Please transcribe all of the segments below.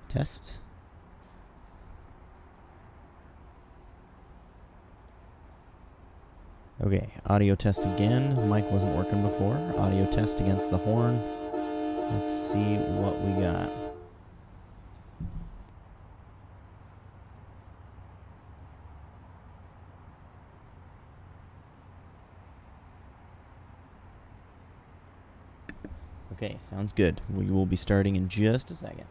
Test. Okay, audio test again. Mic wasn't working before. Audio test against the horn. Let's see what we got. Okay, sounds good. We will be starting in just a second.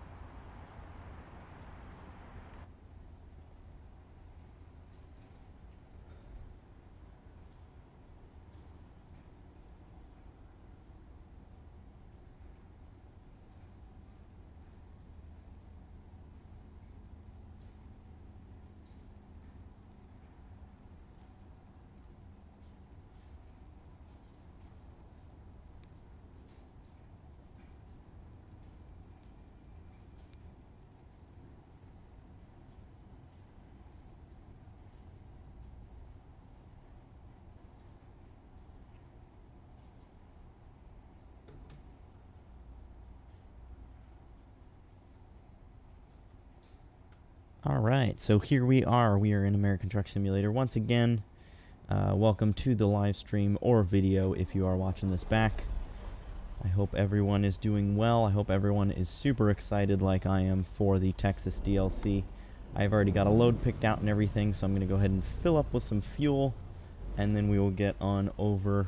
All right, so here we are. We are in American Truck Simulator once again. Welcome to the live stream or video if you are watching this back. I hope everyone is doing well. I hope everyone is super excited like I am for the Texas DLC. I've already got a load picked out and everything, so I'm going to go ahead and fill up with some fuel, and then we will get on over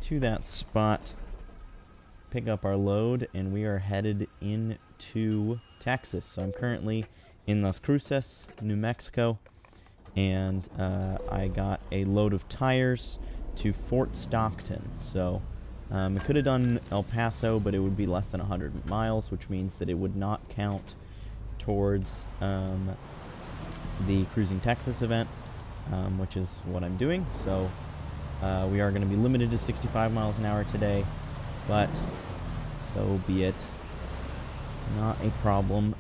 to that spot, pick up our load, and we are headed into Texas. So I'm currently in Las Cruces, New Mexico, and I got a load of tires to Fort Stockton. So I could have done El Paso, but it would be less than 100 miles, which means that it would not count towards the Cruising Texas event, which is what I'm doing. So we are going to be limited to 65 miles an hour today, but so be it. Not a problem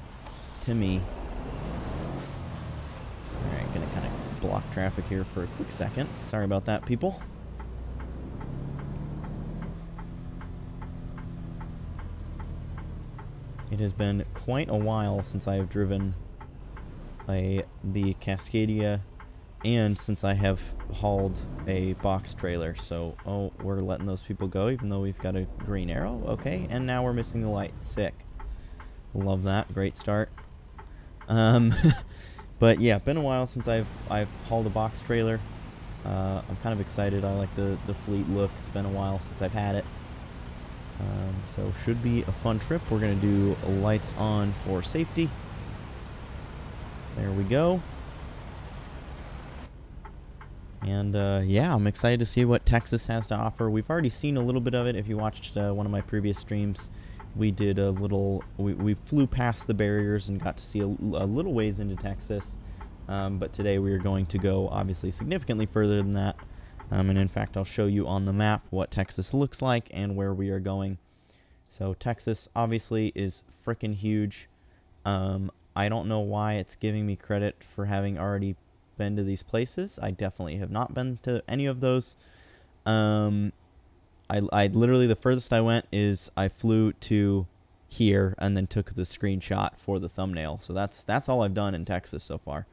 to me. Alright, gonna kind of block traffic here for a quick second. Sorry about that, people. It has been quite a while since I have driven the Cascadia, and since I have hauled a box trailer. So, oh, we're letting those people go even though we've got a green arrow. Okay, and now we're missing the light. Sick. Love that. Great start. But yeah, been a while since I've hauled a box trailer. I'm kind of excited. I like the fleet look. It's been a while since I've had it. So should be a fun trip. We're going to do lights on for safety. There we go. And yeah, I'm excited to see what Texas has to offer. We've already seen a little bit of it. If you watched one of my previous streams, we did a little, we flew past the barriers and got to see a little ways into Texas. But today we are going to go obviously significantly further than that. And in fact, I'll show you on the map what Texas looks like and where we are going. So Texas obviously is freaking huge. I don't know why it's giving me credit for having already been to these places. I definitely have not been to any of those. I literally, the furthest I went is I flew to here and then took the screenshot for the thumbnail. So that's all I've done in Texas so far.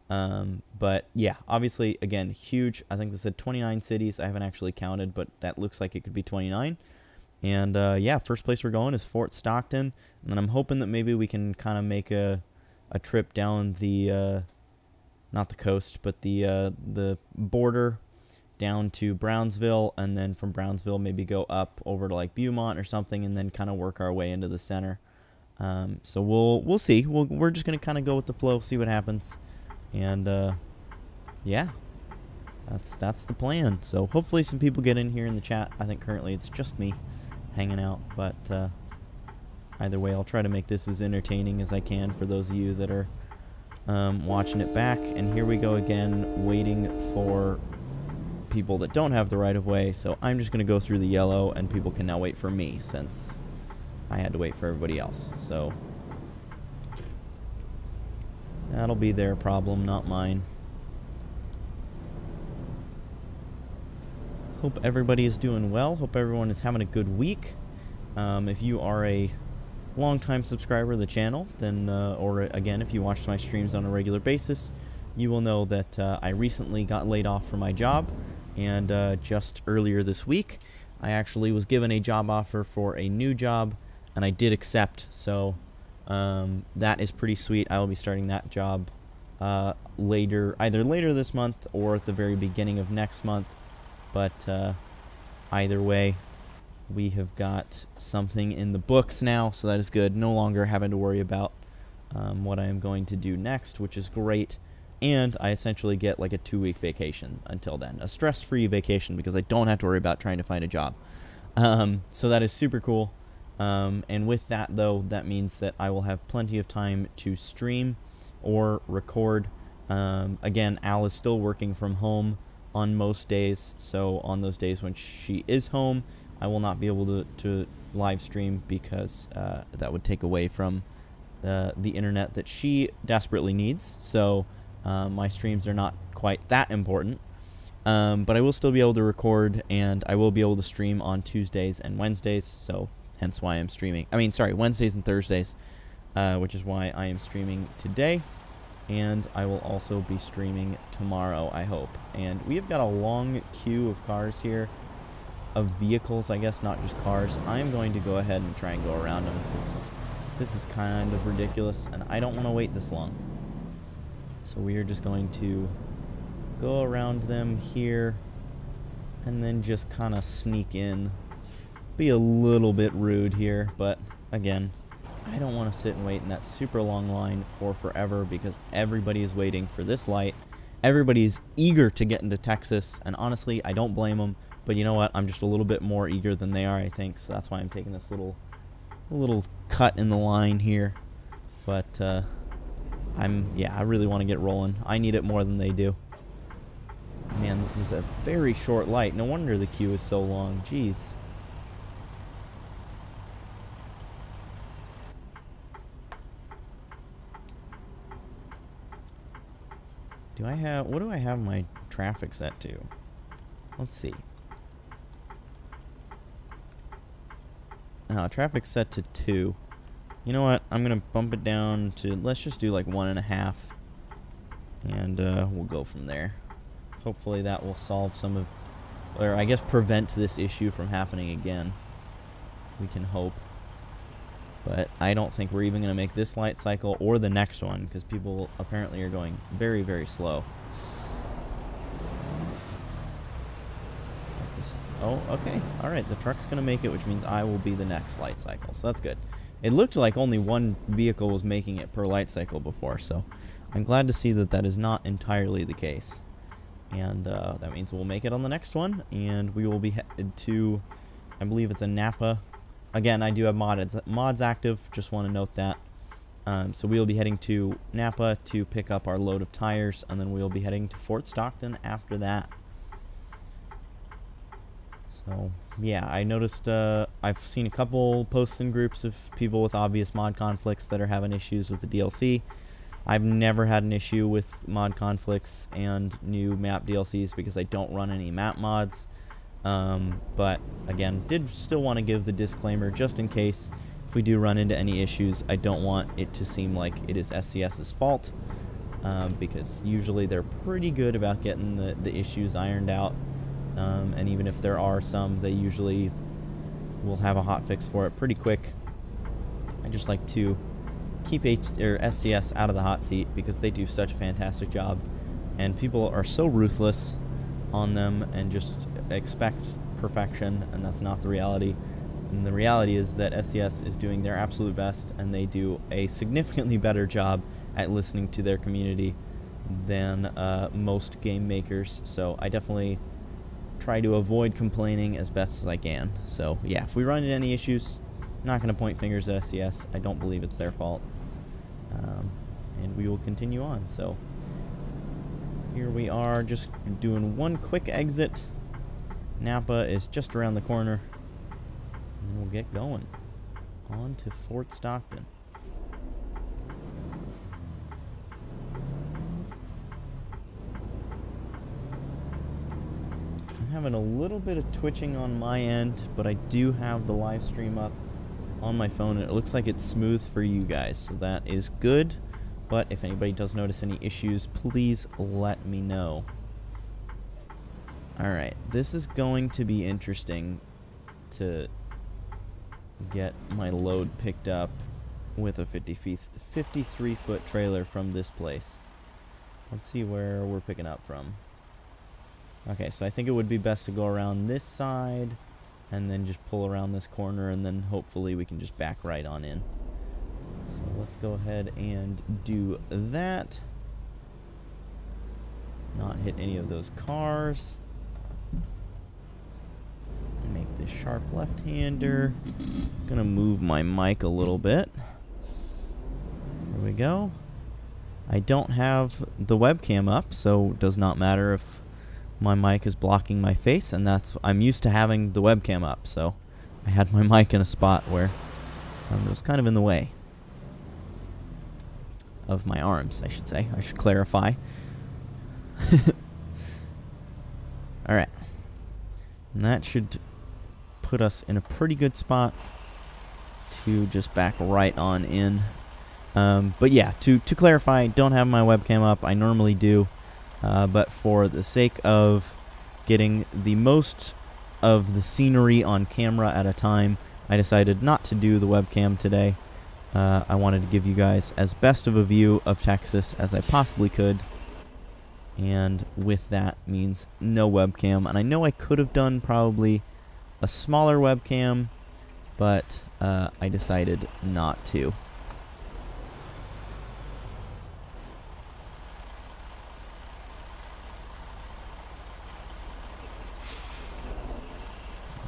But yeah, obviously, again, huge. I think they said 29 cities. I haven't actually counted, but that looks like it could be 29. And yeah, first place we're going is Fort Stockton. And then I'm hoping that maybe we can kind of make a trip down the, not the coast, but the border down to Brownsville, and then from Brownsville maybe go up over to like Beaumont or something, and then kind of work our way into the center. So we'll see. We're just gonna kind of go with the flow, see what happens, and yeah, that's the plan. So hopefully some people get in here in the chat. I think currently it's just me hanging out, but either way, I'll try to make this as entertaining as I can for those of you that are watching it back. And here we go again, waiting for people that don't have the right of way. So I'm just going to go through the yellow, and people can now wait for me since I had to wait for everybody else. So that'll be their problem, not mine. Hope everybody is doing well. Hope everyone is having a good week. If you are a longtime subscriber of the channel, then, or again, if you watch my streams on a regular basis, you will know that I recently got laid off from my job, and just earlier this week, I actually was given a job offer for a new job, and I did accept, so that is pretty sweet. I will be starting that job either later this month or at the very beginning of next month, but either way, we have got something in the books now, so that is good. No longer having to worry about what I am going to do next, which is great. And I essentially get like a 2-week vacation until then. A stress-free vacation because I don't have to worry about trying to find a job. So that is super cool. And with that, though, that means that I will have plenty of time to stream or record. Again, Al is still working from home on most days, so on those days when she is home, I will not be able to live stream because that would take away from the internet that she desperately needs. So my streams are not quite that important, but I will still be able to record, and I will be able to stream on Tuesdays and Wednesdays, so hence why I'm streaming. Wednesdays and Thursdays, which is why I am streaming today, and I will also be streaming tomorrow, I hope. And we have got a long queue of cars here, of vehicles, I guess, not just cars. I am going to go ahead and try and go around them because this is kind of ridiculous, and I don't want to wait this long. So we are just going to go around them here and then just kind of sneak in. Be a little bit rude here, but again, I don't want to sit and wait in that super long line for forever because everybody is waiting for this light. Everybody's eager to get into Texas, and honestly, I don't blame them. But you know what? I'm just a little bit more eager than they are, I think. So that's why I'm taking this little cut in the line here. But I really want to get rolling. I need it more than they do. Man, this is a very short light. No wonder the queue is so long. Jeez. What do I have my traffic set to? Let's see. Traffic set to 2. You know what? I'm going to bump it down to, let's just do like 1.5. And we'll go from there. Hopefully that will solve some of, or I guess prevent this issue from happening again. We can hope. But I don't think we're even going to make this light cycle or the next one because people apparently are going very, very slow. Oh, okay. All right, the truck's going to make it, which means I will be the next light cycle. So that's good. It looked like only one vehicle was making it per light cycle before, so I'm glad to see that that is not entirely the case. And that means we'll make it on the next one, and we will be headed to, I believe it's a Napa. Again, I do have mods active, just want to note that. So we will be heading to Napa to pick up our load of tires, and then we will be heading to Fort Stockton after that. So, yeah, I noticed, I've seen a couple posts in groups of people with obvious mod conflicts that are having issues with the DLC. I've never had an issue with mod conflicts and new map DLCs because I don't run any map mods. But, again, did still want to give the disclaimer just in case if we do run into any issues. I don't want it to seem like it is SCS's fault, because usually they're pretty good about getting the issues ironed out. And even if there are some, they usually will have a hotfix for it pretty quick. I just like to keep SCS out of the hot seat because they do such a fantastic job, and people are so ruthless on them and just expect perfection, and that's not the reality. And the reality is that SCS is doing their absolute best, and they do a significantly better job at listening to their community than most game makers. So I definitely try to avoid complaining as best as I can. So yeah, if we run into any issues, I'm not going to point fingers at SCS. I don't believe it's their fault. And we will continue on. So here we are, just doing one quick exit. Napa is just around the corner, and we'll get going on to Fort Stockton. I'm having a little bit of twitching on my end, but I do have the live stream up on my phone, and it looks like it's smooth for you guys, so that is good. But if anybody does notice any issues, please let me know. Alright, this is going to be interesting to get my load picked up with a 53-foot trailer from this place. Let's see where we're picking up from. Okay, so I think it would be best to go around this side and then just pull around this corner, and then hopefully we can just back right on in. So let's go ahead and do that. Not hit any of those cars. Make this sharp left-hander. Gonna move my mic a little bit. There we go. I don't have the webcam up, so it does not matter if my mic is blocking my face, and I'm used to having the webcam up, so I had my mic in a spot where it was kind of in the way of my arms, I should say. I should clarify. Alright. And that should put us in a pretty good spot to just back right on in. But yeah, to clarify, don't have my webcam up. I normally do. But for the sake of getting the most of the scenery on camera at a time, I decided not to do the webcam today. I wanted to give you guys as best of a view of Texas as I possibly could. And with that means no webcam. And I know I could have done probably a smaller webcam, but I decided not to.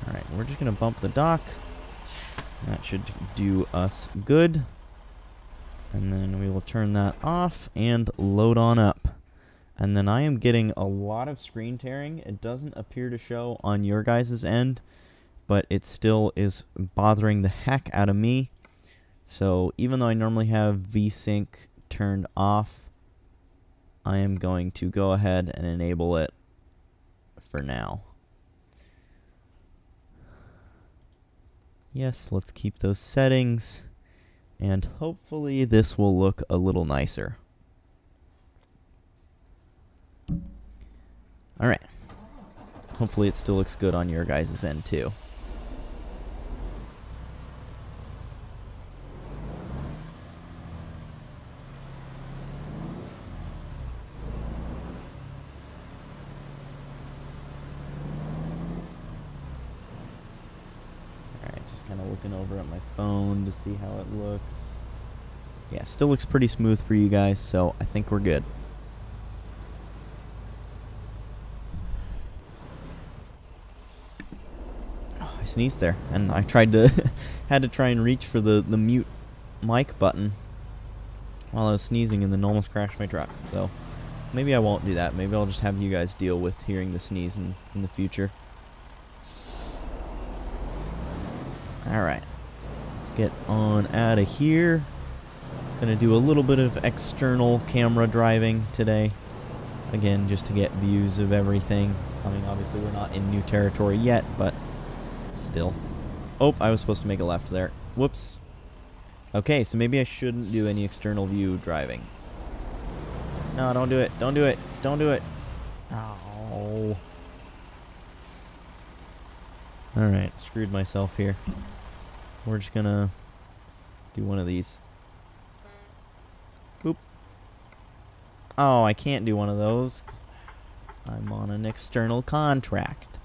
Alright, we're just going to bump the dock. That should do us good. And then we will turn that off and load on up. And then I am getting a lot of screen tearing. It doesn't appear to show on your guys' end, but it still is bothering the heck out of me. So even though I normally have VSync turned off, I am going to go ahead and enable it for now. Yes, let's keep those settings, and hopefully this will look a little nicer. Alright. Hopefully it still looks good on your guys' end too. Kind of looking over at my phone to see how it looks. Yeah, still looks pretty smooth for you guys, so I think we're good. Oh, I sneezed there, and I tried to had to try and reach for the mute mic button while I was sneezing, and then almost crashed my truck. So maybe I won't do that. Maybe I'll just have you guys deal with hearing the sneeze in the future. Alright, let's get on out of here. Gonna do a little bit of external camera driving today. Again, just to get views of everything. I mean, obviously we're not in new territory yet, but still. Oh, I was supposed to make a left there. Whoops. Okay, so maybe I shouldn't do any external view driving. No, don't do it. Don't do it. Don't do it. Oh. Alright, screwed myself here. We're just gonna do one of these. Boop. Oh, I can't do one of those 'cause I'm on an external contract.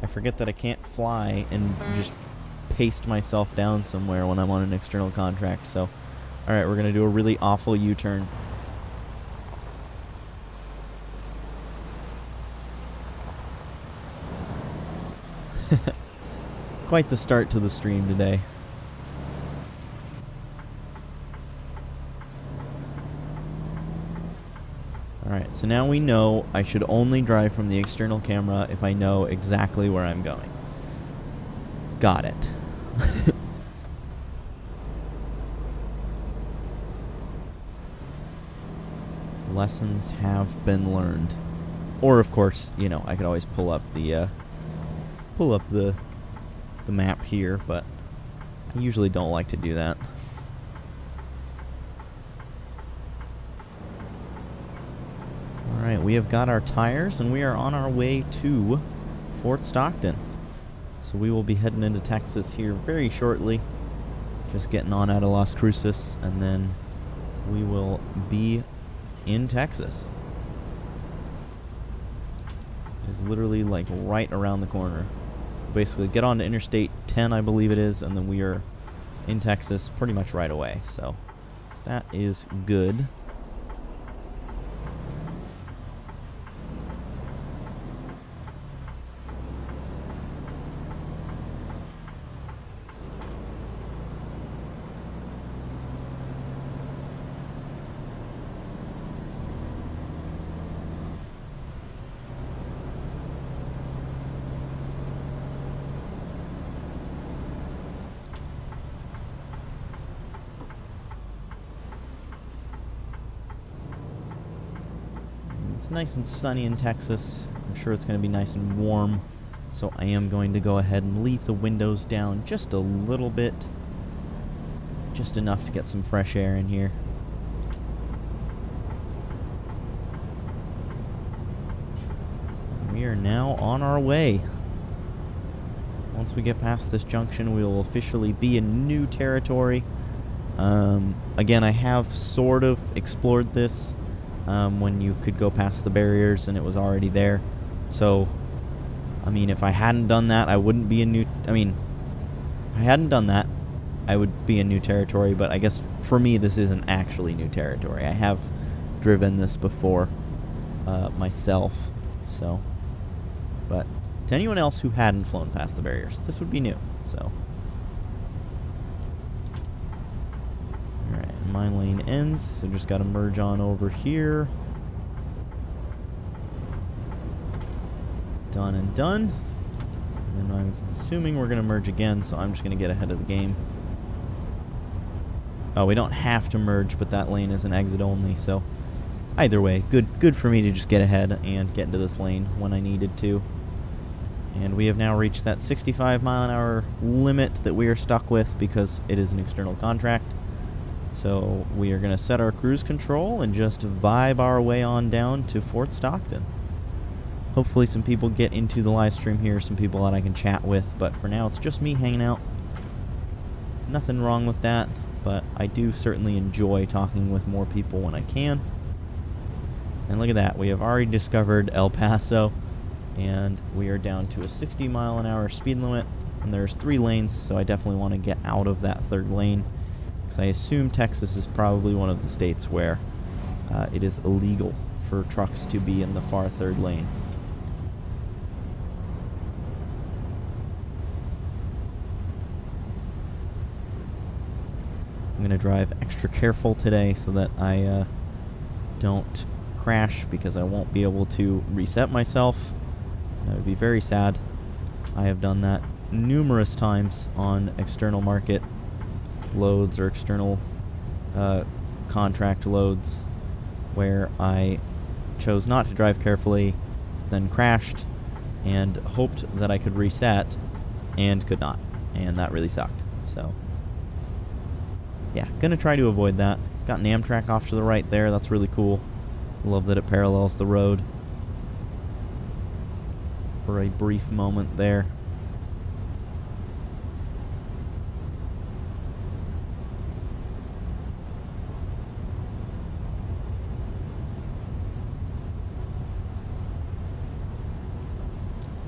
I forget that I can't fly and just paste myself down somewhere when I'm on an external contract. So, alright, we're gonna do a really awful U-turn. Quite the start to the stream today. Alright, so now we know I should only drive from the external camera if I know exactly where I'm going. Got it. Lessons have been learned. Or, of course, you know, I could always pull up the map here, but I usually don't like to do that. Alright, we have got our tires, and we are on our way to Fort Stockton. So we will be heading into Texas here very shortly. Just getting on out of Las Cruces, and then we will be in Texas. It's literally like right around the corner. Basically, get on to Interstate 10, I believe it is, and then we are in Texas pretty much right away. So that is good. It's nice and sunny in Texas. I'm sure it's going to be nice and warm. So I am going to go ahead and leave the windows down just a little bit. Just enough to get some fresh air in here. We are now on our way. Once we get past this junction, we will officially be in new territory. Again, I have sort of explored this when you could go past the barriers and it was already there. So, I mean, if I hadn't done that, I wouldn't be in new... I mean, if I hadn't done that, I would be in new territory, but I guess for me, this isn't actually new territory. I have driven this before myself, so... But to anyone else who hadn't flown past the barriers, this would be new, so... Alright, my lane ends, so just gotta merge on over here. Done and done. And then I'm assuming we're gonna merge again, so I'm just gonna get ahead of the game. Oh, we don't have to merge, but that lane is an exit only, so... Either way, good for me to just get ahead and get into this lane when I needed to. And we have now reached that 65 mile an hour limit that we are stuck with because it is an external contract. So we are going to set our cruise control and just vibe our way on down to Fort Stockton. Hopefully some people get into the live stream here, some people that I can chat with, but for now it's just me hanging out. Nothing wrong with that, but I do certainly enjoy talking with more people when I can. And look at that, we have already discovered El Paso, and we are down to a 60 mile an hour speed limit, and there's 3 lanes, so I definitely want to get out of that 3rd lane, because I assume Texas is probably one of the states where it is illegal for trucks to be in the far 3rd lane. I'm going to drive extra careful today so that I don't crash, because I won't be able to reset myself. That would be very sad. I have done that numerous times on external market loads or external contract loads where I chose not to drive carefully, then crashed, and hoped that I could reset, and could not. And that really sucked. So, yeah, gonna try to avoid that. Got an Amtrak off to the right there. That's really cool. Love that it parallels the road. For a brief moment there.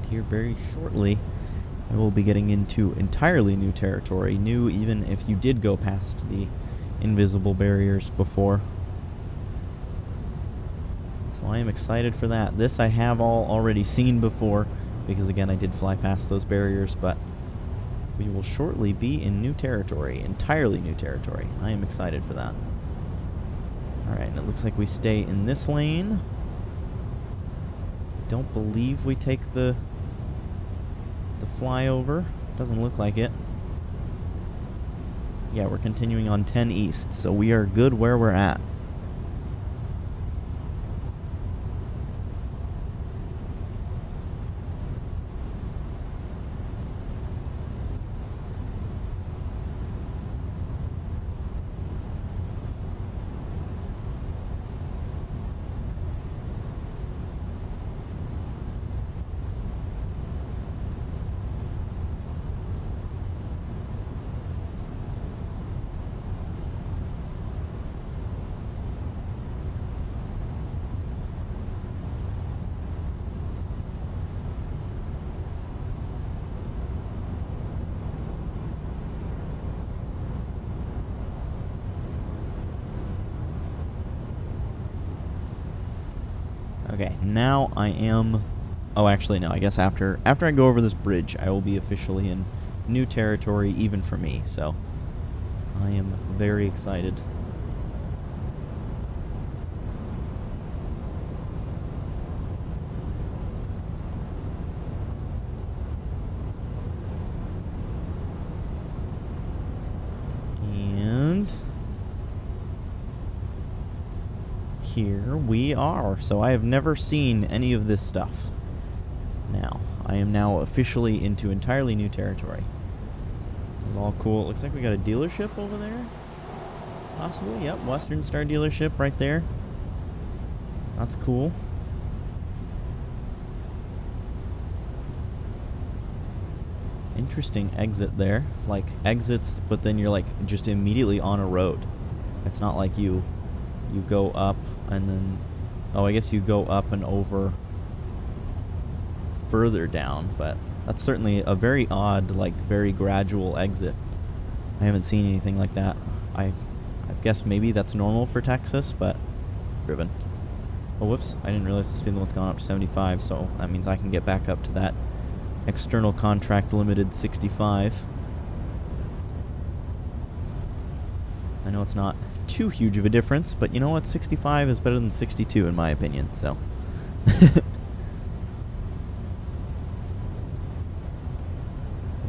Here very shortly, I will be getting into entirely new territory. New even if you did go past the invisible barriers before. So I am excited for that. This I have all already seen before, because again I did fly past those barriers, but we will shortly be in new territory, entirely new territory. I am excited for that. Alright, and it looks like we stay in this lane. Don't believe we take the flyover. Doesn't look like it. Yeah, we're continuing on 10 East, so we are good where we're at. Okay, now I am... Oh, actually, no. I guess after I go over this bridge, I will be officially in new territory, even for me. So I am very excited. And here we are. So I have never seen any of this stuff. Now, I am now officially into entirely new territory. This is all cool. It looks like we got a dealership over there. Possibly, yep. Western Star dealership right there. That's cool. Interesting exit there. Like, exits, but then you're, like, just immediately on a road. It's not like you go up and then... Oh, I guess you go up and over further down, but that's certainly a very odd, like, very gradual exit. I haven't seen anything like that. I guess maybe that's normal for Texas, but driven. Oh, whoops, I didn't realize the speed limit's gone up to 75, so that means I can get back up to that external contract limited 65. I know it's not too huge of a difference, but you know what, 65 is better than 62 in my opinion, so...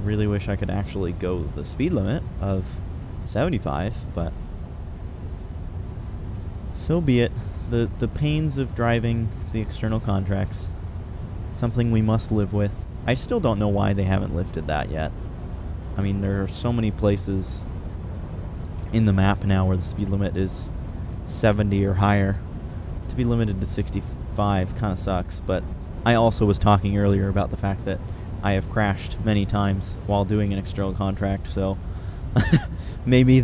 really wish I could actually go the speed limit of 75, but so be it. The pains of driving the external contracts, something we must live with. I still don't know why they haven't lifted that yet. I mean, there are so many places in the map now where the speed limit is 70 or higher. To be limited to 65 kind of sucks, but I also was talking earlier about the fact that I have crashed many times while doing an external contract, so maybe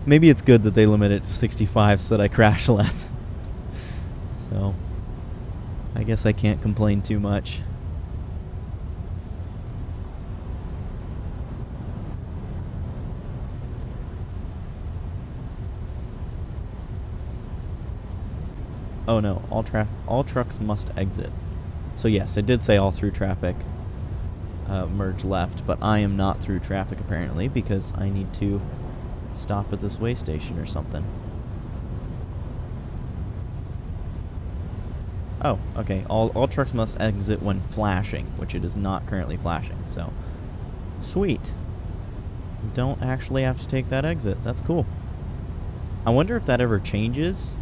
maybe it's good that they limit it to 65 so that I crash less. So I guess I can't complain too much. Oh no, all trucks must exit. So yes, it did say all through traffic merge left, but I am not through traffic apparently because I need to stop at this way station or something. Oh, okay. All trucks must exit when flashing, which it is not currently flashing, so sweet. Don't actually have to take that exit. That's cool. I wonder if that ever changes.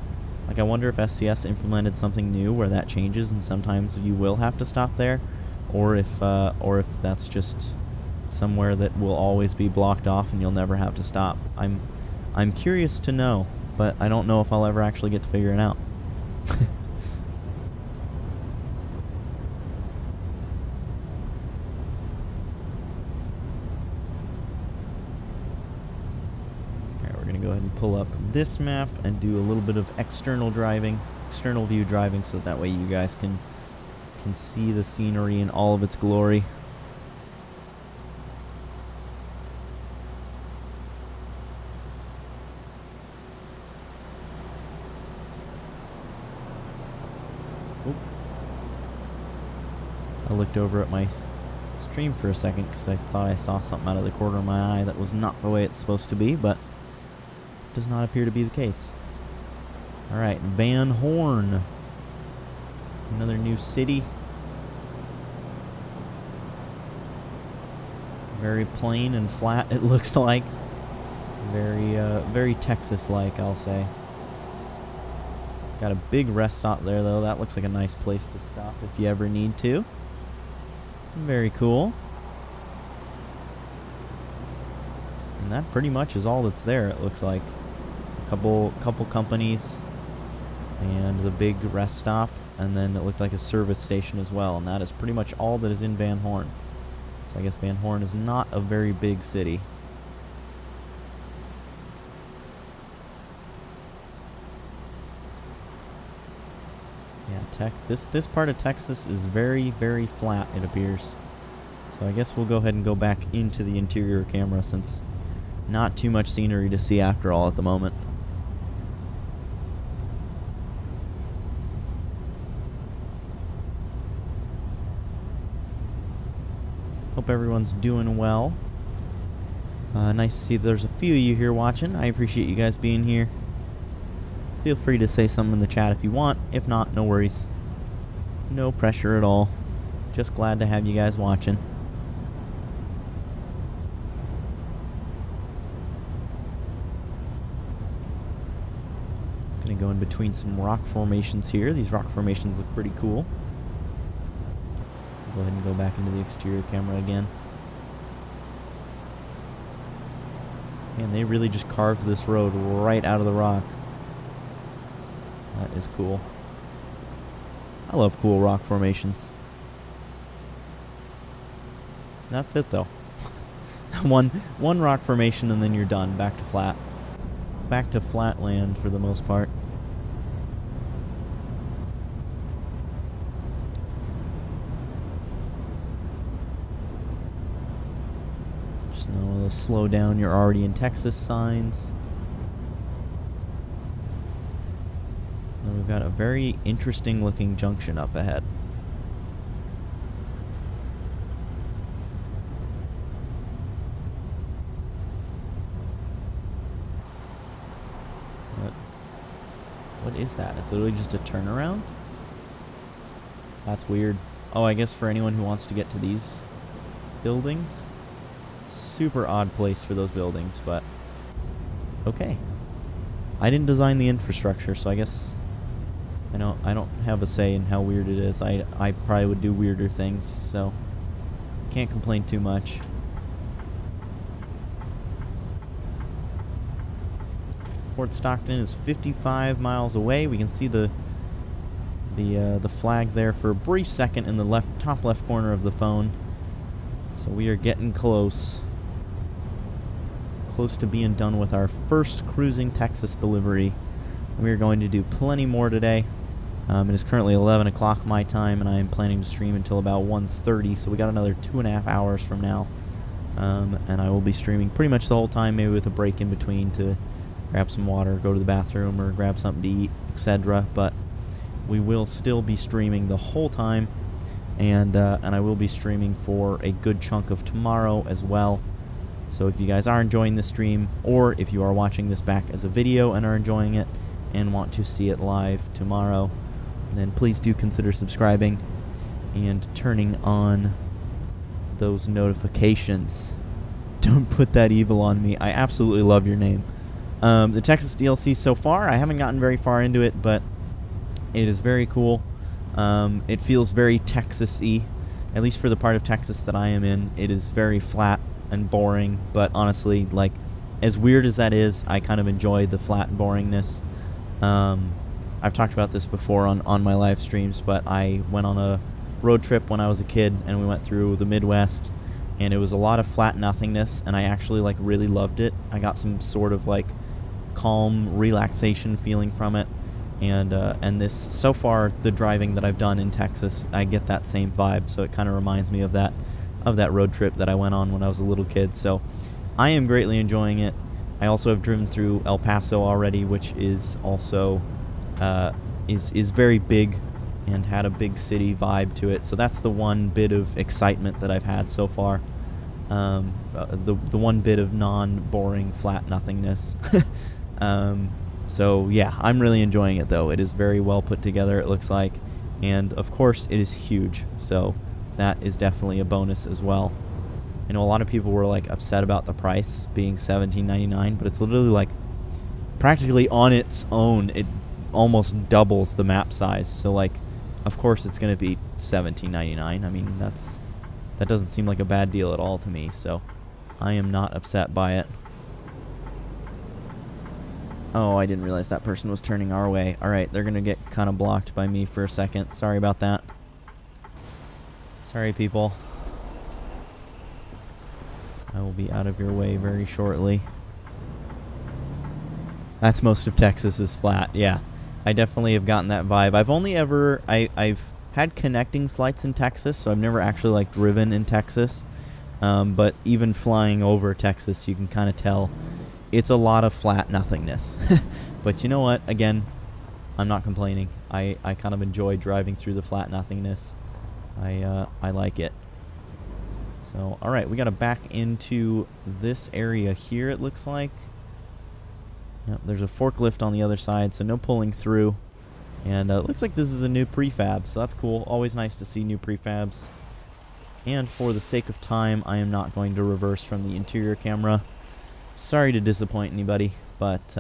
Like, I wonder if SCS implemented something new where that changes and sometimes you will have to stop there. Or if that's just somewhere that will always be blocked off and you'll never have to stop. I'm curious to know, but I don't know if I'll ever actually get to figure it out. Alright, we're gonna go ahead and pull up this map and do a little bit of external view driving, so that way you guys can see the scenery in all of its glory. Oop. I looked over at my stream for a second because I thought I saw something out of the corner of my eye that was not the way it's supposed to be, but does not appear to be the case. Alright, Van Horn. Another new city. Very plain and flat, it looks like. Very Texas-like, I'll say. Got a big rest stop there, though. That looks like a nice place to stop if you ever need to. Very cool. And that pretty much is all that's there, it looks like. A couple companies and the big rest stop, and then it looked like a service station as well, and that is pretty much all that is in Van Horn. So I guess Van Horn is not a very big city. Yeah, this part of Texas is very, very flat, it appears. So I guess we'll go ahead and go back into the interior camera since not too much scenery to see after all at the moment. Hope everyone's doing well. Nice to see there's a few of you here watching. I appreciate you guys being here. Feel free to say something in the chat if you want. If not, no worries. No pressure at all. Just glad to have you guys watching. Gonna go in between some rock formations here. These rock formations look pretty cool. Go ahead and go back into the exterior camera again. And they really just carved this road right out of the rock. That is cool. I love cool rock formations. That's it though. one rock formation and then you're done. Back to flat. Back to flat land for the most part. Just know to slow down, you're already in Texas signs. And we've got a very interesting looking junction up ahead. What is that? It's literally just a turnaround? That's weird. Oh, I guess for anyone who wants to get to these buildings. Super odd place for those buildings, but okay. I didn't design the infrastructure, so I guess I don't have a say in how weird it is. I probably would do weirder things, so can't complain too much. Fort Stockton is 55 miles away. We can see the flag there for a brief second in the top left corner of the phone. So we are getting close. Close to being done with our first cruising Texas delivery. We are going to do plenty more today. It is currently 11 o'clock my time, and I am planning to stream until about 1:30. So we got another 2.5 hours from now. And I will be streaming pretty much the whole time, maybe with a break in between to grab some water, go to the bathroom, or grab something to eat, etc. But we will still be streaming the whole time, and I will be streaming for a good chunk of tomorrow as well. So if you guys are enjoying the stream, or if you are watching this back as a video and are enjoying it and want to see it live tomorrow, then please do consider subscribing and turning on those notifications. Don't put that evil on me. I absolutely love your name. The Texas DLC so far, I haven't gotten very far into it, but it is very cool. It feels very Texas-y, at least for the part of Texas that I am in. It is very flat and boring, but honestly, like, as weird as that is, I kind of enjoy the flat boringness. I've talked about this before on my live streams, but I went on a road trip when I was a kid, and we went through the Midwest, and it was a lot of flat nothingness, and I actually, like, really loved it. I got some sort of, like, calm relaxation feeling from it, and this, so far, the driving that I've done in Texas, I get that same vibe, so it kind of reminds me of that road trip that I went on when I was a little kid. So I am greatly enjoying it. I also have driven through El Paso already, which is also is very big and had a big city vibe to it. So that's the one bit of excitement that I've had so far. The one bit of non-boring flat nothingness. So yeah, I'm really enjoying it though. It is very well put together, it looks like, and of course it is huge, so that is definitely a bonus as well. I know a lot of people were like upset about the price being $17.99, but it's literally like practically on its own it almost doubles the map size, so like of course it's going to be $17.99. I mean, that doesn't seem like a bad deal at all to me, so I am not upset by it. Oh, I didn't realize that person was turning our way. Alright, they're going to get kind of blocked by me for a second. Sorry about that. Sorry, people. I will be out of your way very shortly. That's most of Texas is flat, yeah. I definitely have gotten that vibe. I've only ever... I've had connecting flights in Texas, so I've never actually, like, driven in Texas. But even flying over Texas, you can kind of tell it's a lot of flat nothingness. But you know what? Again, I'm not complaining. I kind of enjoy driving through the flat nothingness. I like it. So, alright, we gotta back into this area here, it looks like. Yep, there's a forklift on the other side, so no pulling through. And it looks like this is a new prefab, so that's cool. Always nice to see new prefabs. And for the sake of time, I am not going to reverse from the interior camera. Sorry to disappoint anybody, but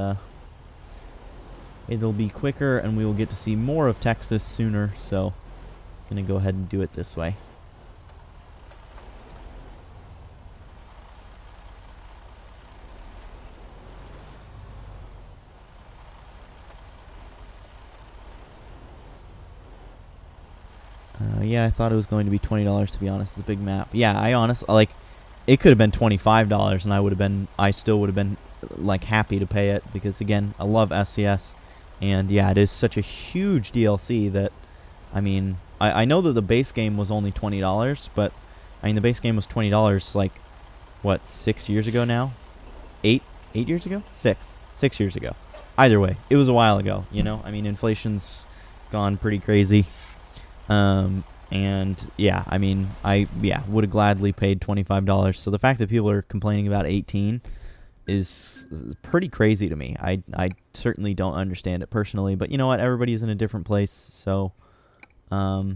it'll be quicker and we will get to see more of Texas sooner, so I'm going to go ahead and do it this way. Yeah, I thought it was going to be $20, to be honest. It's a big map. Yeah, I honestly, like, it could have been $25 and I still would have been, like, happy to pay it because, again, I love SCS. And, yeah, it is such a huge DLC that, I mean, I know that the base game was only $20, but, I mean, the base game was $20, like, what, 6 years ago now? 8 years ago? 6 years ago. Either way, it was a while ago, you know? I mean, inflation's gone pretty crazy. And yeah, I mean, would have gladly paid $25. So the fact that people are complaining about 18 is pretty crazy to me. I certainly don't understand it personally, but you know what? Everybody's in a different place, so I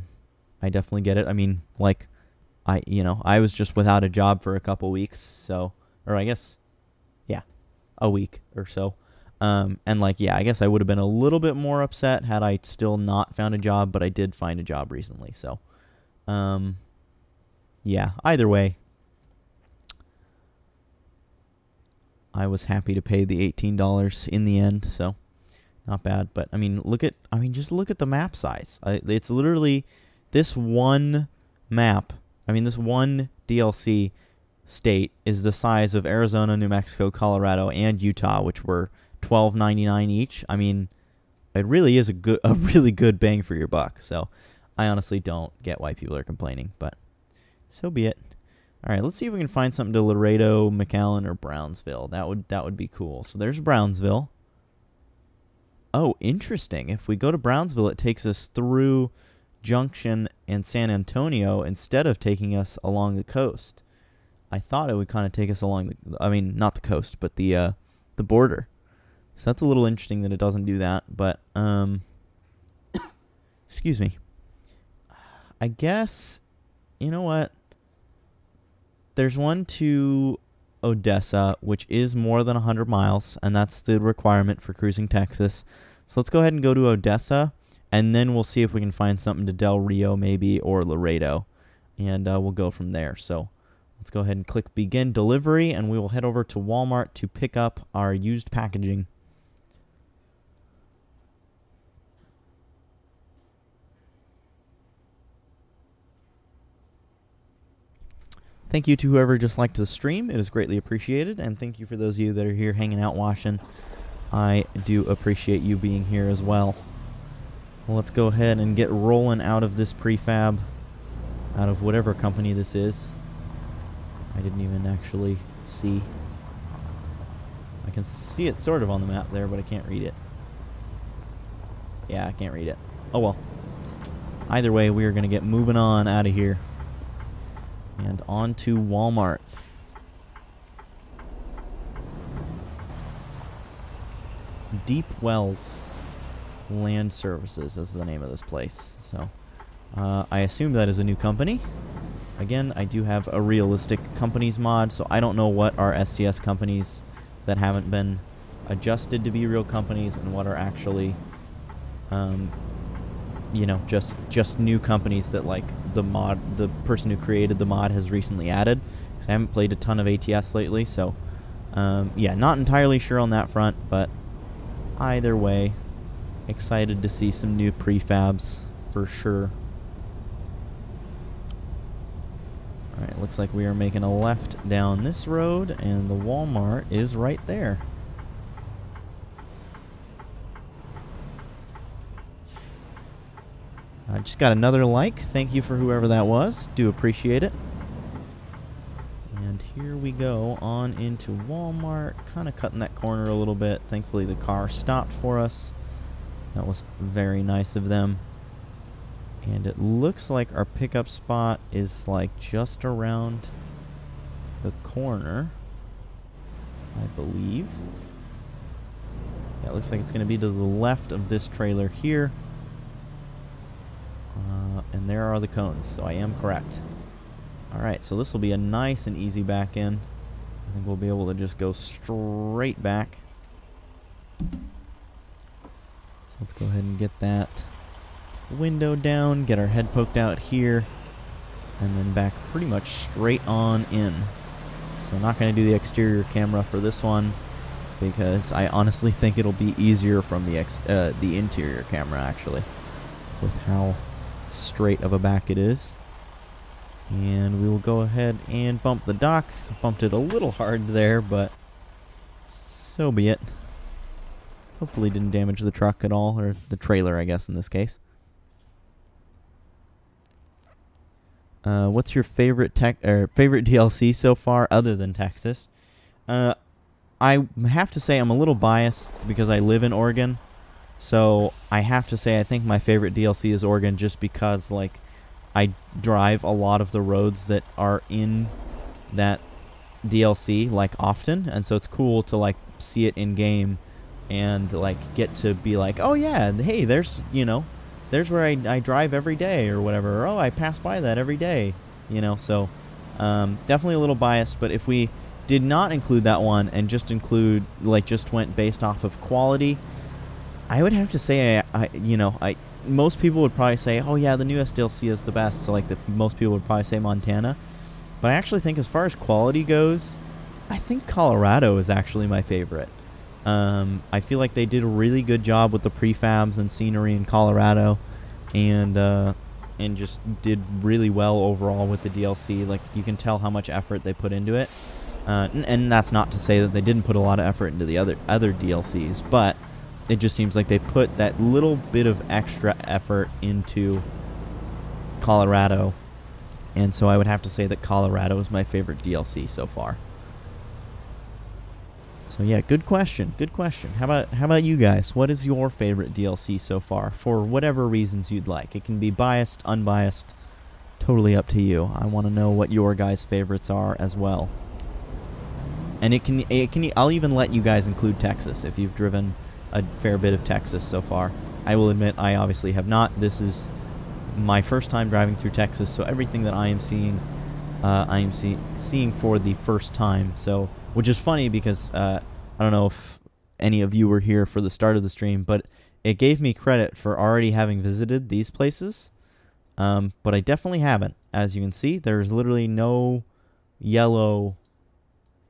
definitely get it. I mean, like, I was just without a job for a couple weeks, so, or I guess, yeah, a week or so. And like, yeah, I guess I would have been a little bit more upset had I still not found a job, but I did find a job recently. So, yeah, either way, I was happy to pay the $18 in the end. So not bad, but I mean, just look at the map size. It's literally this one map. I mean, this one DLC state is the size of Arizona, New Mexico, Colorado, and Utah, which were $12.99 each. I mean, it really is a really good bang for your buck. So I honestly don't get why people are complaining, but so be it. All right, let's see if we can find something to Laredo, McAllen, or Brownsville. That would be cool. So there's Brownsville. Oh, interesting. If we go to Brownsville, it takes us through Junction and San Antonio instead of taking us along the coast. I thought it would kind of take us along not the coast, but the border. So that's a little interesting that it doesn't do that, but, excuse me. I guess, you know what? There's one to Odessa, which is more than 100 miles, and that's the requirement for cruising Texas. So let's go ahead and go to Odessa, and then we'll see if we can find something to Del Rio maybe, or Laredo, and we'll go from there. So let's go ahead and click Begin Delivery, and we will head over to Walmart to pick up our used packaging. Thank you to whoever just liked the stream. It is greatly appreciated. And thank you for those of you that are here hanging out watching. I do appreciate you being here as well. Well, let's go ahead and get rolling out of this prefab. Out of whatever company this is. I didn't even actually see. I can see it sort of on the map there, but I can't read it. Yeah, I can't read it. Oh well. Either way, we are going to get moving on out of here. And on to Walmart. Deep Wells Land Services is the name of this place. So, I assume that is a new company. Again, I do have a realistic companies mod, so I don't know what are SCS companies that haven't been adjusted to be real companies and what are actually, just new companies that, like, the person who created the mod has recently added. Because I haven't played a ton of ATS lately, so yeah, not entirely sure on that front, but either way, excited to see some new prefabs for sure. Alright, looks like we are making a left down this road, and the Walmart is right there. I just got another like. Thank you for whoever that was. Do appreciate it. And here we go on into Walmart. Kind of cutting that corner a little bit. Thankfully the car stopped for us. That was very nice of them. And it looks like our pickup spot is like just around the corner, I believe. Yeah, it looks like it's going to be to the left of this trailer here. And there are the cones, so I am correct. Alright, so this will be a nice and easy back in. I think we'll be able to just go straight back. So let's go ahead and get that window down, get our head poked out here, and then back pretty much straight on in. So I'm not going to do the exterior camera for this one, because I honestly think it'll be easier from the interior camera, actually, with how straight of a back it is. And we will go ahead and bump the dock. Bumped it a little hard there, but so be it. Hopefully didn't damage the truck at all, or the trailer, I guess, in this case. What's your favorite favorite DLC so far, other than Texas? I have to say I'm a little biased because I live in Oregon, so I have to say I think my favorite DLC is Oregon, just because like I drive a lot of the roads that are in that DLC like often, and so it's cool to like see it in game and like get to be like, oh yeah, hey, there's, you know, there's where I drive every day or whatever, or oh, I pass by that every day, you know. So definitely a little biased, but if we did not include that one and just include, like, just went based off of quality, I would have to say most people would probably say, oh yeah, the newest DLC is the best, so like most people would probably say Montana. But I actually think as far as quality goes, I think Colorado is actually my favorite. I feel like they did a really good job with the prefabs and scenery in Colorado, and just did really well overall with the DLC. Like, you can tell how much effort they put into it. And that's not to say that they didn't put a lot of effort into the other DLCs, but it just seems like they put that little bit of extra effort into Colorado, and so I would have to say that Colorado is my favorite DLC so far. So yeah, good question. Good question. How about you guys? What is your favorite DLC so far, for whatever reasons you'd like? It can be biased, unbiased, totally up to you. I want to know what your guys' favorites are as well. And I'll even let you guys include Texas if you've driven a fair bit of Texas so far. I will admit I obviously have not. This is my first time driving through Texas, so everything that I am seeing for the first time. So, which is funny because I don't know if any of you were here for the start of the stream, but it gave me credit for already having visited these places. But I definitely haven't. As you can see, there's literally no yellow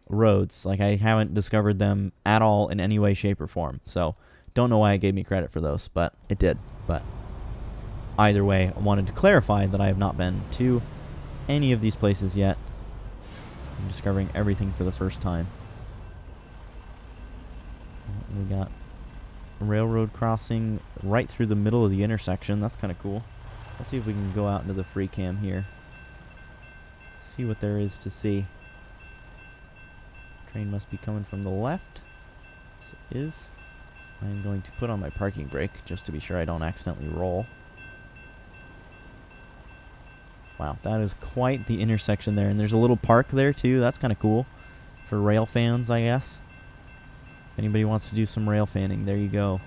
roads. Like, I haven't discovered them at all in any way, shape, or form. So, don't know why it gave me credit for those, but it did. But either way, I wanted to clarify that I have not been to any of these places yet. I'm discovering everything for the first time. We got a railroad crossing right through the middle of the intersection. That's kind of cool. Let's see if we can go out into the free cam here. See what there is to see. Train must be coming from the left. Yes, it is. I'm going to put on my parking brake just to be sure I don't accidentally roll. Wow, that is quite the intersection there. And there's a little park there too. That's kind of cool for rail fans, I guess. If anybody wants to do some rail fanning, there you go.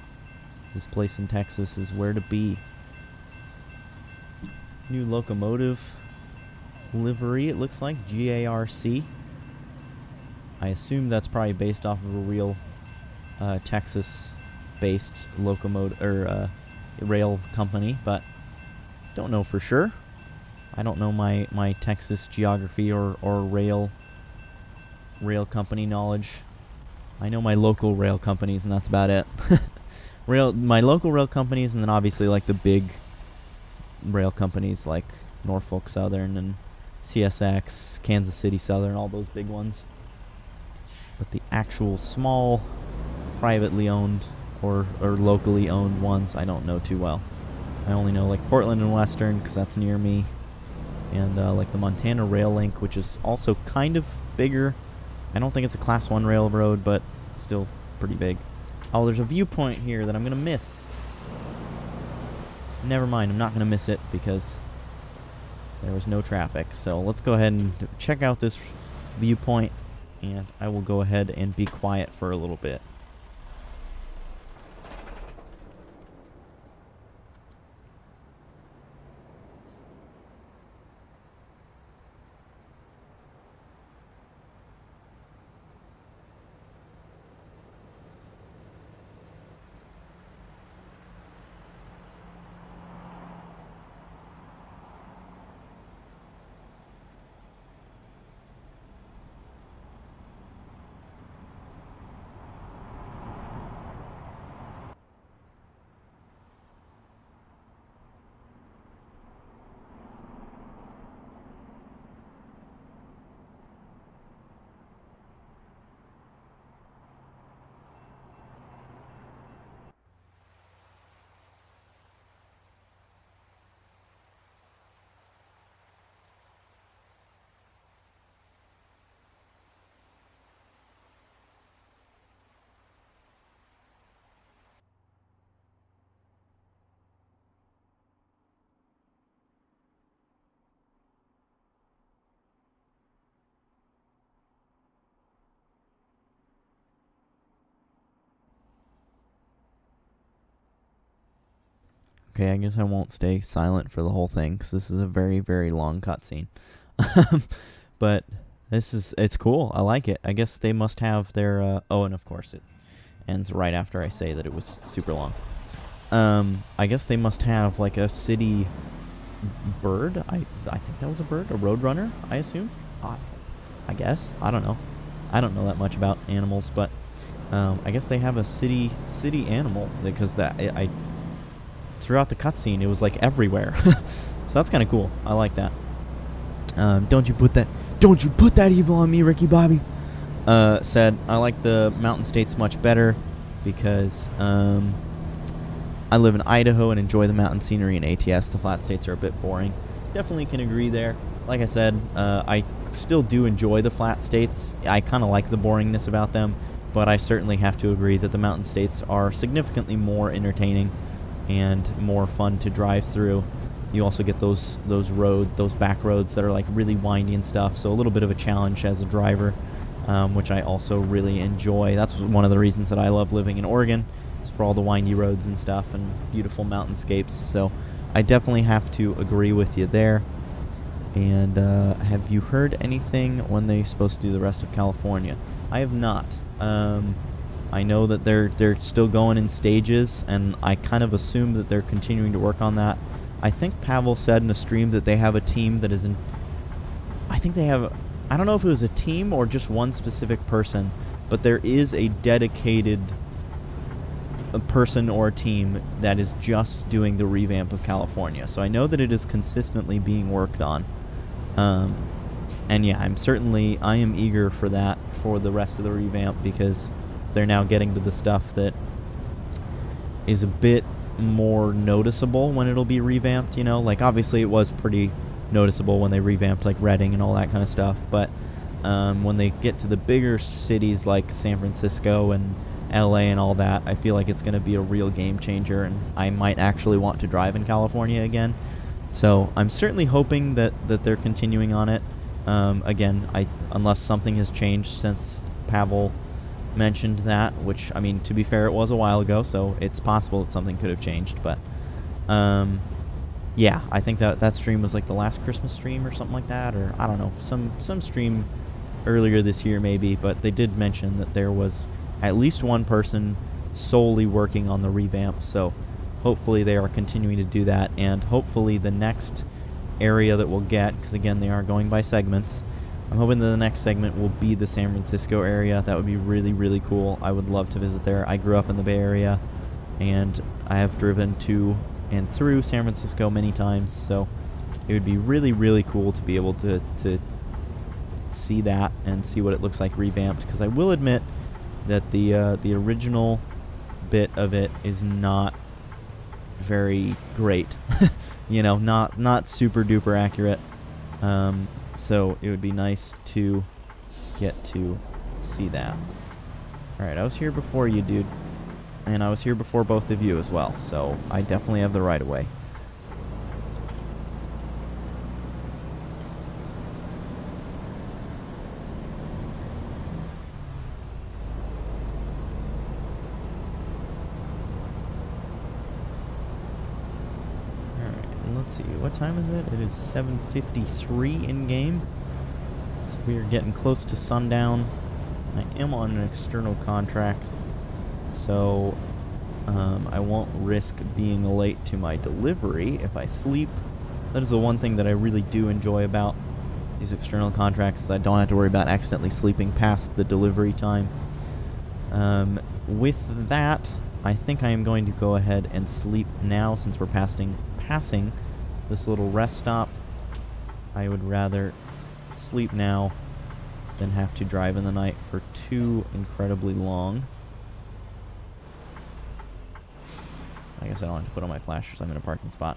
This place in Texas is where to be. New locomotive livery, it looks like. GARC. I assume that's probably based off of a real Texas-based locomotive or rail company, but don't know for sure. I don't know my Texas geography or rail company knowledge. I know my local rail companies, and that's about it. My local rail companies, and then obviously like the big rail companies like Norfolk Southern and CSX, Kansas City Southern, all those big ones. But the actual small, privately owned or locally owned ones, I don't know too well. I only know like Portland and Western, because that's near me. And like the Montana Rail Link, which is also kind of bigger. I don't think it's a Class 1 railroad, but still pretty big. Oh, there's a viewpoint here that I'm going to miss. never mind, I'm not going to miss it because there was no traffic. So let's go ahead and check out this viewpoint, and I will go ahead and be quiet for a little bit. Okay, I guess I won't stay silent for the whole thing because this is a very, very long cutscene. But it's cool. I like it. I guess they must have their, oh, and of course it ends right after I say that it was super long. I guess they must have like a city bird. I think that was a bird, a roadrunner, I assume. I guess. I don't know. I don't know that much about animals, but I guess they have a city animal because I throughout the cutscene it was like everywhere. So that's kind of cool. I like that. Don't you put that evil on me, Ricky Bobby. Said I like the mountain states much better because I live in Idaho and enjoy the mountain scenery in ATS. The flat states are a bit boring. Definitely can agree there. Like I said, I still do enjoy the flat states. I kind of like the boringness about them, but I certainly have to agree that the mountain states are significantly more entertaining and more fun to drive through. You also get those back roads that are like really windy and stuff, so a little bit of a challenge as a driver, which I also really enjoy. That's one of the reasons that I love living in Oregon, is for all the windy roads and stuff and beautiful mountainscapes. So I definitely have to agree with you there. And have you heard anything when they're supposed to do the rest of California? I have not. I know that they're still going in stages, and I kind of assume that they're continuing to work on that. I think Pavel said in a stream that they have a team that is in... I think they have... I don't know if it was a team or just one specific person, but there is a dedicated person or a team that is just doing the revamp of California. So I know that it is consistently being worked on. And yeah, I am eager for that, for the rest of the revamp, because they're now getting to the stuff that is a bit more noticeable when it'll be revamped, you know? Like, obviously it was pretty noticeable when they revamped, like, Reading and all that kind of stuff, but when they get to the bigger cities like San Francisco and LA and all that, I feel like it's going to be a real game changer, and I might actually want to drive in California again. So I'm certainly hoping that they're continuing on it. Again, unless something has changed since Pavel mentioned that, which, I mean, to be fair, it was a while ago, so it's possible that something could have changed, but yeah, I think that stream was like the last Christmas stream or something like that, or I don't know, some stream earlier this year maybe, but they did mention that there was at least one person solely working on the revamp, so hopefully they are continuing to do that, and hopefully the next area that we'll get, because again, they are going by segments, I'm hoping that the next segment will be the San Francisco area. That would be really, really cool. I would love to visit there. I grew up in the Bay Area, and I have driven to and through San Francisco many times, so it would be really, really cool to be able to see that and see what it looks like revamped, because I will admit that the original bit of it is not very great. You know, not super duper accurate. So it would be nice to get to see that. Alright, I was here before you, dude. And I was here before both of you as well, so I definitely have the right of way. let's see, what time is it? It is 7:53 in game. So we are getting close to sundown. I am on an external contract, so I won't risk being late to my delivery if I sleep. That is the one thing that I really do enjoy about these external contracts, that I don't have to worry about accidentally sleeping past the delivery time. With that, I think I am going to go ahead and sleep now since we're passing this little rest stop. I would rather sleep now than have to drive in the night for too incredibly long. I guess I don't have to put on my flashers. I'm in a parking spot.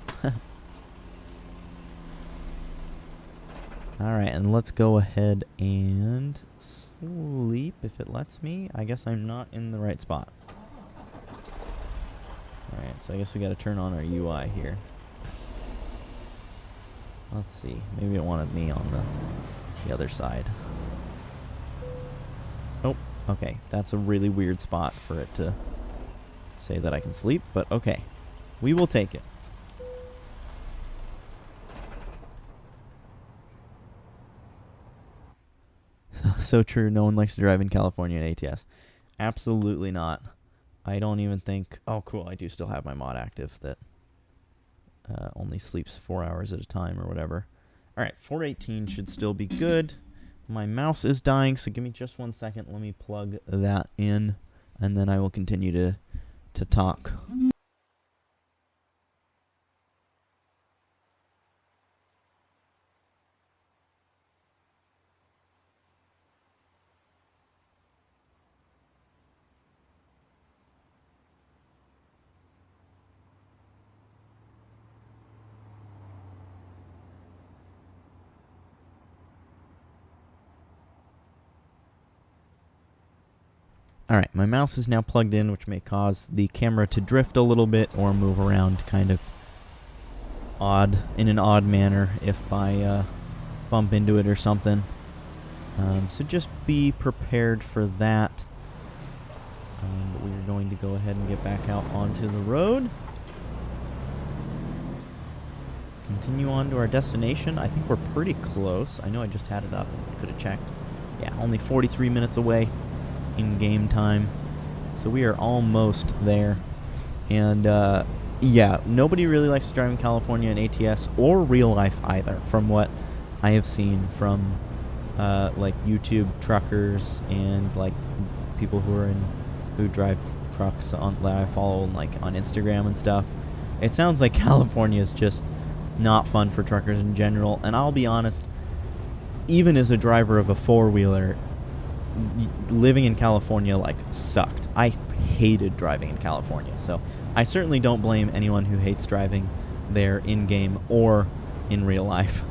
Alright, and let's go ahead and sleep if it lets me. I guess I'm not in the right spot. Alright, so I guess we gotta turn on our UI here. Let's see. Maybe it wanted me on the other side. Oh, okay. That's a really weird spot for it to say that I can sleep, but okay. We will take it. So true. No one likes to drive in California in ATS. Absolutely not. I don't even think... Oh, cool. I do still have my mod active that only sleeps 4 hours at a time or whatever. All right, 418 should still be good. My mouse is dying, so give me just 1 second. Let me plug that in, and then I will continue to talk. Alright, my mouse is now plugged in, which may cause the camera to drift a little bit or move around kind of in an odd manner if I bump into it or something. So just be prepared for that. But we're going to go ahead and get back out onto the road. Continue on to our destination. I think we're pretty close. I know I just had it up. I could have checked. Yeah, only 43 minutes away in game time, so we are almost there. And yeah, nobody really likes to drive in California in ATS or real life either, from what I have seen from like YouTube truckers and like people who drive trucks that I follow like on Instagram and stuff. It sounds like California is just not fun for truckers in general, and I'll be honest, even as a driver of a four-wheeler, living in California like sucked. I hated driving in California, so I certainly don't blame anyone who hates driving there in game or in real life.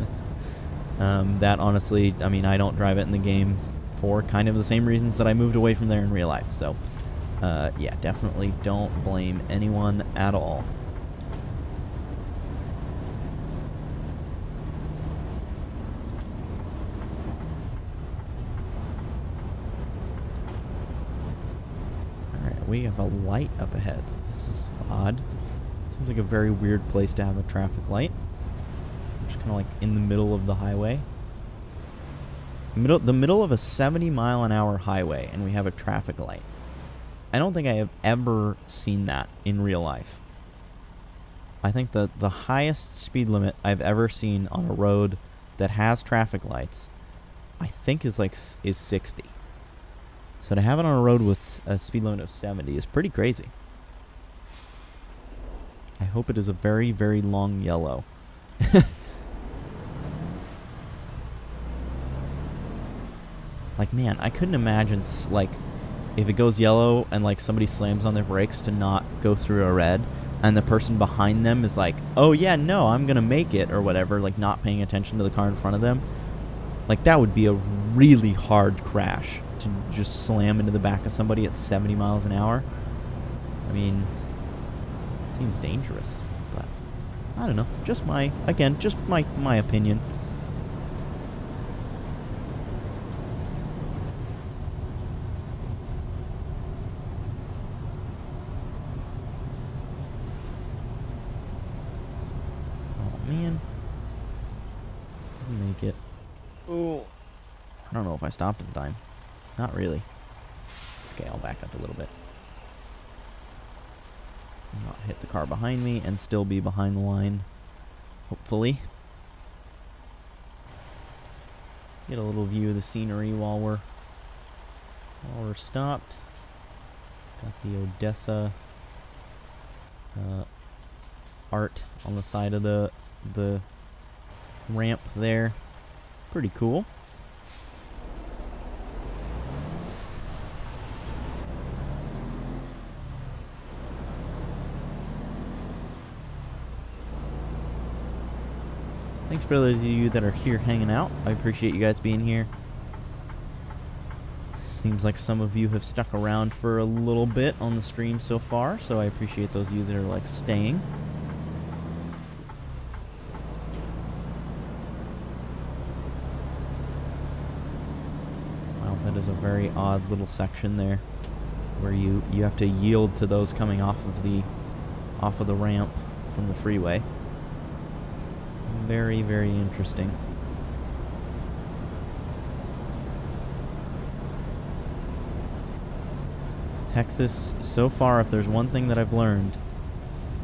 That honestly, I mean, I don't drive it in the game for kind of the same reasons that I moved away from there in real life. So yeah, definitely don't blame anyone at all. We have a light up ahead. This is odd. Seems like a very weird place to have a traffic light. Just kind of like in the middle of the highway. The middle of a 70-mile-an-hour highway, and we have a traffic light. I don't think I have ever seen that in real life. I think the highest speed limit I've ever seen on a road that has traffic lights, I think is 60. So to have it on a road with a speed limit of 70 is pretty crazy. I hope it is a very, very long yellow. Like, man, I couldn't imagine, like, if it goes yellow and, like, somebody slams on their brakes to not go through a red, and the person behind them is like, oh, yeah, no, I'm going to make it, or whatever, like, not paying attention to the car in front of them. Like, that would be a really hard crash. To just slam into the back of somebody at 70 miles an hour. I mean, it seems dangerous, but I don't know. Just my opinion. Oh man. Didn't make it. Oh. I don't know if I stopped in time. Not really. It's okay, I'll back up a little bit. Not hit the car behind me and still be behind the line. Hopefully. Get a little view of the scenery while we're stopped. Got the Odessa art on the side of the ramp there. Pretty cool. Thanks for those of you that are here hanging out. I appreciate you guys being here. Seems like some of you have stuck around for a little bit on the stream so far, so I appreciate those of you that are like staying. Wow, that is a very odd little section there where you have to yield to those coming off of the ramp from the freeway. Very, very interesting. Texas, so far, if there's one thing that I've learned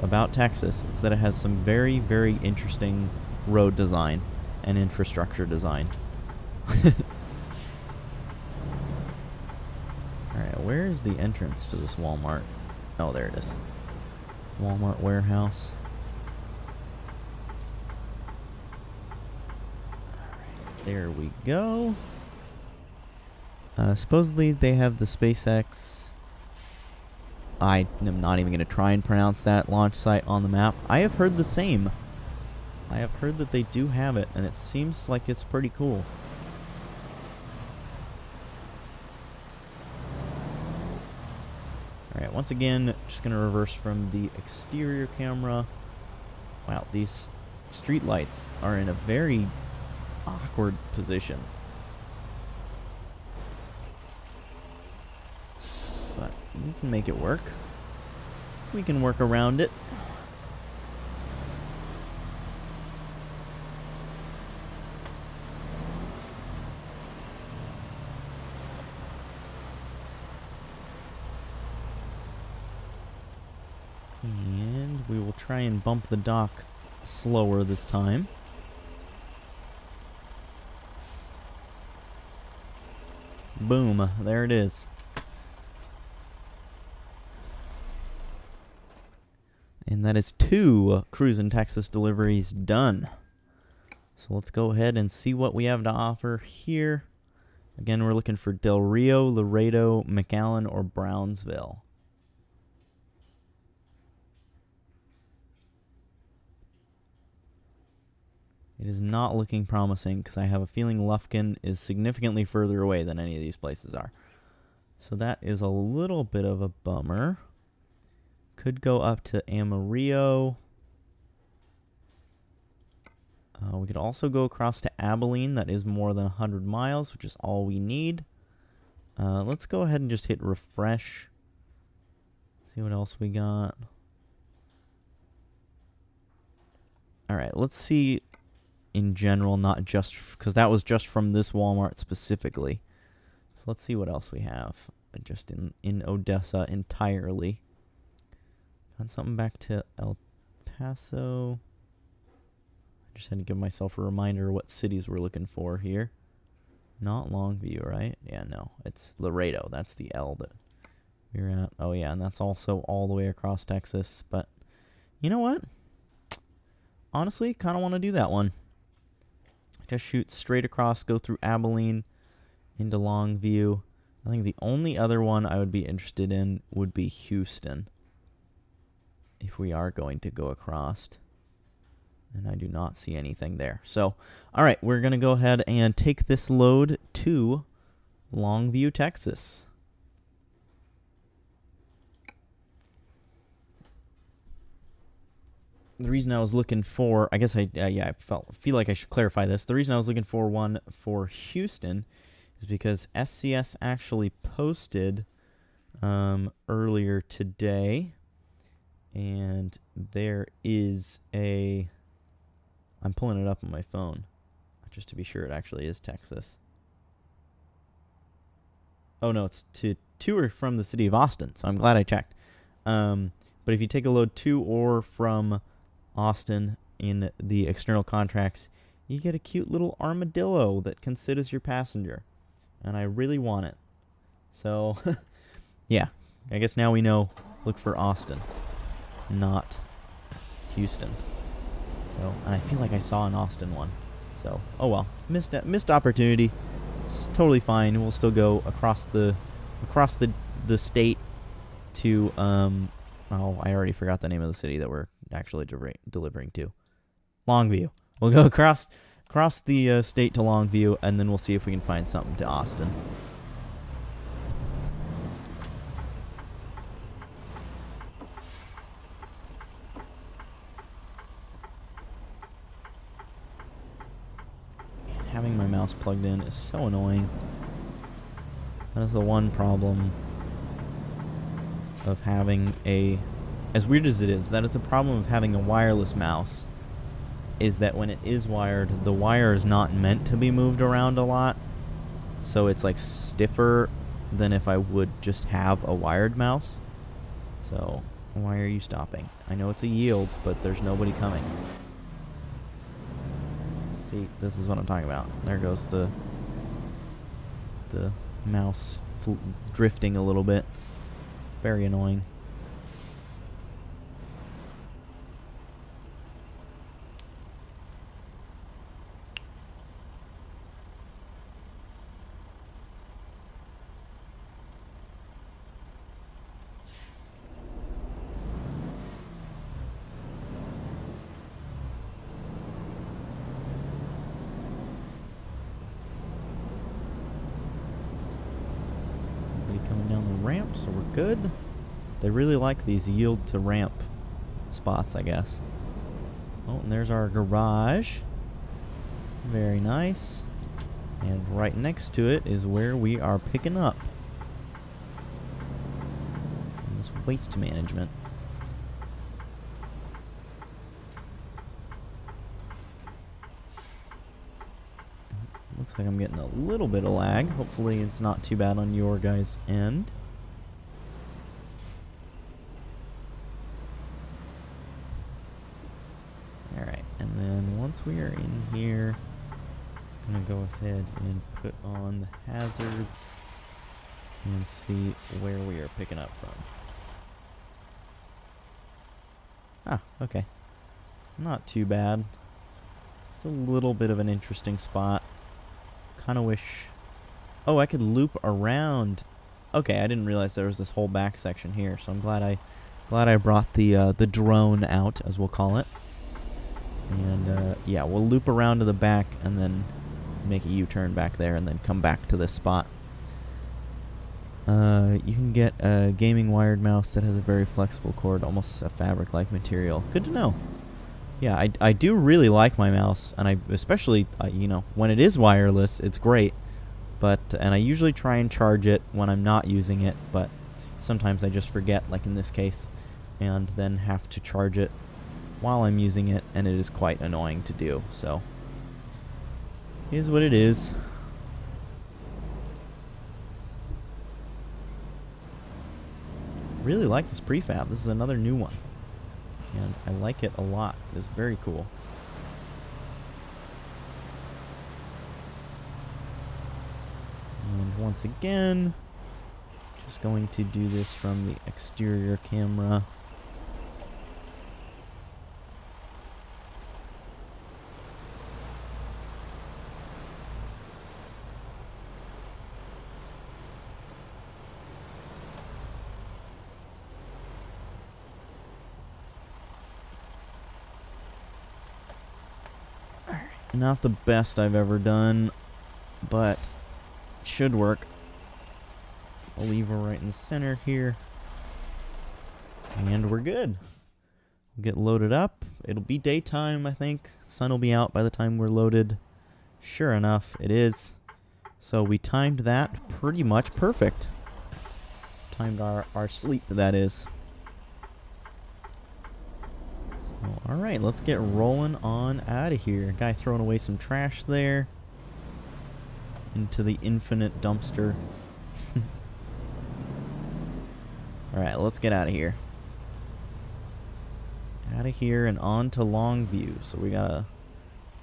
about Texas, it's that it has some very, very interesting road design and infrastructure design. Alright, where is the entrance to this Walmart? Oh, there it is. Walmart warehouse. Alright, there we go. Supposedly they have the SpaceX... I am not even going to try and pronounce that launch site on the map. I have heard the same. I have heard that they do have it, and it seems like it's pretty cool. Alright, once again, just going to reverse from the exterior camera. Wow, these street lights are in a very awkward position. But we can make it work. We can work around it. And we will try and bump the dock slower this time. Boom, there it is. And that is 2 Cruisin' Texas deliveries done. So let's go ahead and see what we have to offer here. Again, we're looking for Del Rio, Laredo, McAllen, or Brownsville. It is not looking promising because I have a feeling Lufkin is significantly further away than any of these places are. So that is a little bit of a bummer. Could go up to Amarillo. We could also go across to Abilene. That is more than 100 miles, which is all we need. Let's go ahead and just hit refresh. See what else we got. Alright, let's see in general, not just... because that was just from this Walmart specifically. So let's see what else we have. Just in Odessa entirely. Got something back to El Paso. I just had to give myself a reminder what cities we're looking for here. Not Longview, right? Yeah, no. It's Laredo. That's the L that we're at. Oh, yeah, and that's also all the way across Texas. But you know what? Honestly, kind of want to do that one. Just shoot straight across, go through Abilene into Longview. I think the only other one I would be interested in would be Houston, if we are going to go across. And I do not see anything there. So, all right, we're going to go ahead and take this load to Longview, Texas. The reason I was looking for, I guess I feel like I should clarify this. The reason I was looking for one for Houston is because SCS actually posted earlier today, and there is a I'm pulling it up on my phone just to be sure it actually is Texas. Oh, no, it's to or from the city of Austin, so I'm glad I checked. But if you take a load to or from Austin in the external contracts, you get a cute little armadillo that can sit as your passenger. And I really want it. So, yeah, I guess now we know, look for Austin, not Houston. So, and I feel like I saw an Austin one. So, oh well, missed opportunity. It's totally fine. We'll still go across the state to oh, I already forgot the name of the city that we're actually delivering to. Longview. We'll go across the state to Longview, and then we'll see if we can find something to Austin. Having my mouse plugged in is so annoying. That is the one problem of having as weird as it is, that is the problem of having a wireless mouse, is that when it is wired, the wire is not meant to be moved around a lot. So it's like stiffer than if I would just have a wired mouse. So, why are you stopping? I know it's a yield, but there's nobody coming. See, this is what I'm talking about. There goes the mouse drifting a little bit. It's very annoying. Coming down the ramp, so we're good. They really like these yield to ramp spots, I guess. Oh, and there's our garage. Very nice. And right next to it is where we are picking up. And this waste management. Looks like I'm getting a little bit of lag. Hopefully it's not too bad on your guys' end. Alright, and then once we are in here, I'm going to go ahead and put on the hazards and see where we are picking up from. Ah, okay. Not too bad. It's a little bit of an interesting spot. Kind of wish... Oh, I could loop around. Okay, I didn't realize there was this whole back section here, so I'm glad I brought the drone out, as we'll call it. And yeah, we'll loop around to the back and then make a U-turn back there and then come back to this spot. You can get a gaming wired mouse that has a very flexible cord, almost a fabric-like material. Good to know. Yeah, I do really like my mouse, and I especially, you know, when it is wireless, it's great. And I usually try and charge it when I'm not using it, but sometimes I just forget, like in this case, and then have to charge it while I'm using it, and it is quite annoying to do, so it is what it is. Really like this prefab. This is another new one. And I like it a lot. It's very cool. And once again, just going to do this from the exterior camera. Not the best I've ever done, but should work. A lever right in the center here. And we're good. We'll get loaded up. It'll be daytime, I think. Sun will be out by the time we're loaded. Sure enough, it is. So we timed that pretty much perfect. Timed our sleep, that is. Well, all right, let's get rolling on out of here. Guy throwing away some trash there into the infinite dumpster. All right, let's get out of here. Out of here and on to Longview. So we got a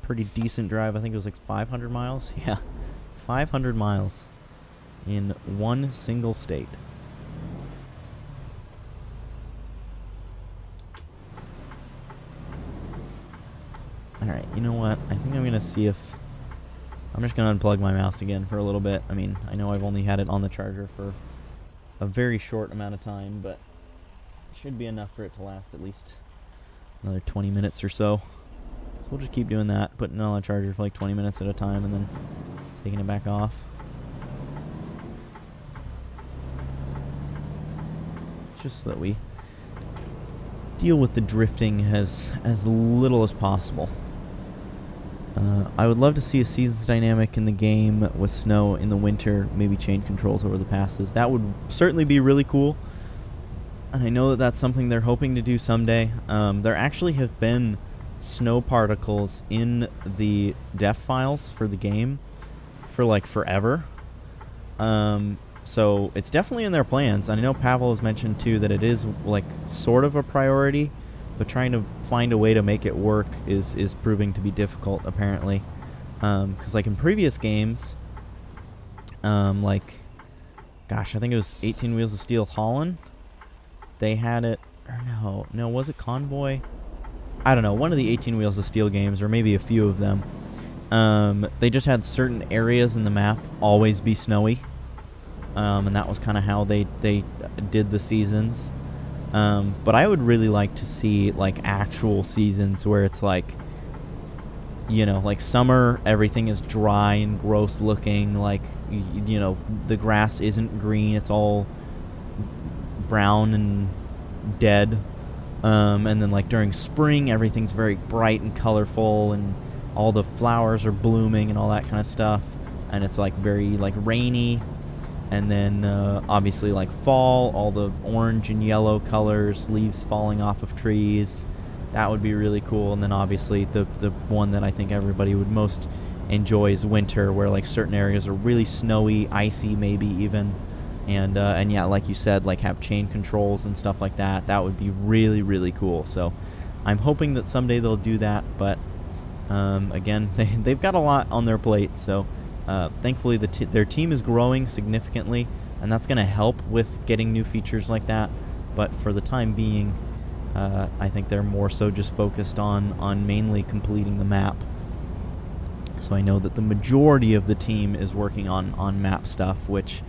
pretty decent drive. I think it was like 500 miles. Yeah, 500 miles in one single state. Alright, you know what? I think I'm going to see if... I'm just going to unplug my mouse again for a little bit. I mean, I know I've only had it on the charger for a very short amount of time, but it should be enough for it to last at least another 20 minutes or so. So we'll just keep doing that, putting it on the charger for like 20 minutes at a time and then taking it back off. Just so that we deal with the drifting as little as possible. I would love to see a seasons dynamic in the game with snow in the winter, maybe change controls over the passes. That would certainly be really cool. And I know that that's something they're hoping to do someday. There actually have been snow particles in the def files for the game for like forever. So it's definitely in their plans. And I know Pavel has mentioned too that it is like sort of a priority, but trying to find a way to make it work is proving to be difficult apparently. Because like in previous games, like, gosh, I think it was 18 Wheels of Steel Holland. They had it, or no, was it Convoy? I don't know, one of the 18 Wheels of Steel games, or maybe a few of them. They just had certain areas in the map always be snowy. And that was kind of how they did the seasons. But I would really like to see like actual seasons where it's like, you know, like summer, everything is dry and gross looking, like, you know, the grass isn't green, it's all brown and dead. And then like during spring, everything's very bright and colorful and all the flowers are blooming and all that kind of stuff, and it's like very like rainy. And then obviously like fall, all the orange and yellow colors, leaves falling off of trees. That would be really cool. And then obviously the one that I think everybody would most enjoy is winter, where like certain areas are really snowy, icy maybe even. And yeah, like you said, like have chain controls and stuff like that. That would be really, really cool. So I'm hoping that someday they'll do that. But again, they've got a lot on their plate. So thankfully their team is growing significantly, and that's going to help with getting new features like that. But for the time being, I think they're more so just focused on mainly completing the map. So I know that the majority of the team is working on map stuff, which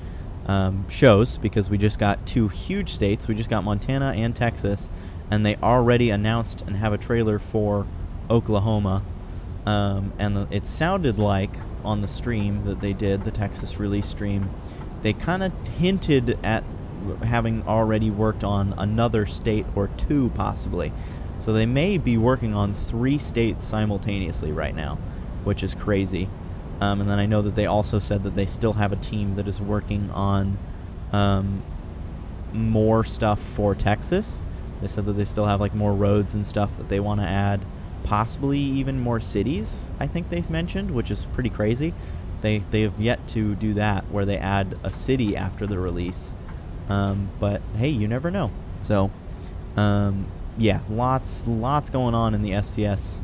shows, because we just got two huge states. We just got Montana and Texas, and they already announced and have a trailer for Oklahoma. And it sounded like on the stream that they did, the Texas release stream, they kind of hinted at having already worked on another state or two possibly. So they may be working on 3 states simultaneously right now, which is crazy. And then I know that they also said that they still have a team that is working on more stuff for Texas. They said that they still have like more roads and stuff that they want to add. Possibly even more cities, I think they mentioned, which is pretty crazy. They have yet to do that, where they add a city after the release. But hey, you never know. So yeah, lots going on in the SCS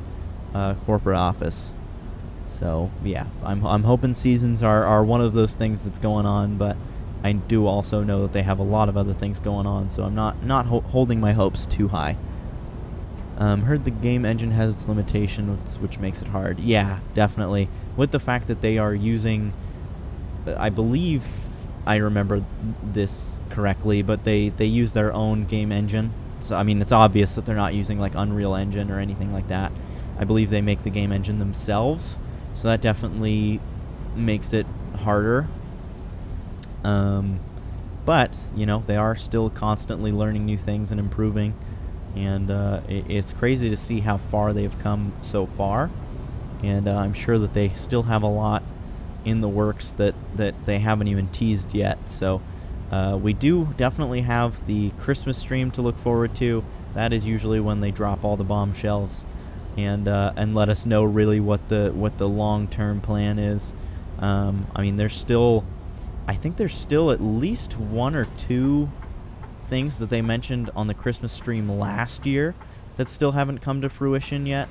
corporate office. So yeah, I'm hoping seasons are one of those things that's going on, but I do also know that they have a lot of other things going on, so I'm not holding my hopes too high. Heard the game engine has its limitations, which makes it hard. Yeah, definitely. With the fact that they are using, I believe I remember this correctly, but they use their own game engine. So, I mean, it's obvious that they're not using, like, Unreal Engine or anything like that. I believe they make the game engine themselves, so that definitely makes it harder. But, you know, they are still constantly learning new things and improving. And it's crazy to see how far they've come so far, and I'm sure that they still have a lot in the works that they haven't even teased yet. So we do definitely have the Christmas stream to look forward to. That is usually when they drop all the bombshells and let us know really what the long-term plan is. I mean, I think there's still at least one or two things that they mentioned on the Christmas stream last year that still haven't come to fruition yet.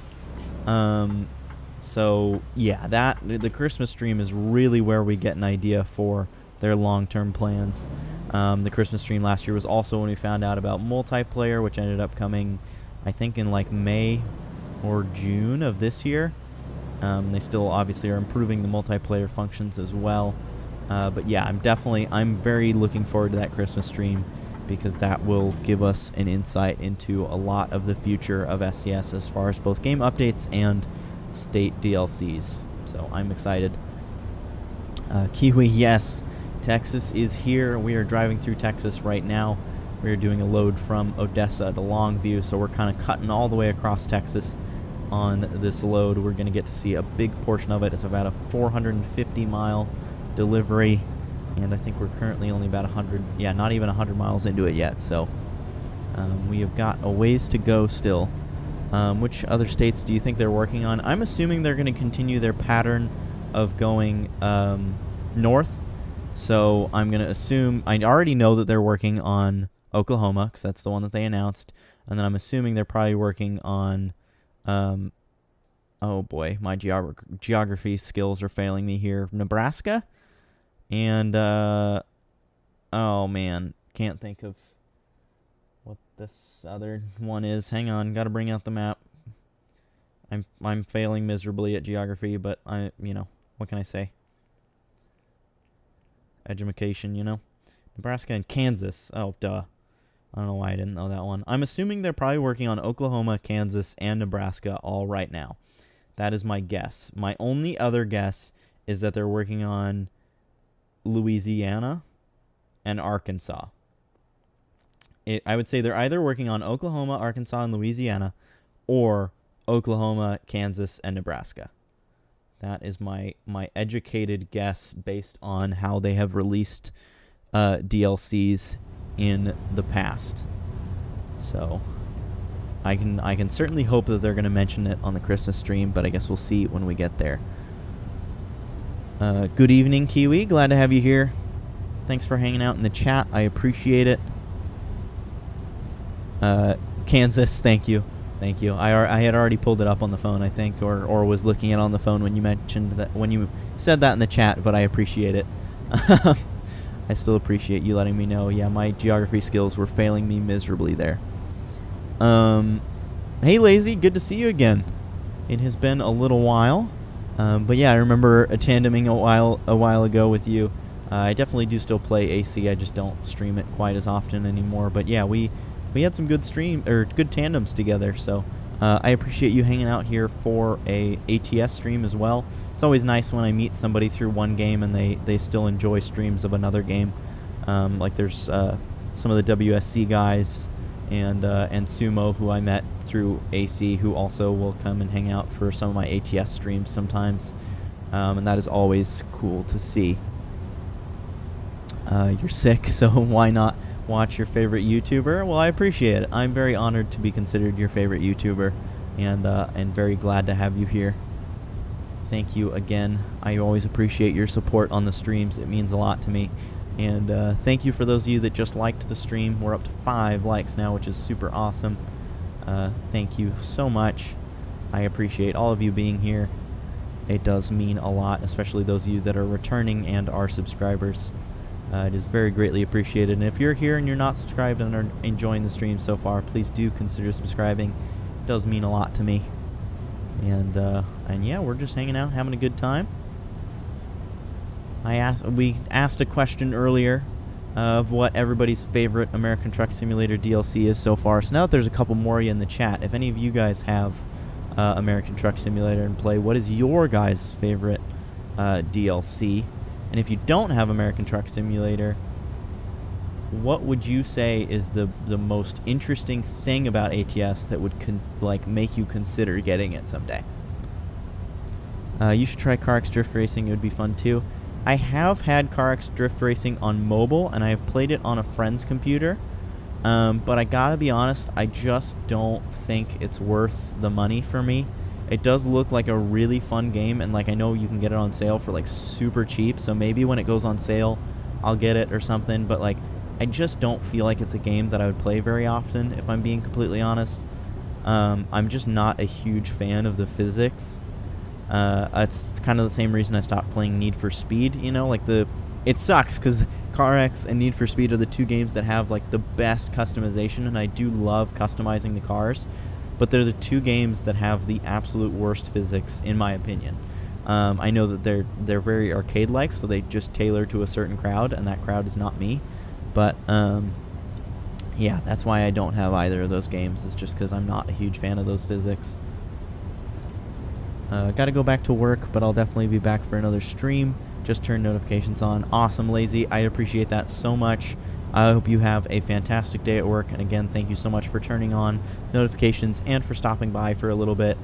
So yeah, the Christmas stream is really where we get an idea for their long-term plans. The Christmas stream last year was also when we found out about multiplayer, which ended up coming, I think, in like May or June of this year. They still obviously are improving the multiplayer functions as well. But yeah, I'm very looking forward to that Christmas stream, because that will give us an insight into a lot of the future of SCS as far as both game updates and state DLCs. So I'm excited. Kiwi, yes, Texas is here. We are driving through Texas right now. We are doing a load from Odessa to Longview, so we're kind of cutting all the way across Texas on this load. We're going to get to see a big portion of it. It's about a 450-mile delivery, and I think we're currently only about 100, yeah, not even 100 miles into it yet, so we have got a ways to go still. Which other states do you think they're working on? I'm assuming they're going to continue their pattern of going north, so I'm going to assume, I already know that they're working on Oklahoma, because that's the one that they announced, and then I'm assuming they're probably working on, oh boy, my geography skills are failing me here, Nebraska? And, oh man, can't think of what this other one is. Hang on, gotta bring out the map. I'm failing miserably at geography, but what can I say? Edumacation, Nebraska and Kansas. Oh, duh. I don't know why I didn't know that one. I'm assuming they're probably working on Oklahoma, Kansas, and Nebraska all right now. That is my guess. My only other guess is that they're working on Louisiana and Arkansas. I would say they're either working on Oklahoma, Arkansas, and Louisiana, or Oklahoma, Kansas, and Nebraska. That is my educated guess based on how they have released DLCs in the past. So I can certainly hope that they're going to mention it on the Christmas stream, but I guess we'll see when we get there. Good evening, Kiwi. Glad to have you here. Thanks for hanging out in the chat. I appreciate it. Kansas, thank you. Thank you. I had already pulled it up on the phone, I think, or was looking at it on the phone when you mentioned that, when you said that in the chat, but I appreciate it. I still appreciate you letting me know. Yeah, my geography skills were failing me miserably there. Hey, Lazy, good to see you again. It has been a little while. But yeah, I remember tandeming a while ago with you. I definitely do still play AC. I just don't stream it quite as often anymore. But yeah, we had some good tandems together. So I appreciate you hanging out here for a ATS stream as well. It's always nice when I meet somebody through one game and they still enjoy streams of another game. Like there's some of the WSC guys and Sumo, who I met through AC, who also will come and hang out for some of my ATS streams sometimes, and that is always cool to see. You're sick, so why not watch your favorite YouTuber? Well, I appreciate it. I'm very honored to be considered your favorite YouTuber, and very glad to have you here. Thank you again. I always appreciate your support on the streams. It means a lot to me. And thank you for those of you that just liked the stream. We're up to 5 likes now, which is super awesome. Thank you so much. I appreciate all of you being here. It does mean a lot, especially those of you that are returning and are subscribers. It is very greatly appreciated. And if you're here and you're not subscribed and are enjoying the stream so far, please do consider subscribing. It does mean a lot to me. And yeah, we're just hanging out, having a good time. We asked a question earlier of what everybody's favorite American Truck Simulator DLC is so far. So now that there's a couple more of you in the chat, if any of you guys have American Truck Simulator and play, what is your guys' favorite DLC? And if you don't have American Truck Simulator, what would you say is the most interesting thing about ATS that would make you consider getting it someday? You should try CarX Drift Racing. It would be fun too. I have had CarX Drift Racing on mobile, and I have played it on a friend's computer. But I gotta be honest, I just don't think it's worth the money for me. It does look like a really fun game, and like I know you can get it on sale for like super cheap, so maybe when it goes on sale, I'll get it or something. But like, I just don't feel like it's a game that I would play very often, if I'm being completely honest. I'm just not a huge fan of the physics. It's kind of the same reason I stopped playing Need for Speed. You know, like it sucks because CarX and Need for Speed are the two games that have like the best customization, and I do love customizing the cars. But they're the two games that have the absolute worst physics, in my opinion. I know that they're very arcade-like, so they just tailor to a certain crowd, and that crowd is not me. But yeah, that's why I don't have either of those games. It's just because I'm not a huge fan of those physics. Got to go back to work, but I'll definitely be back for another stream. Just turn notifications on. Awesome, Lazy. I appreciate that so much. I hope you have a fantastic day at work. And again, thank you so much for turning on notifications and for stopping by for a little bit.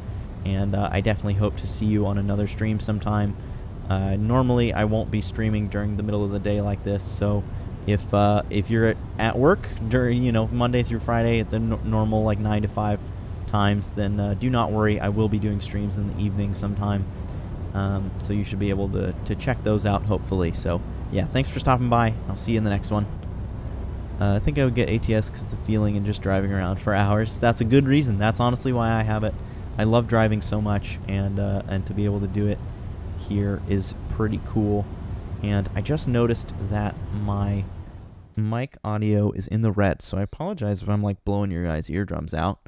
And I definitely hope to see you on another stream sometime. Normally, I won't be streaming during the middle of the day like this. So if you're at work during, Monday through Friday at the normal like 9 to 5 times, then do not worry. I will be doing streams in the evening sometime. So you should be able to check those out, hopefully. So yeah, thanks for stopping by. I'll see you in the next one. I think I would get ATS because the feeling and just driving around for hours. That's a good reason. That's honestly why I have it. I love driving so much, and to be able to do it here is pretty cool. And I just noticed that my mic audio is in the red, so I apologize if I'm like blowing your guys' eardrums out.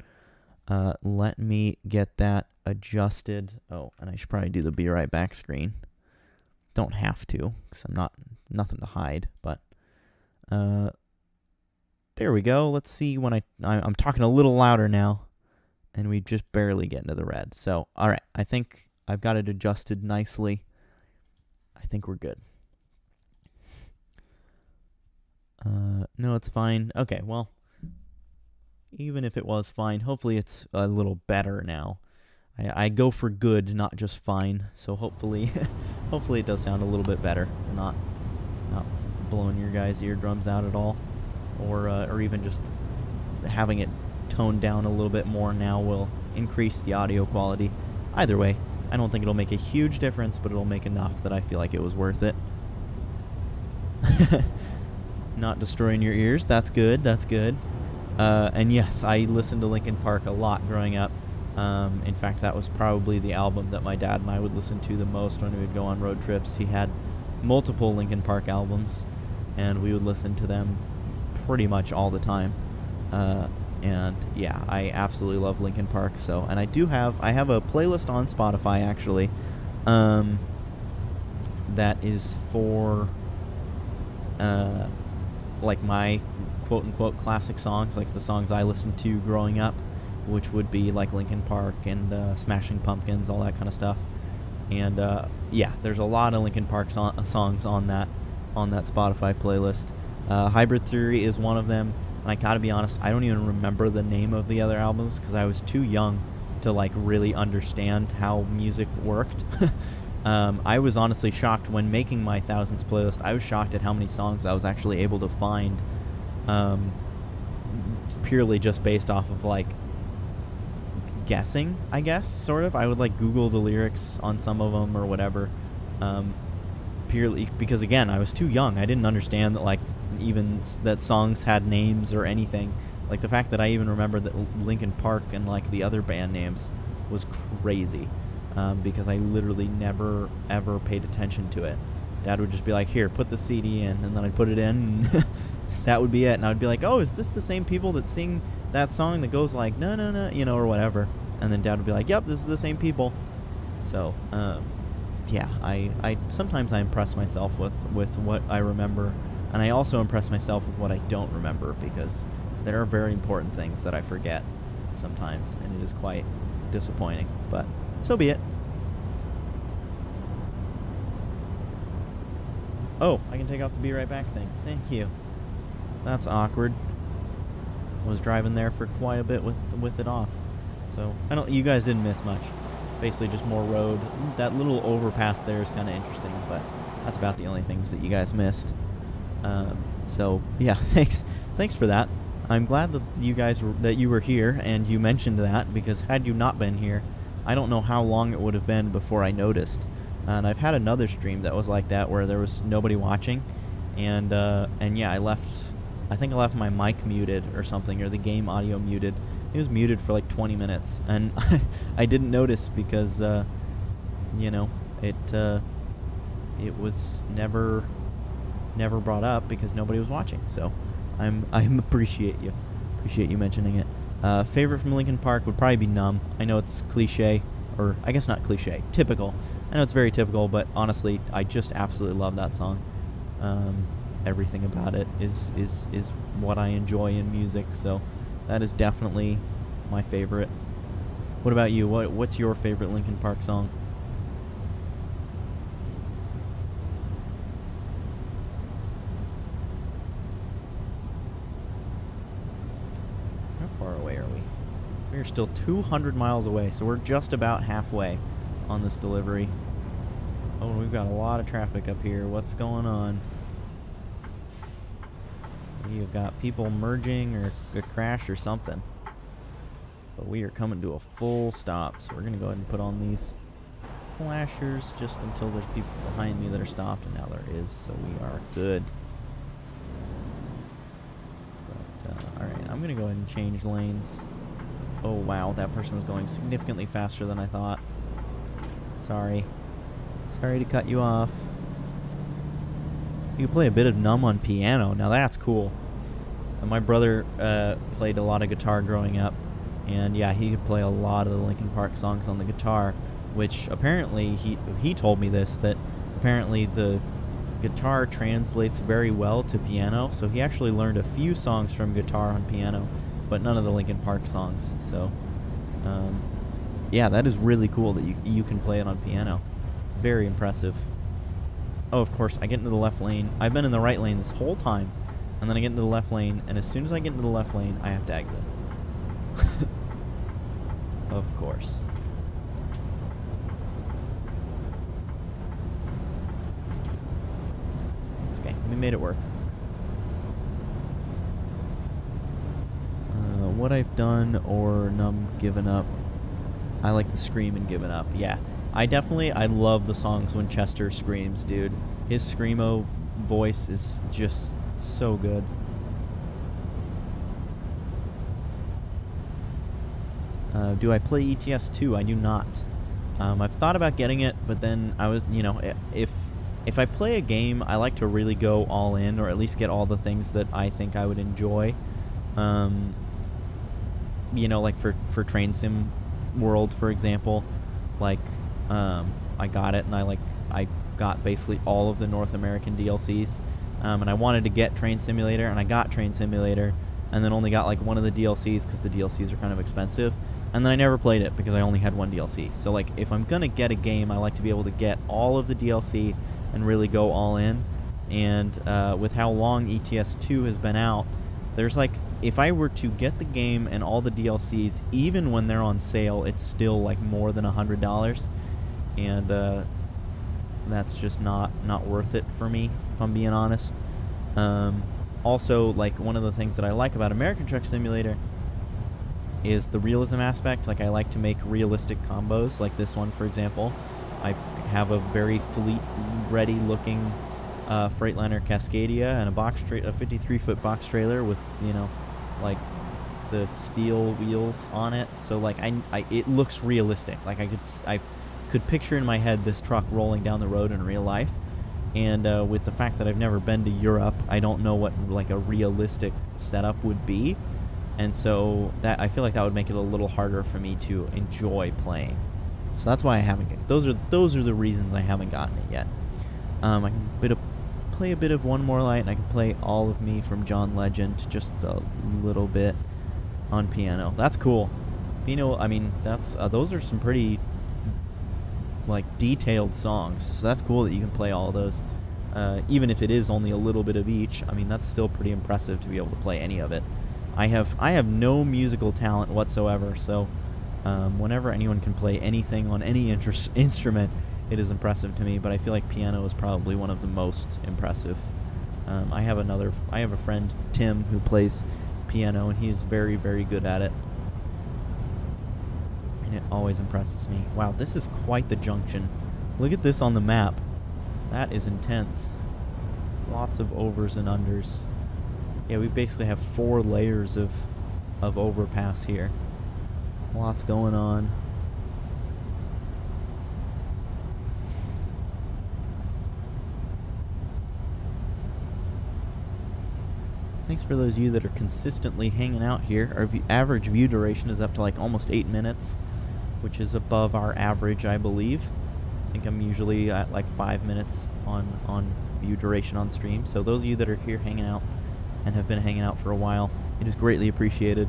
Let me get that adjusted. Oh, and I should probably do the be right back screen. Don't have to, because I'm nothing to hide, but there we go. Let's see when I'm talking a little louder now, and we just barely get into the red. So, all right, I think I've got it adjusted nicely. I think we're good. No, it's fine. Okay, well, even if it was fine, hopefully it's a little better now. I go for good, not just fine. So hopefully, hopefully it does sound a little bit better, not blowing your guys' eardrums out at all, or even just having it toned down a little bit more now will increase the audio quality. Either way, I don't think it'll make a huge difference, but it'll make enough that I feel like it was worth it. Not destroying your ears. That's good. That's good. And yes, I listened to Linkin Park a lot growing up. In fact, that was probably the album that my dad and I would listen to the most when we would go on road trips. He had multiple Linkin Park albums, and we would listen to them pretty much all the time. And yeah, I absolutely love Linkin Park. So, and I have a playlist on Spotify actually, that is for like my quote-unquote classic songs, like the songs I listened to growing up, which would be like Linkin Park and Smashing Pumpkins, all that kind of stuff. And yeah, there's a lot of Linkin Park songs on that Spotify playlist. Hybrid Theory is one of them, and I gotta be honest, I don't even remember the name of the other albums because I was too young to like really understand how music worked. I was honestly shocked when making my Thousands playlist. I was shocked at how many songs I was actually able to find, purely just based off of like guessing, I guess, sort of. I would like Google the lyrics on some of them or whatever, purely because, again, I was too young. I didn't understand that like even that songs had names or anything. Like the fact that I even remember that Linkin Park and like the other band names was crazy. Because I literally never, ever paid attention to it. Dad would just be like, here, put the CD in, and then I'd put it in, and that would be it. And I would be like, oh, is this the same people that sing that song that goes like, no, no, no, or whatever. And then Dad would be like, yep, this is the same people. So, yeah, I sometimes I impress myself with what I remember, and I also impress myself with what I don't remember, because there are very important things that I forget sometimes, and it is quite disappointing, but so be it. Oh, I can take off the be right back thing. Thank you. That's awkward. Was driving there for quite a bit with it off. So, you guys didn't miss much. Basically just more road. That little overpass there is kind of interesting, but that's about the only things that you guys missed. So, yeah, thanks for that. I'm glad that you were here and you mentioned that, because had you not been here, I don't know how long it would have been before I noticed. And I've had another stream that was like that, where there was nobody watching, and yeah, I think I left my mic muted or something, or the game audio muted. It was muted for like 20 minutes, and I didn't notice because you know, it was never brought up because nobody was watching. So I'm appreciate you mentioning it. Favorite from Linkin Park would probably be Numb. I know it's cliche, or I guess not cliche, typical. I know it's very typical, but honestly, I just absolutely love that song. Everything about it is what I enjoy in music, so that is definitely my favorite. What about you? What's your favorite Linkin Park song? How far away are we? We're still 200 miles away, so we're just about halfway on this delivery. Oh, we've got a lot of traffic up here. What's going on? You've got people merging or a crash or something. But we are coming to a full stop, so we're going to go ahead and put on these flashers just until there's people behind me that are stopped, and now there is, so we are good. But, alright, I'm going to go ahead and change lanes. Oh, wow, that person was going significantly faster than I thought. Sorry. Sorry to cut you off. You can play a bit of Numb on piano. Now that's cool. My brother played a lot of guitar growing up, and yeah, he could play a lot of the Linkin Park songs on the guitar, which apparently he told me this, that apparently the guitar translates very well to piano, so he actually learned a few songs from guitar on piano, but none of the Linkin Park songs. So yeah, that is really cool that you can play it on piano. Very impressive. Oh, of course, I get into the left lane. I've been in the right lane this whole time, and then I get into the left lane, and as soon as I get into the left lane, I have to exit. Of course. It's okay. We made it work. What I've done or Numb given up. I like the scream and given up. Yeah. I love the songs when Chester screams, dude. His screamo voice is just so good. Do I play ETS 2? I do not. I've thought about getting it, but then I was, if I play a game, I like to really go all in, or at least get all the things that I think I would enjoy. Like for Train Sim World, for example, like, I got it, and I got basically all of the North American DLCs, and I wanted to get Train Simulator, and I got Train Simulator, and then only got like one of the DLCs because the DLCs are kind of expensive, and then I never played it because I only had one DLC. So like, if I'm gonna get a game, I like to be able to get all of the DLC and really go all in. And with how long ETS 2 has been out, there's like, if I were to get the game and all the DLCs, even when they're on sale, it's still like more than $100, and that's just not worth it for me, if I'm being honest. Also, like, one of the things that I like about American Truck Simulator is the realism aspect. Like, I like to make realistic combos, like this one, for example. I have a very fleet-ready looking Freightliner Cascadia and a 53-foot box trailer with, like the steel wheels on it. So like, it looks realistic. Like, I could picture in my head this truck rolling down the road in real life. And with the fact that I've never been to Europe, I don't know what like a realistic setup would be. And so that, I feel like that would make it a little harder for me to enjoy playing. So that's why I haven't those are the reasons I haven't gotten it yet. I can play a bit of One More Light, and I can play All of Me from John Legend just a little bit on piano. That's cool. I mean, that's those are some pretty like detailed songs. So that's cool that you can play all of those. Even if it is only a little bit of each, I mean, that's still pretty impressive to be able to play any of it. I have no musical talent whatsoever, so whenever anyone can play anything on any instrument, it is impressive to me. But I feel like piano is probably one of the most impressive. I have a friend, Tim, who plays piano, and he's very, very good at it. And it always impresses me. Wow, this is quite the junction. Look at this on the map. That is intense. Lots of overs and unders. Yeah, we basically have 4 layers of overpass here. Lots going on. Thanks for those of you that are consistently hanging out here. Our average view duration is up to like almost 8 minutes, which is above our average, I believe. I think I'm usually at like 5 minutes on view duration on stream. So those of you that are here hanging out and have been hanging out for a while, it is greatly appreciated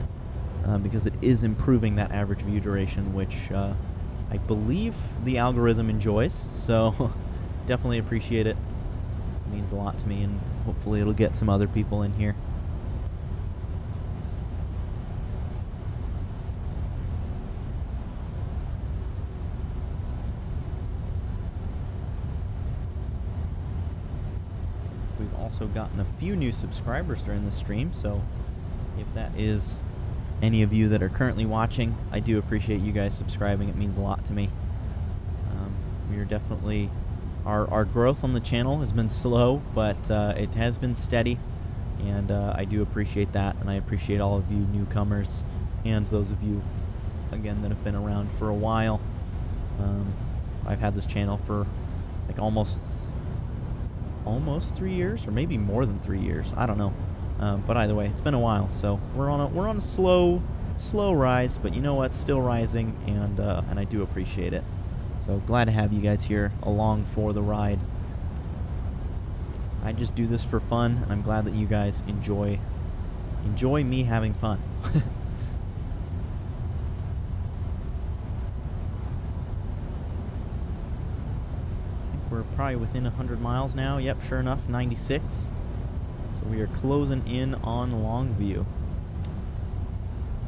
because it is improving that average view duration, which I believe the algorithm enjoys. So definitely appreciate it. It means a lot to me, and hopefully it'll get some other people in here. We've also gotten a few new subscribers during the stream, so if that is any of you that are currently watching, I do appreciate you guys subscribing. It means a lot to me. We are definitely... Our growth on the channel has been slow, but it has been steady, and I do appreciate that, and I appreciate all of you newcomers and those of you, again, that have been around for a while. I've had this channel for like almost 3 years, or maybe more than 3 years. I don't know, but either way, it's been a while. So we're on a slow rise, but you know what? Still rising, and I do appreciate it. So glad to have you guys here along for the ride. I just do this for fun, and I'm glad that you guys enjoy me having fun. I think we're probably within 100 miles now. Yep, sure enough, 96. So we are closing in on Longview.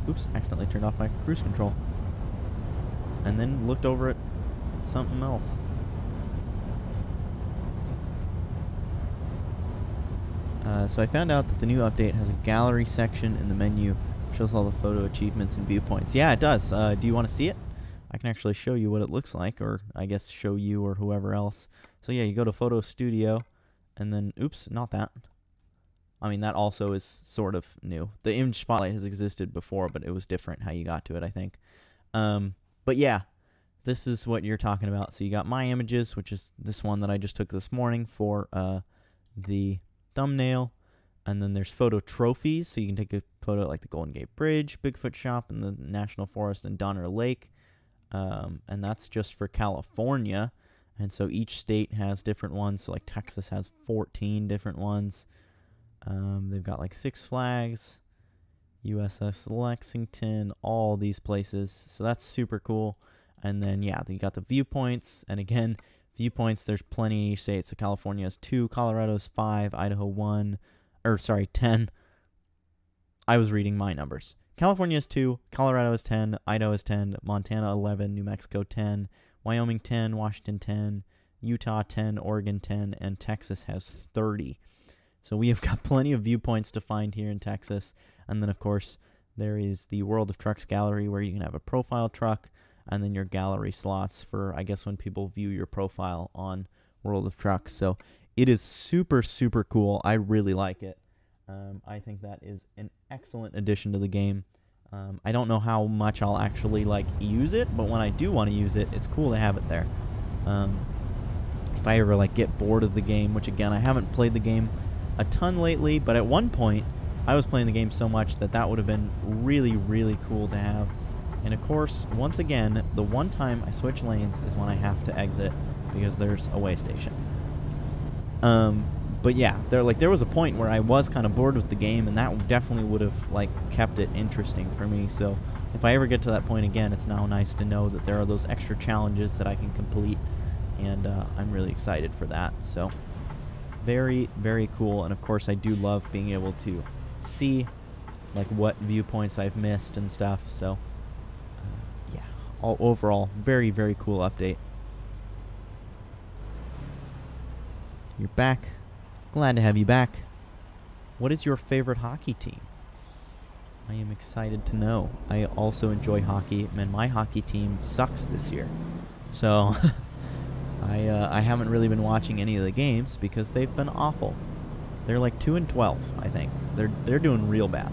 Oops, accidentally turned off my cruise control. And then looked over at something else. So I found out that the new update has a gallery section in the menu, shows all the photo achievements and viewpoints. Yeah, it does. Do you want to see it? I can actually show you what it looks like, or I guess show you or whoever else. So yeah, you go to Photo Studio, and then, oops, not that. I mean, that also is sort of new. The image spotlight has existed before, but it was different how you got to it, I think. But yeah, this is what you're talking about. So you got My Images, which is this one that I just took this morning for the thumbnail. And then there's Photo Trophies, so you can take a photo at like the Golden Gate Bridge, Bigfoot Shop, and the National Forest and Donner Lake. And that's just for California. And so each state has different ones. So like Texas has 14 different ones. They've got like Six Flags, USS Lexington, all these places. So that's super cool. And then, yeah, you got the viewpoints. And again, viewpoints, there's plenty in each state. So California has 2, Colorado's 5, Idaho 10. I was reading my numbers. California is 2, Colorado is 10, Idaho is 10, Montana 11, New Mexico 10, Wyoming 10, Washington 10, Utah 10, Oregon 10, and Texas has 30. So we have got plenty of viewpoints to find here in Texas. And then, of course, there is the World of Trucks gallery where you can have a profile truck, and then your gallery slots for, I guess, when people view your profile on World of Trucks. So it is super, super cool. I really like it. I think that is an excellent addition to the game. I don't know how much I'll actually use it, but when I do want to use it, it's cool to have it there. If I ever get bored of the game, which again, I haven't played the game a ton lately, but at one point I was playing the game so much that would have been really, really cool to have. And of course, once again, the one time I switch lanes is when I have to exit because there's a way station. But yeah, there was a point where I was kind of bored with the game, and that definitely would have kept it interesting for me. So if I ever get to that point again, it's now nice to know that there are those extra challenges that I can complete, and I'm really excited for that. So very, very cool. And of course, I do love being able to see what viewpoints I've missed and stuff. So yeah, overall, very, very cool update. You're back. Glad to have you back. What is your favorite hockey team? I am excited to know. I also enjoy hockey, and my hockey team sucks this year. So I haven't really been watching any of the games because they've been awful. They're like 2-12, I think. They're doing real bad.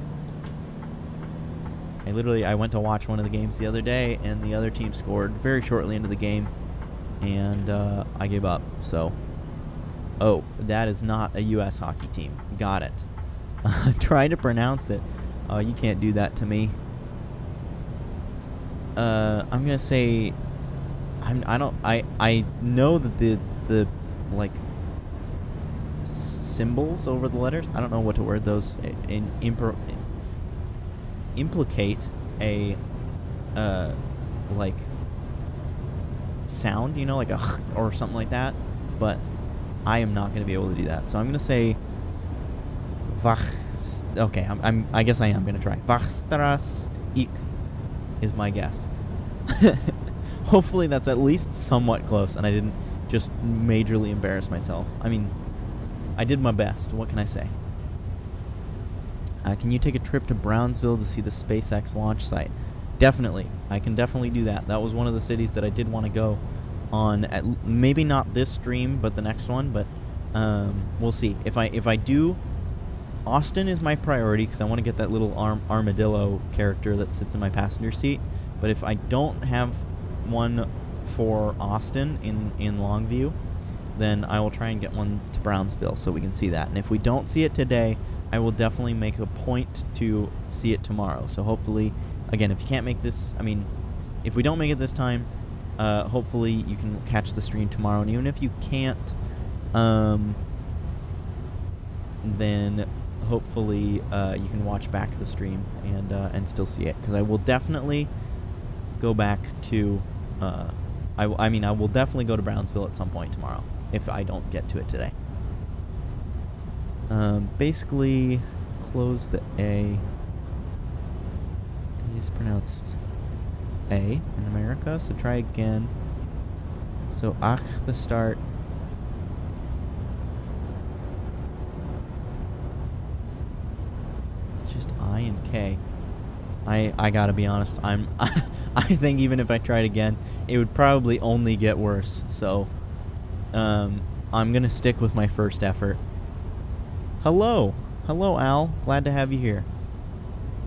I went to watch one of the games the other day, and the other team scored very shortly into the game, and I gave up. So, oh, that is not a U.S. hockey team. Got it. Try to pronounce it. Oh, you can't do that to me. I'm gonna say, I know that the like symbols over the letters. I don't know what to word those implicate a like sound, you know, like a or something like that. But I am not gonna be able to do that. So I'm gonna say okay, I guess I am gonna try. Vachstras ik is my guess. Hopefully that's at least somewhat close, and I didn't just majorly embarrass myself. I mean, I did my best. What can I say? Can you take a trip to Brownsville to see the SpaceX launch site? Definitely. I can definitely do that. That was one of the cities that I did want to go on. Maybe not this stream, but the next one. But we'll see. If I do, Austin is my priority because I want to get that little armadillo character that sits in my passenger seat. But if I don't have one for Austin in Longview, then I will try and get one to Brownsville so we can see that. And if we don't see it today, I will definitely make a point to see it tomorrow. So hopefully, again, if you can't make this, I mean, if we don't make it this time, hopefully you can catch the stream tomorrow. And even if you can't, then hopefully you can watch back the stream and still see it. Because I will definitely go back to, I will definitely go to Brownsville at some point tomorrow if I don't get to it today. Basically, close the A. It's pronounced A in America, so try again. So, ach, the start. It's just I and K. I gotta be honest, I think even if I tried again, it would probably only get worse. So, I'm gonna stick with my first effort. Hello, Al. Glad to have you here.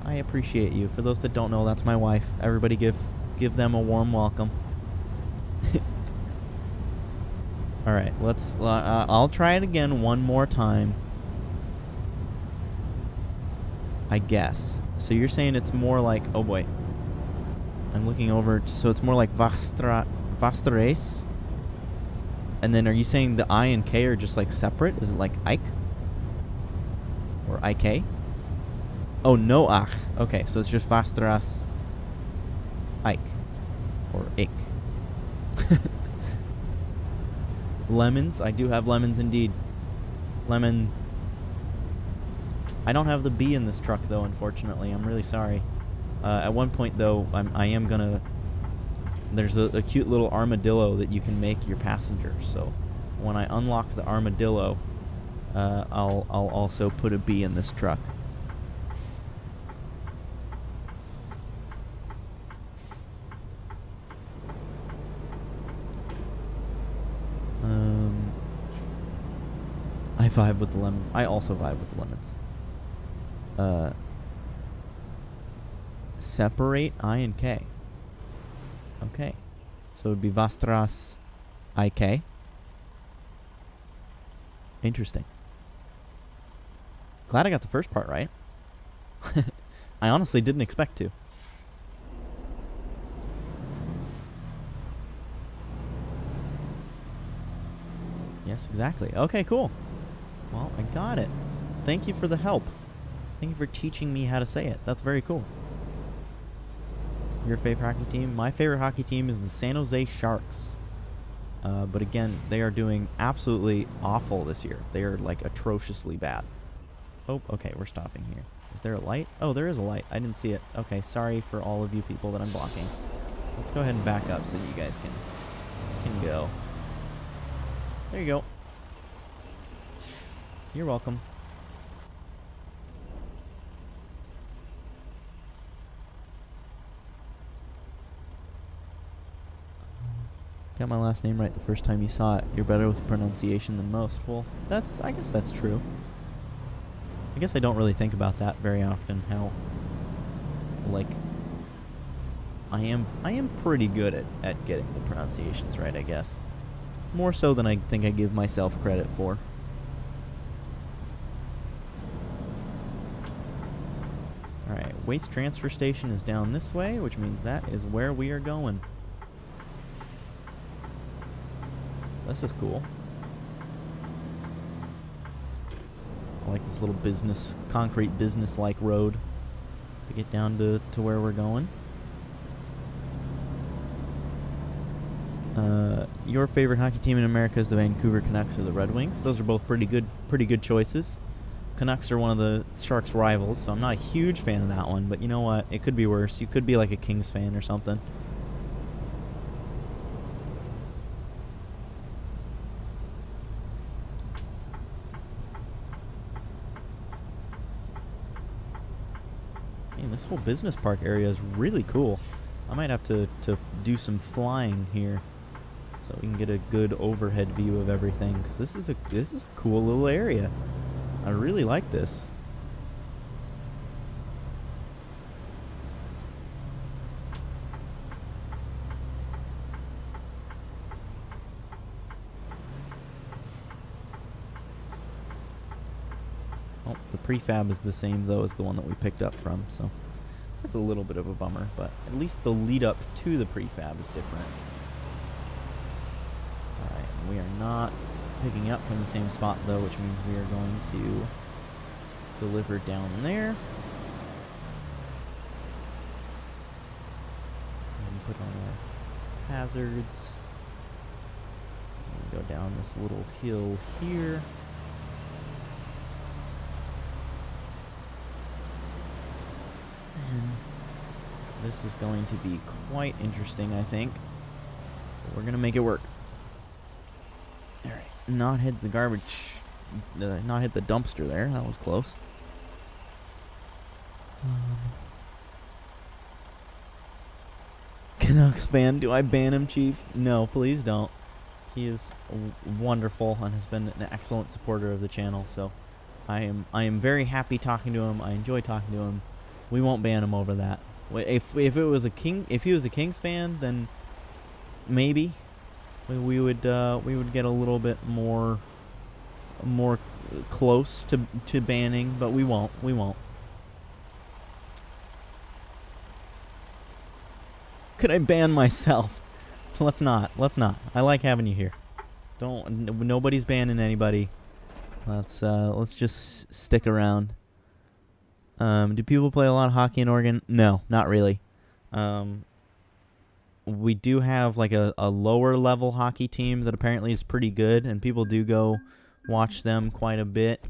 I appreciate you. For those that don't know, that's my wife. Everybody give them a warm welcome. All right, let's. I'll try it again one more time. I guess. So you're saying it's more like, oh boy. I'm looking over, so it's more like Vastres. And then are you saying the I and K are just like separate? Is it like Ike? Or IK? Oh, no ach. Okay, so it's just Vastras Ike. Or Ik. Lemons. I do have lemons indeed. Lemon. I don't have the B in this truck, though, unfortunately. I'm really sorry. At one point, though, I am going to... There's a cute little armadillo that you can make your passenger. So when I unlock the armadillo, I'll also put a B in this truck. I vibe with the lemons. I also vibe with the lemons. Separate I and K. Okay. So it would be Vastras IK. Interesting. Glad I got the first part right. I honestly didn't expect to. Yes, exactly. Okay, cool. Well, I got it. Thank you for the help. Thank you for teaching me how to say it. That's very cool. So your favorite hockey team? My favorite hockey team is the San Jose Sharks. But again, they are doing absolutely awful this year. They are like atrociously bad. Oh, okay, we're stopping here. Is there a light? Oh, there is a light. I didn't see it. Okay, sorry for all of you people that I'm blocking. Let's go ahead and back up so you guys can go. There you go. You're welcome. Got my last name right the first time you saw it. You're better with pronunciation than most. Well, I guess that's true. I guess I don't really think about that very often, how, like, I am pretty good at getting the pronunciations right, I guess. More so than I think I give myself credit for. Alright, waste transfer station is down this way, which means that is where we are going. This is cool. I like this little concrete business-like road to get down to where we're going. Your favorite hockey team in America is the Vancouver Canucks or the Red Wings. Those are both pretty good choices. Canucks are one of the Sharks' rivals, so I'm not a huge fan of that one. But you know what? It could be worse. You could be like a Kings fan or something. Man, this whole business park area is really cool. I might have to do some flying here, so we can get a good overhead view of everything. Because this is a cool little area. I really like this. Oh, the prefab is the same though as the one that we picked up from, so that's a little bit of a bummer, but at least the lead up to the prefab is different. Alright, we are not picking up from the same spot though, which means we are going to deliver down there. And put on our hazards. And go down this little hill here. And this is going to be quite interesting, I think. But we're going to make it work. Alright, not hit the garbage, not hit the dumpster there. That was close. Canucks fan, do I ban him, Chief? No, please don't. He is wonderful and has been an excellent supporter of the channel, so I am very happy talking to him. I enjoy talking to him. We won't ban him over that. If he was a Kings fan, then maybe we would get a little bit more close to banning, but we won't. Could I ban myself? Let's not. I like having you here. Nobody's banning anybody. Let's just stick around. Do people play a lot of hockey in Oregon? No, not really. We do have like a lower level hockey team that apparently is pretty good, and people do go watch them quite a bit,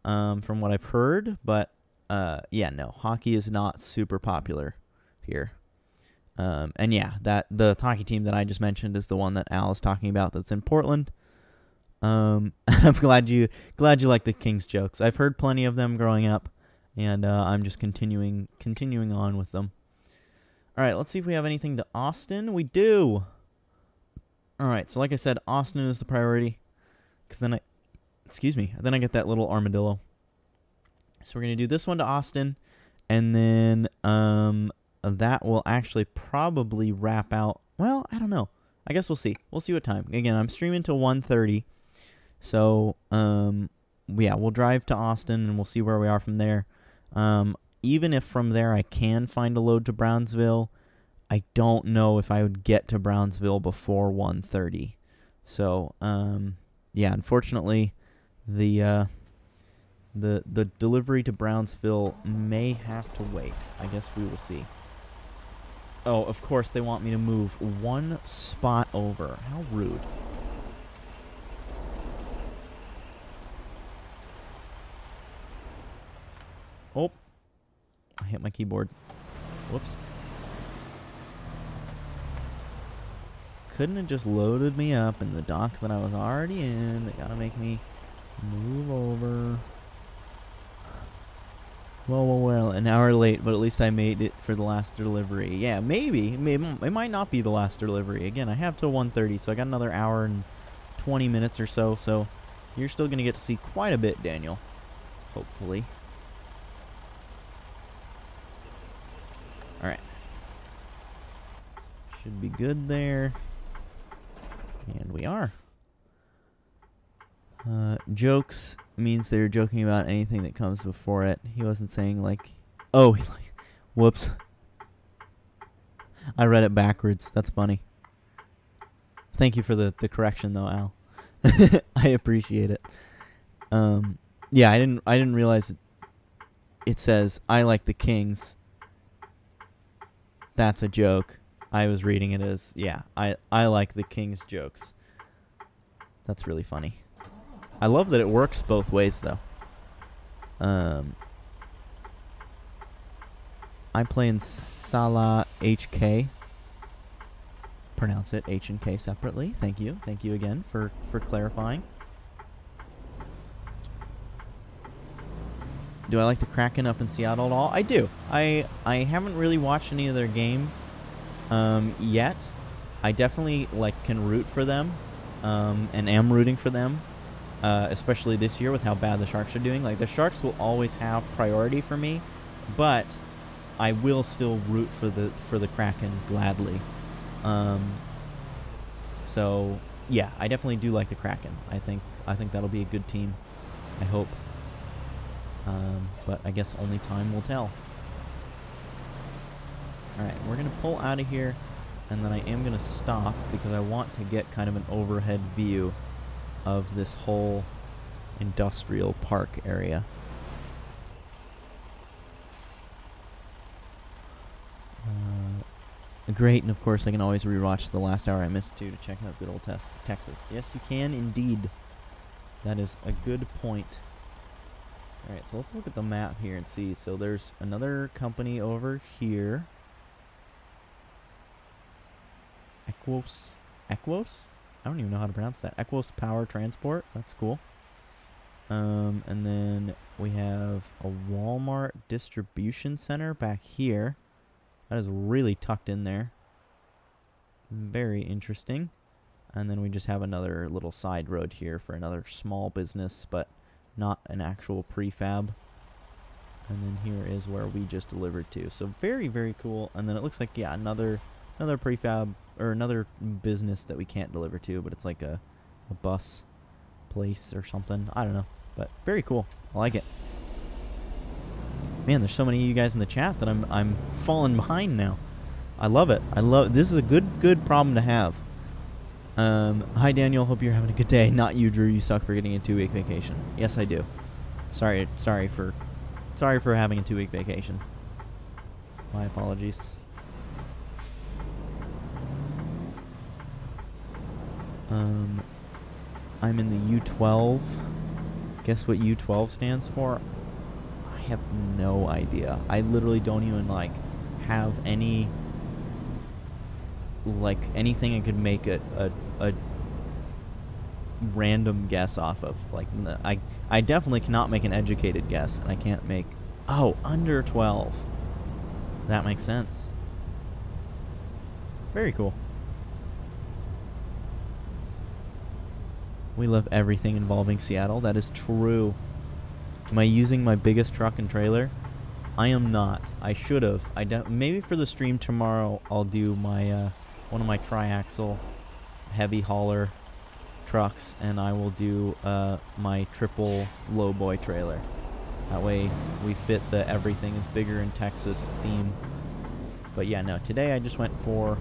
from what I've heard. But yeah, no, hockey is not super popular here. And yeah, the hockey team that I just mentioned is the one that Al is talking about. That's in Portland. I'm glad you like the Kings jokes. I've heard plenty of them growing up. And I'm just continuing on with them. All right, let's see if we have anything to Austin. We do. All right, so like I said, Austin is the priority, because then I get that little armadillo. So we're gonna do this one to Austin, and then that will actually probably wrap out. Well, I don't know. I guess we'll see. We'll see what time. Again, I'm streaming till 1:30, so yeah, we'll drive to Austin and we'll see where we are from there. Even if from there I can find a load to Brownsville, I don't know if I would get to Brownsville before 1:30. So, yeah, unfortunately, the delivery to Brownsville may have to wait. I guess we will see. Oh, of course they want me to move one spot over. How rude. Oh, I hit my keyboard. Whoops. Couldn't have just loaded me up in the dock that I was already in. They gotta make me move over. Well, an hour late, but at least I made it for the last delivery. Yeah, maybe it might not be the last delivery. Again, I have till 1:30, so I got another hour and 20 minutes or so, so you're still going to get to see quite a bit, Daniel. Hopefully. Alright. Should be good there. And we are. Jokes means they're joking about anything that comes before it. He wasn't saying like, oh, like, whoops. I read it backwards. That's funny. Thank you for the correction though, Al. I appreciate it. Yeah, I didn't realize it says I like the Kings. That's a joke. I was reading it as, yeah, I like the Kings jokes. That's really funny. I love that it works both ways, though. I play in Sala HK. Pronounce it H and K separately. Thank you. Thank you again for clarifying. Do I like the Kraken up in Seattle at all? I do. I haven't really watched any of their games yet. I definitely can root for them and am rooting for them. Especially this year with how bad the Sharks are doing. Like, the Sharks will always have priority for me, but I will still root for the Kraken gladly. So yeah, I definitely do like the Kraken. I think that'll be a good team. I hope. But I guess only time will tell. All right, we're gonna pull out of here, and then I am gonna stop because I want to get kind of an overhead view of this whole industrial park area. Great, and of course I can always rewatch the last hour I missed too to check out good old Texas. Yes, you can indeed. That is a good point. Alright, so let's look at the map here and see. So there's another company over here. Equos? I don't even know how to pronounce that. Equos Power Transport. That's cool. And then we have a Walmart distribution center back here. That is really tucked in there. Very interesting. And then we just have another little side road here for another small business, but not an actual prefab. And then here is where we just delivered to. So very, very cool. And then it looks like, yeah, another prefab or another business that we can't deliver to, but it's like a bus place or something. I don't know, but very cool. I like it. Man, there's so many of you guys in the chat that I'm falling behind now. I love it. This is a good problem to have. Hi Daniel, hope you're having a good day. Not you, Drew. You suck for getting a 2-week vacation. Yes, I do. Sorry for having a 2-week vacation. My apologies. I'm in the U12. Guess what U12 stands for? I have no idea. I literally don't even have any anything I could make a random guess off of. I definitely cannot make an educated guess, and I can't make under 12. That makes sense. Very cool. We love everything involving Seattle. That is true. Am I using my biggest truck and trailer? I am not. I should have. Maybe for the stream tomorrow, I'll do my one of my triaxle heavy hauler trucks, and I will do my triple lowboy trailer. That way, we fit the everything is bigger in Texas theme. But yeah, no. Today I just went for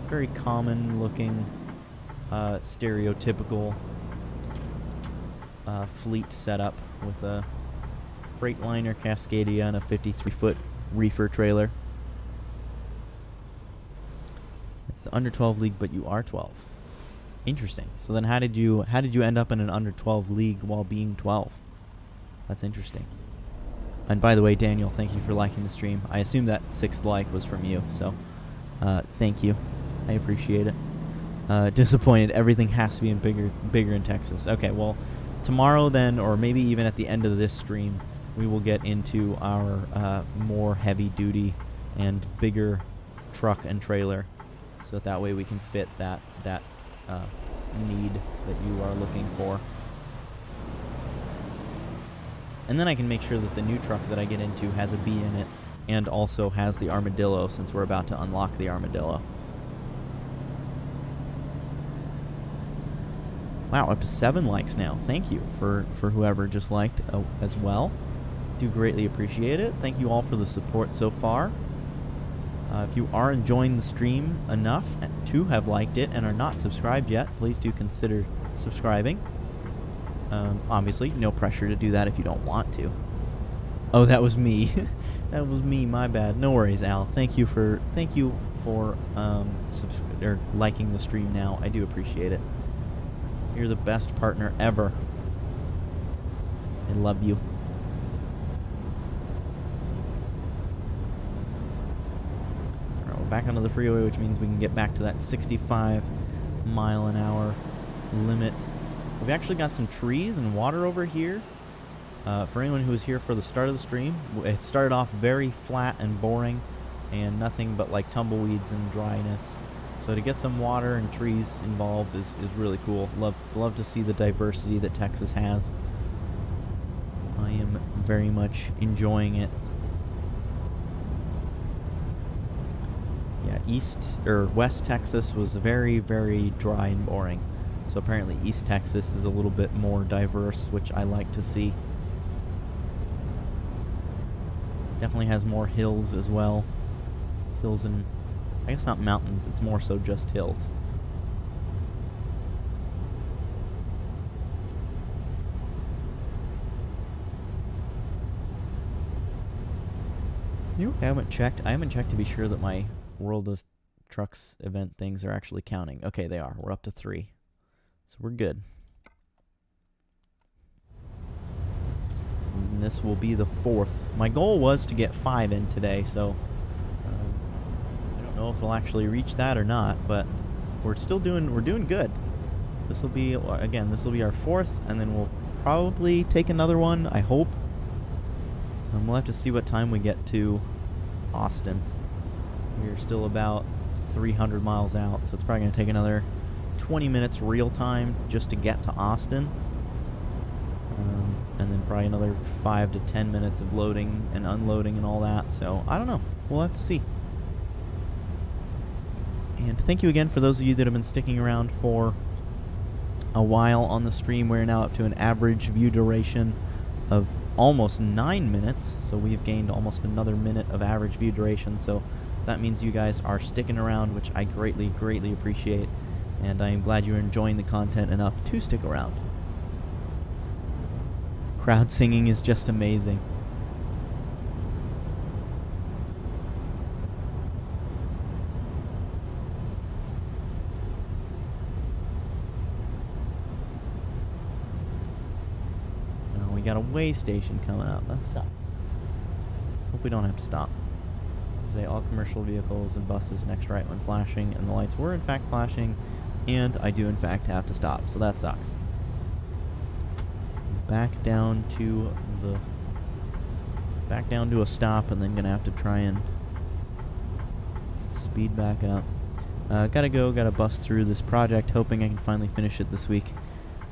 very common-looking, stereotypical fleet setup with a Freightliner Cascadia and a 53-foot reefer trailer. It's the under 12 league, but you are 12. Interesting. So then how did you end up in an under 12 league while being 12? That's interesting. And by the way, Daniel, thank you for liking the stream. I assume that 6th like was from you, so thank you. I appreciate it. Disappointed. Everything has to be in bigger in Texas. Okay, well, tomorrow then, or maybe even at the end of this stream, we will get into our more heavy-duty and bigger truck and trailer, so that way we can fit that need that you are looking for. And then I can make sure that the new truck that I get into has a B in it and also has the armadillo, since we're about to unlock the armadillo. Wow, up to 7 likes now. Thank you for whoever just liked as well. Do greatly appreciate it. Thank you all for the support so far. If you are enjoying the stream enough to have liked it and are not subscribed yet, please do consider subscribing. Obviously, no pressure to do that if you don't want to. Oh, that was me. That was me. My bad. No worries, Al. Thank you for liking the stream now. I do appreciate it. You're the best partner ever. I love you. Alright, we're back onto the freeway, which means we can get back to that 65-mile-an-hour limit. We've actually got some trees and water over here. For anyone who was here for the start of the stream, it started off very flat and boring and nothing but like tumbleweeds and dryness. So to get some water and trees involved is really cool. Love to see the diversity that Texas has. I am very much enjoying it. Yeah, West Texas was very, very dry and boring. So apparently East Texas is a little bit more diverse, which I like to see. Definitely has more hills as well. Hills and, I guess not mountains, it's more so just hills. You know, I haven't checked to be sure that my World of Trucks event things are actually counting. Okay, they are. We're up to 3. So we're good. And this will be the 4th. My goal was to get 5 in today, so I don't know if we'll actually reach that or not, but we're doing good. This will be, again, this will be our 4th, and then we'll probably take another one, I hope. And we'll have to see what time we get to Austin. We're still about 300 miles out, so it's probably going to take another 20 minutes real time just to get to Austin. And then probably another 5 to 10 minutes of loading and unloading and all that. So, I don't know. We'll have to see. And thank you again for those of you that have been sticking around for a while on the stream. We're now up to an average view duration of almost 9 minutes. So we've gained almost another minute of average view duration. So that means you guys are sticking around, which I greatly, greatly appreciate. And I am glad you're enjoying the content enough to stick around. Crowd singing is just amazing. Oh, we got a way station coming up. That sucks. Hope we don't have to stop. Say all commercial vehicles and buses next right when flashing, and the lights were in fact flashing, and I do in fact have to stop, so that sucks. Back down to a stop, and then gonna have to try and speed back up. Gotta bust through this project, hoping I can finally finish it this week.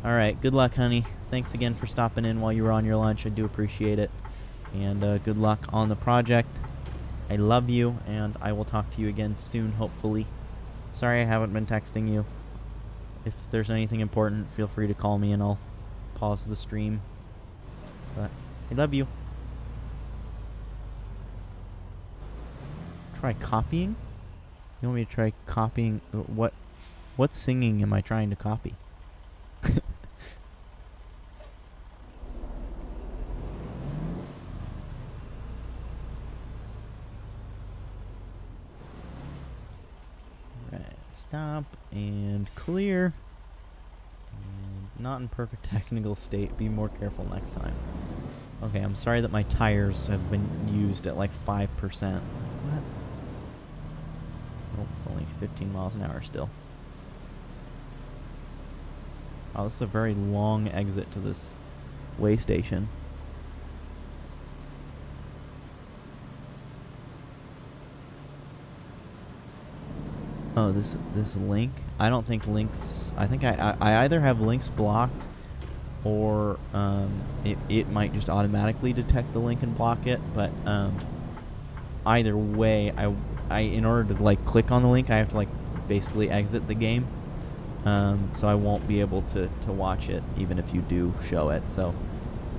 Alright, good luck, honey. Thanks again for stopping in while you were on your lunch. I do appreciate it. And good luck on the project. I love you, and I will talk to you again soon, hopefully. Sorry I haven't been texting you. If there's anything important, feel free to call me and I'll pause the stream. But I love you. Try copying? You want me to try copying? What singing am I trying to copy? Right, stop and clear. Not in perfect technical state. Be more careful next time. Okay, I'm sorry that my tires have been used at like 5%. What? Oh, it's only 15 miles an hour still. Oh, this is a very long exit to this way station. Oh, this link. I don't think links. I think I either have links blocked, or it might just automatically detect the link and block it. But either way, I in order to like click on the link, I have to like basically exit the game. So I won't be able to watch it even if you do show it. So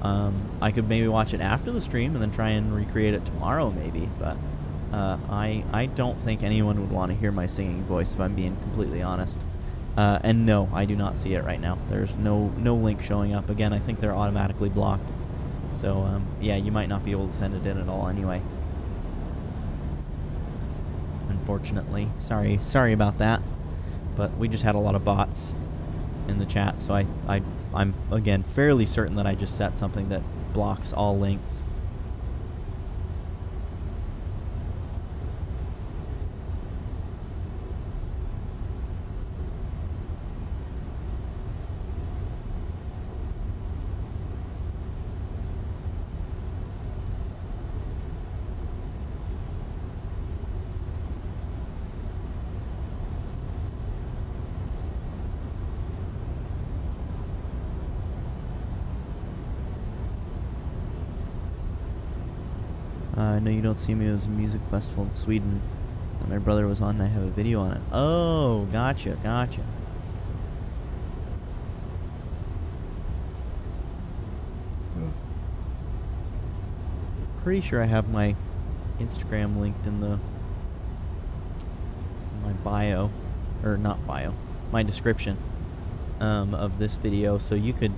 I could maybe watch it after the stream and then try and recreate it tomorrow maybe. But I don't think anyone would want to hear my singing voice if I'm being completely honest. And no, I do not see it right now. There's no link showing up. Again, I think they're automatically blocked. So yeah, you might not be able to send it in at all anyway. Unfortunately, sorry about that. But we just had a lot of bots in the chat, so I'm again fairly certain that I just set something that blocks all links. I know you don't see me. It was a music festival in Sweden that my brother was on, and I have a video on it. Oh, gotcha. Pretty sure I have my Instagram linked in my bio, or not bio, my description of this video, so you could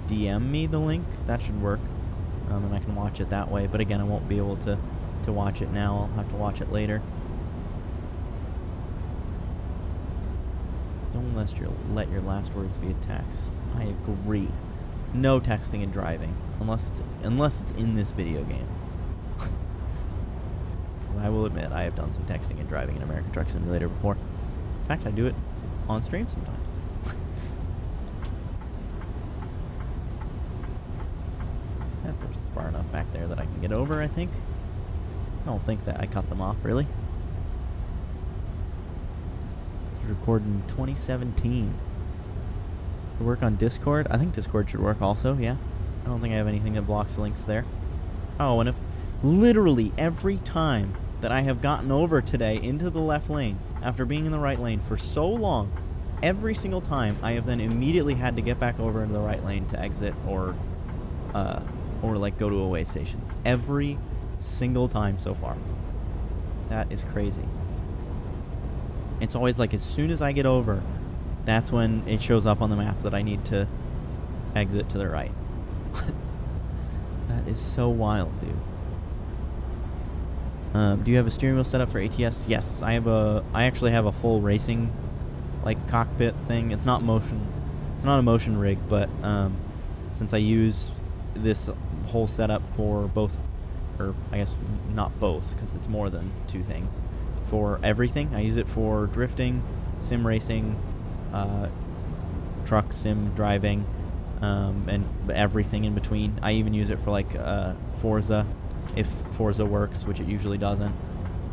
DM me the link. That should work. And I can watch it that way. But again, I won't be able to watch it now. I'll have to watch it later. Don't let your last words be a text. I agree. No texting and driving, unless it's in this video game. I will admit, I have done some texting and driving in American Truck Simulator before. In fact, I do it on stream sometimes. That person's far enough back there that I can get over, I think. I don't think that I cut them off, really. Recorded in 2017. To work on Discord? I think Discord should work also, yeah. I don't think I have anything that blocks links there. Oh, and if literally every time that I have gotten over today into the left lane after being in the right lane for so long, every single time I have then immediately had to get back over into the right lane to exit or like go to a way station. Every single time so far. That is crazy. It's always like as soon as I get over, that's when it shows up on the map that I need to exit to the right. That is so wild, dude. Do you have a steering wheel set up for ATS? Yes, I actually have a full racing like cockpit thing. It's not a motion rig, but since I use this whole setup for both, or I guess not both, because it's more than two things, for everything. I use it for drifting, sim racing, truck sim driving, and everything in between. I even use it for like Forza, if Forza works, which it usually doesn't.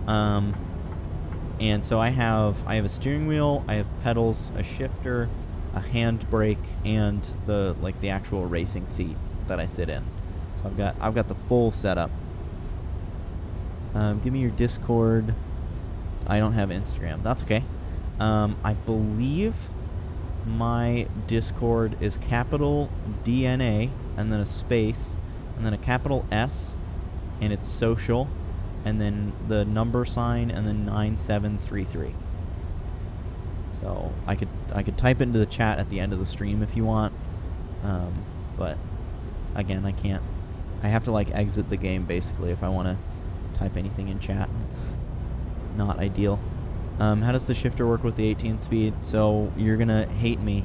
And so I have a steering wheel, I have pedals, a shifter, a handbrake, and the actual racing seat that I sit in. So I've got the full setup. Give me your Discord. I don't have Instagram. That's okay. I believe my Discord is capital DNA and then a space and then a capital S, and it's social, and then the number sign and then 9733. So I could type it into the chat at the end of the stream if you want, but again, I can't. I have to like exit the game basically if I want to type anything in chat. It's not ideal. How does the shifter work with the 18 speed? So you're gonna hate me,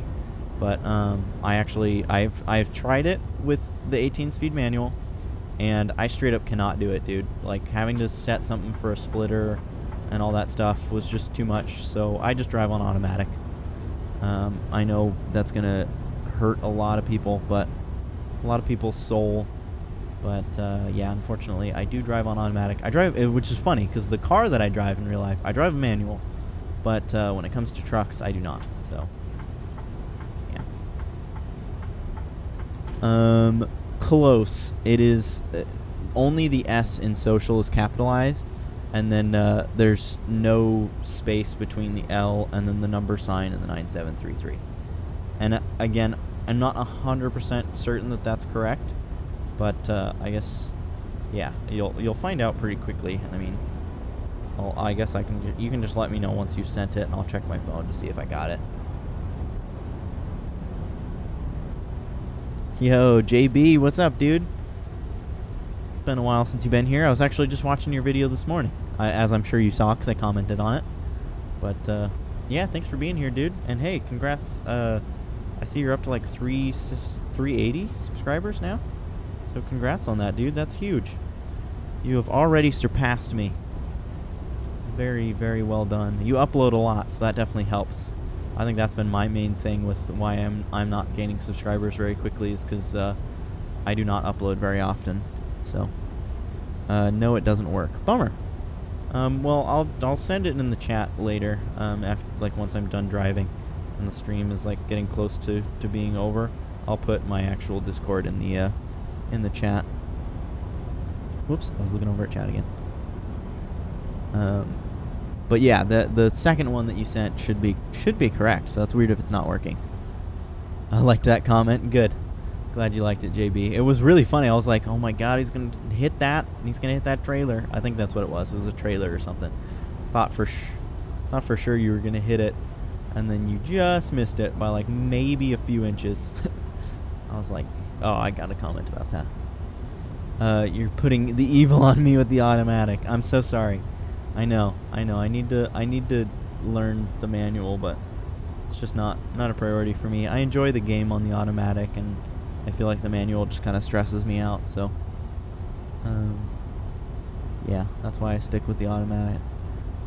but I've tried it with the 18 speed manual, and I straight up cannot do it, dude. Like having to set something for a splitter and all that stuff was just too much. So I just drive on automatic. I know that's gonna hurt a lot of people, but a lot of people's soul. But yeah, unfortunately, I do drive on automatic. I drive, which is funny because the car that I drive in real life, I drive a manual, but when it comes to trucks, I do not. So, yeah. Close. It is only the S in social is capitalized, and then there's no space between the L and then the number sign and the 9733. And again, I'm not 100% certain that that's correct, but I guess, yeah, you'll find out pretty quickly. I mean, I guess you can just let me know once you've sent it, and I'll check my phone to see if I got it. Yo, JB, what's up, dude? It's been a while since you've been here. I was actually just watching your video this morning, as I'm sure you saw because I commented on it. But yeah, thanks for being here, dude. And hey, congrats. I see you're up to like 380 subscribers now. So congrats on that, dude. That's huge. You have already surpassed me. Very, very well done. You upload a lot, so that definitely helps. I think that's been my main thing with why I'm not gaining subscribers very quickly, is because I do not upload very often. So no, it doesn't work. Bummer. Well, I'll send it in the chat later. After, like, once I'm done driving and the stream is like getting close to being over, I'll put my actual Discord in the chat. Whoops, I was looking over at chat again. But yeah, the second one that you sent should be correct. So that's weird if it's not working. I liked that comment. Good. Glad you liked it, JB. It was really funny. I was like, oh my god, he's gonna hit that. He's gonna hit that trailer. I think that's what it was. It was a trailer or something. Thought for sure you were gonna hit it, and then you just missed it by like maybe a few inches. I was like, oh, I gotta comment about that. You're putting the evil on me with the automatic. I'm so sorry. I know. I need to learn the manual, but it's just not a priority for me. I enjoy the game on the automatic, and I feel like the manual just kind of stresses me out. So, yeah, that's why I stick with the automatic.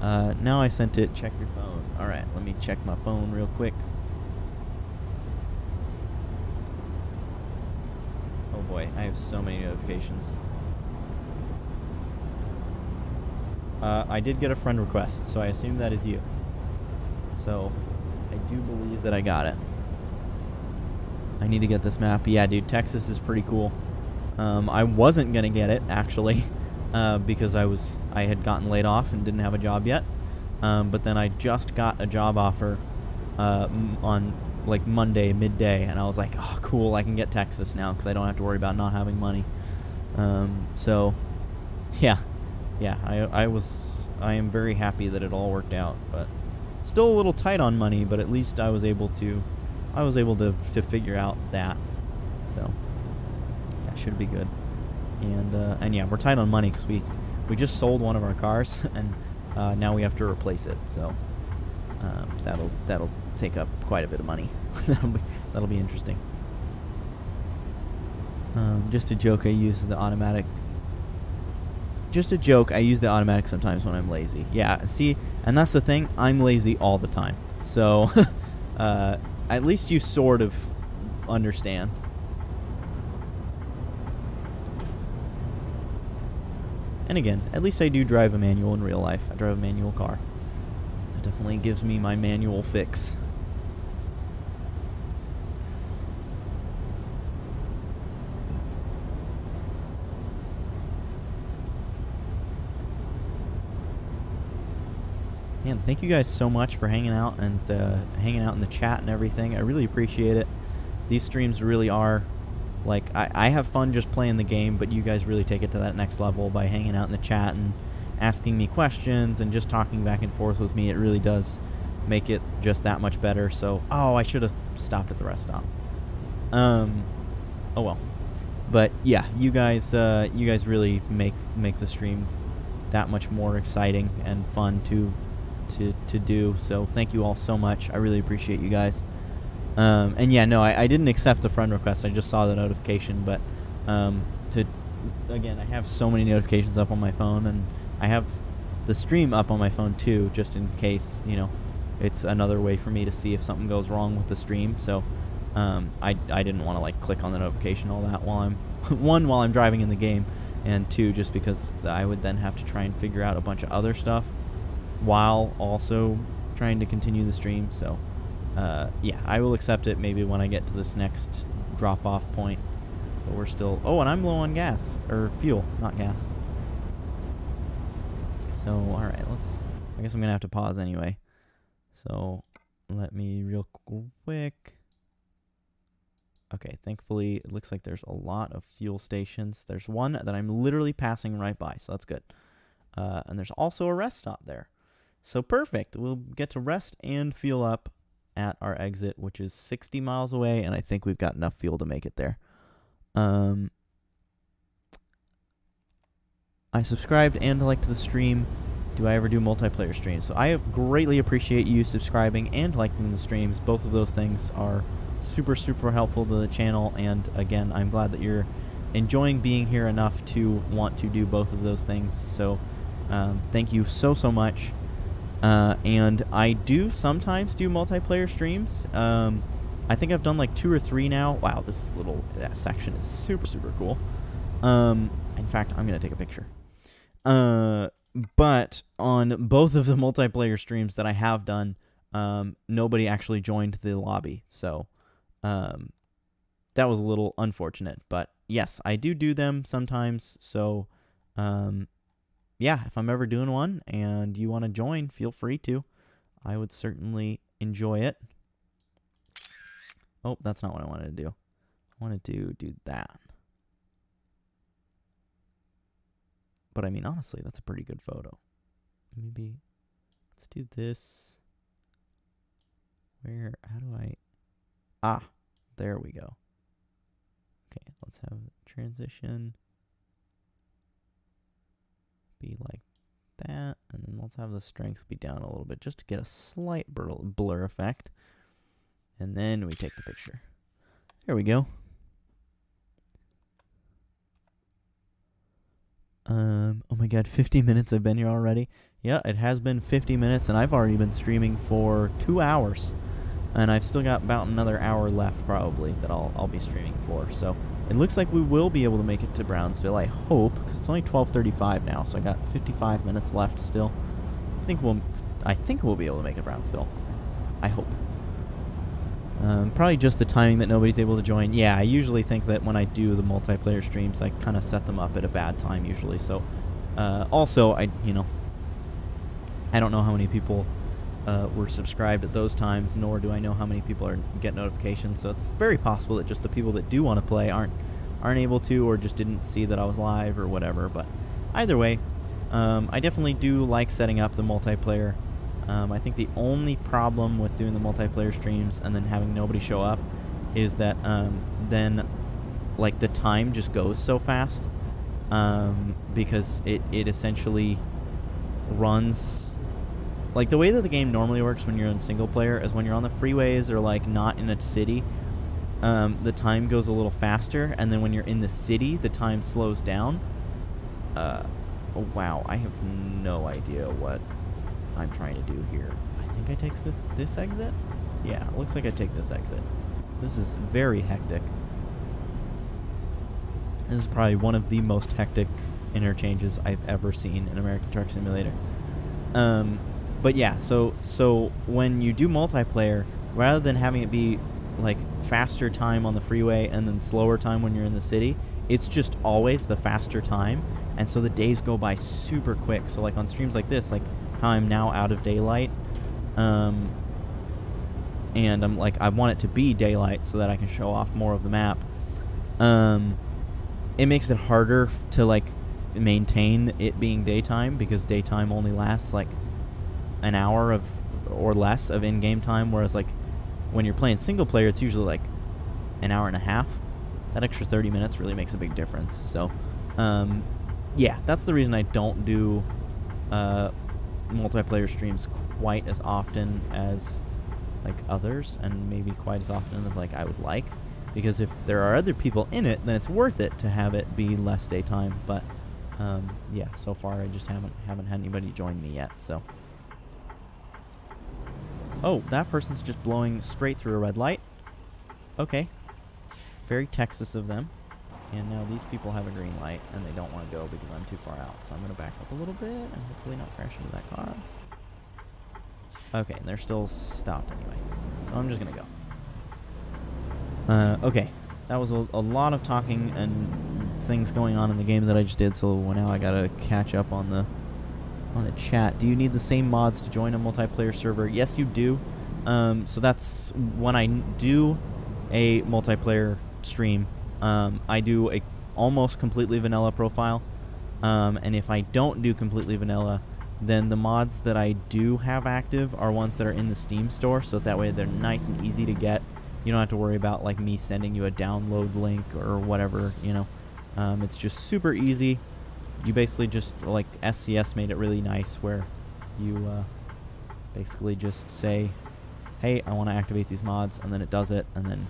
Now I sent it. Check your phone. All right, let me check my phone real quick. Oh boy, I have so many notifications. I did get a friend request, so I assume that is you. So, I do believe that I got it. I need to get this map. Yeah, dude, Texas is pretty cool. I wasn't gonna get it, actually, because I had gotten laid off and didn't have a job yet. But then I just got a job offer on like Monday midday, and I was like, oh, cool, I can get Texas now because I don't have to worry about not having money. So, yeah. Yeah, I am very happy that it all worked out, but still a little tight on money, but at least I was able to figure out that. So, yeah, should be good. And yeah, we're tight on money because we just sold one of our cars, and now we have to replace it. So, that'll take up quite a bit of money. that'll be interesting. Just a joke, I use the automatic. Just a joke, I use the automatic sometimes when I'm lazy. Yeah, see, and that's the thing, I'm lazy all the time. So, at least you sort of understand. And again, at least I do drive a manual in real life. I drive a manual car. That definitely gives me my manual fix. Man, thank you guys so much for hanging out and hanging out in the chat and everything. I really appreciate it. These streams really are, like, I have fun just playing the game, but you guys really take it to that next level by hanging out in the chat and asking me questions and just talking back and forth with me. It really does make it just that much better. So, oh, I should have stopped at the rest stop. Oh well. But yeah, you guys really make the stream that much more exciting and fun to do. So thank you all so much. I really appreciate you guys. And yeah, no, I didn't accept the friend request. I just saw the notification, but again, I have so many notifications up on my phone, and I have the stream up on my phone too, just in case, you know, it's another way for me to see if something goes wrong with the stream. So I didn't want to like click on the notification all that while I'm driving in the game, and two, just because I would then have to try and figure out a bunch of other stuff while also trying to continue the stream. So, yeah, I will accept it maybe when I get to this next drop-off point. But we're still... Oh, and I'm low on gas. Or fuel, not gas. So, alright, let's... I guess I'm going to have to pause anyway. So, let me real quick... Okay, thankfully, it looks like there's a lot of fuel stations. There's one that I'm literally passing right by, so that's good. And there's also a rest stop there. So perfect. We'll get to rest and fuel up at our exit, which is 60 miles away, and I think we've got enough fuel to make it there. I subscribed and liked the stream. Do I ever do multiplayer streams? So I greatly appreciate you subscribing and liking the streams. Both of those things are super, super helpful to the channel, and again, I'm glad that you're enjoying being here enough to want to do both of those things. So thank you so much. And I do sometimes do multiplayer streams. I think I've done like 2 or 3 now. Wow, this little section is super, super cool. In fact, I'm going to take a picture. But on both of the multiplayer streams that I have done, nobody actually joined the lobby. So that was a little unfortunate. But yes, I do them sometimes. So yeah, if I'm ever doing one and you want to join, feel free to. I would certainly enjoy it. Oh, that's not what I wanted to do. I wanted to do that. But I mean, honestly, that's a pretty good photo. Maybe let's do this. How do I... Ah, there we go. Okay, let's have transition. Be like that, and then let's have the strength be down a little bit just to get a slight blur effect. And then we take the picture. There we go. Oh my god, 50 minutes I've been here already. Yeah, it has been 50 minutes, and I've already been streaming for 2 hours. And I've still got about another hour left, probably, that I'll be streaming for. So it looks like we will be able to make it to Brownsville, I hope, because it's only 12:35 now, so I got 55 minutes left still. I think we'll be able to make it to Brownsville. I hope. Probably just the timing that nobody's able to join. Yeah, I usually think that when I do the multiplayer streams, I kind of set them up at a bad time usually. So, also, I don't know how many people were subscribed at those times, nor do I know how many people get notifications. So it's very possible that just the people that do want to play aren't able to, or just didn't see that I was live or whatever. But either way, I definitely do like setting up the multiplayer. I think the only problem with doing the multiplayer streams and then having nobody show up is that then like the time just goes so fast, because it essentially runs like the way that the game normally works when you're in single player is when you're on the freeways or like not in a city, the time goes a little faster, and then when you're in the city the time slows down. Oh, wow, I have no idea what I'm trying to do here. I think I take this exit? Yeah, it looks like I take this exit. This is very hectic. This is probably one of the most hectic interchanges I've ever seen in American Truck Simulator. But yeah, so when you do multiplayer, rather than having it be like faster time on the freeway and then slower time when you're in the city, it's just always the faster time, and so the days go by super quick. So like on streams like this, like how I'm now out of daylight, and I'm like, I want it to be daylight so that I can show off more of the map. It makes it harder to like maintain it being daytime, because daytime only lasts like an hour or less of in-game time, whereas like when you're playing single player, it's usually like an hour and a half. That extra 30 minutes really makes a big difference. So yeah, that's the reason I don't do multiplayer streams quite as often as like others, and maybe quite as often as like I would like, because if there are other people in it, then it's worth it to have it be less daytime. But yeah, so far I just haven't had anybody join me yet. So oh, that person's just blowing straight through a red light. Okay, very Texas of them. And now these people have a green light, and they don't want to go because I'm too far out. So I'm going to back up a little bit and hopefully not crash into that car. Okay, and they're still stopped anyway. So I'm just going to go. Okay. That was a lot of talking and things going on in the game that I just did, so now I got to catch up on the chat. Do you need the same mods to join a multiplayer server? Yes, you do. So that's when I do a multiplayer stream, I do a almost completely vanilla profile. And if I don't do completely vanilla, then the mods that I do have active are ones that are in the Steam store, so that way they're nice and easy to get. You don't have to worry about like me sending you a download link or whatever, you know. It's just super easy. You basically just, like, SCS made it really nice where you basically just say, hey, I want to activate these mods, and then it does it, and then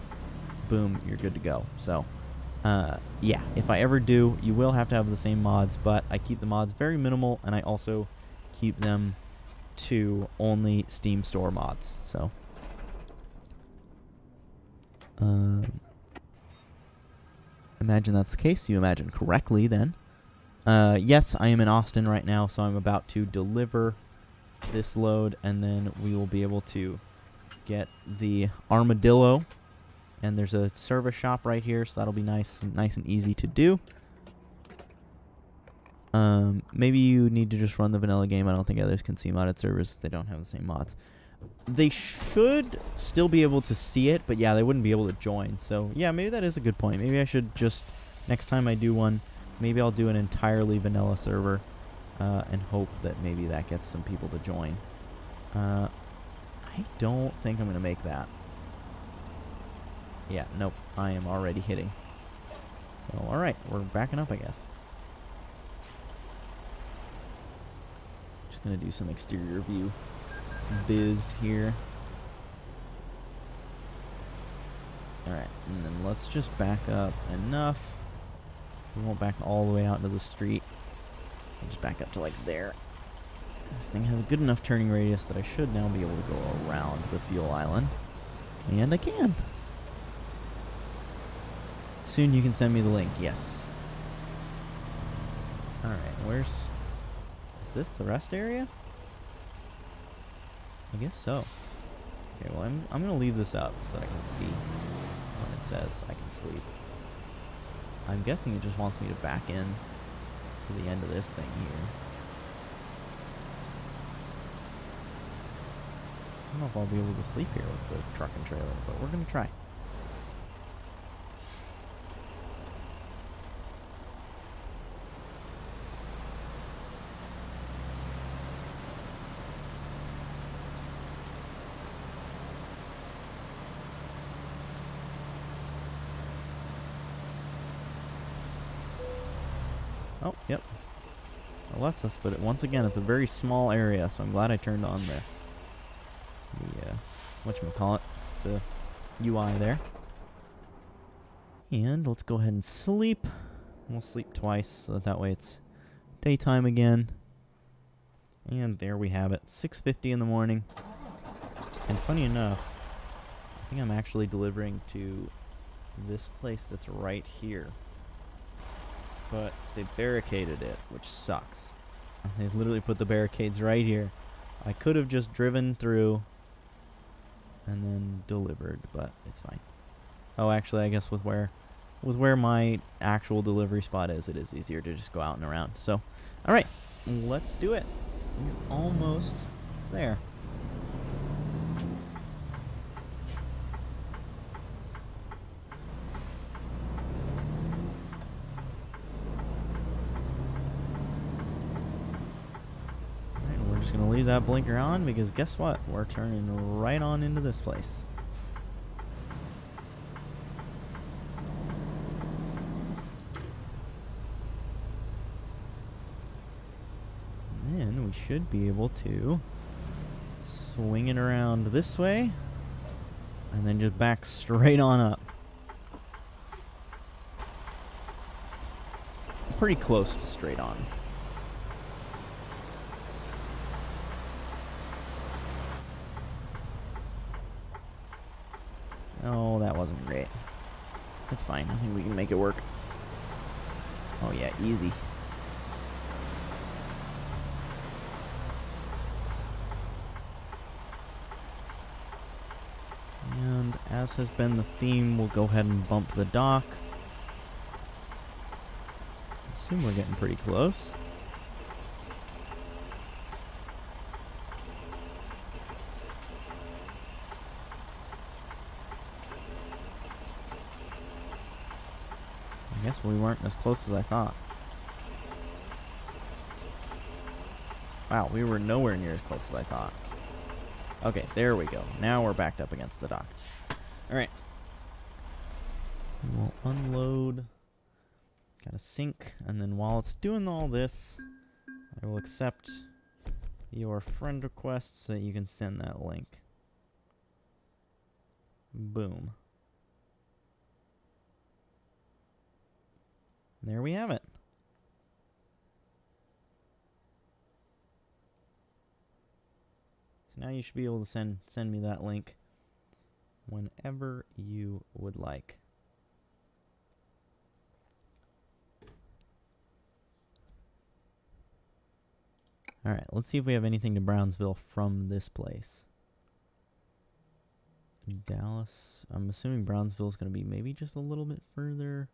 boom, you're good to go. So yeah, if I ever do, you will have to have the same mods, but I keep the mods very minimal, and I also keep them to only Steam store mods. So imagine that's the case. You imagine correctly then. Yes, I am in Austin right now, so I'm about to deliver this load, and then we will be able to get the armadillo. And there's a service shop right here, so that'll be nice and easy to do. Maybe you need to just run the vanilla game. I don't think others can see modded servers. They don't have the same mods. They should still be able to see it, but yeah, they wouldn't be able to join. So yeah, maybe that is a good point. Maybe I should just, next time I do one, maybe I'll do an entirely vanilla server and hope that maybe that gets some people to join. I don't think I'm going to make that. Yeah, nope, I am already hitting. So, alright, we're backing up, I guess. Just going to do some exterior view biz here. Alright, and then let's just back up enough. We won't back all the way out into the street. We'll just back up to like there. This thing has a good enough turning radius that I should now be able to go around the fuel island. And I can. Soon you can send me the link. Yes. Alright, where's... Is this the rest area? I guess so. Okay, well, I'm going to leave this up so I can see when it says I can sleep. I'm guessing it just wants me to back in to the end of this thing here. I don't know if I'll be able to sleep here with the truck and trailer, but we're going to try. Oh, yep. It lets us, but once again, it's a very small area, so I'm glad I turned on the whatchamacallit, the UI there. And let's go ahead and sleep. We'll sleep twice, so that way it's daytime again. And there we have it, 6:50 in the morning. And funny enough, I think I'm actually delivering to this place that's right here. But they barricaded it, which sucks. They literally put the barricades right here. I could have just driven through and then delivered, but it's fine. Oh, actually, I guess with where my actual delivery spot is, it is easier to just go out and around. So, all right, let's do it. We're almost there. Gonna leave that blinker on because guess what? We're turning right on into this place. And then we should be able to swing it around this way and then just back straight on up. Pretty close to straight on. Oh, that wasn't great. It's fine. I think we can make it work. Oh, yeah, easy. as has been the theme, we'll go ahead and bump the dock. Assume we're getting pretty close. I guess we weren't as close as I thought. Wow, we were nowhere near as close as I thought. Okay, there we go. Now we're backed up against the dock. Alright. We'll unload. Gotta sink. And then while it's doing all this, I will accept your friend request so that you can send that link. Boom. There we have it. So now you should be able to send me that link whenever you would like. Alright, let's see if we have anything to Brownsville from this place. Dallas. I'm assuming Brownsville is going to be maybe just a little bit further.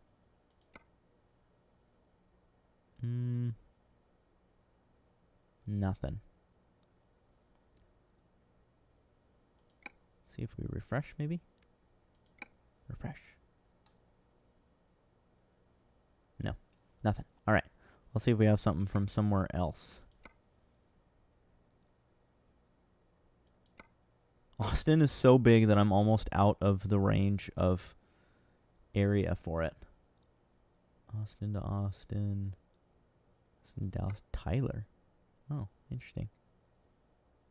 Nothing. See if we refresh, maybe? Refresh. No, nothing. All right. Let's see if we have something from somewhere else. Austin is so big that I'm almost out of the range of area for it. Austin to Austin. Austin, Dallas, Tyler. Oh, interesting.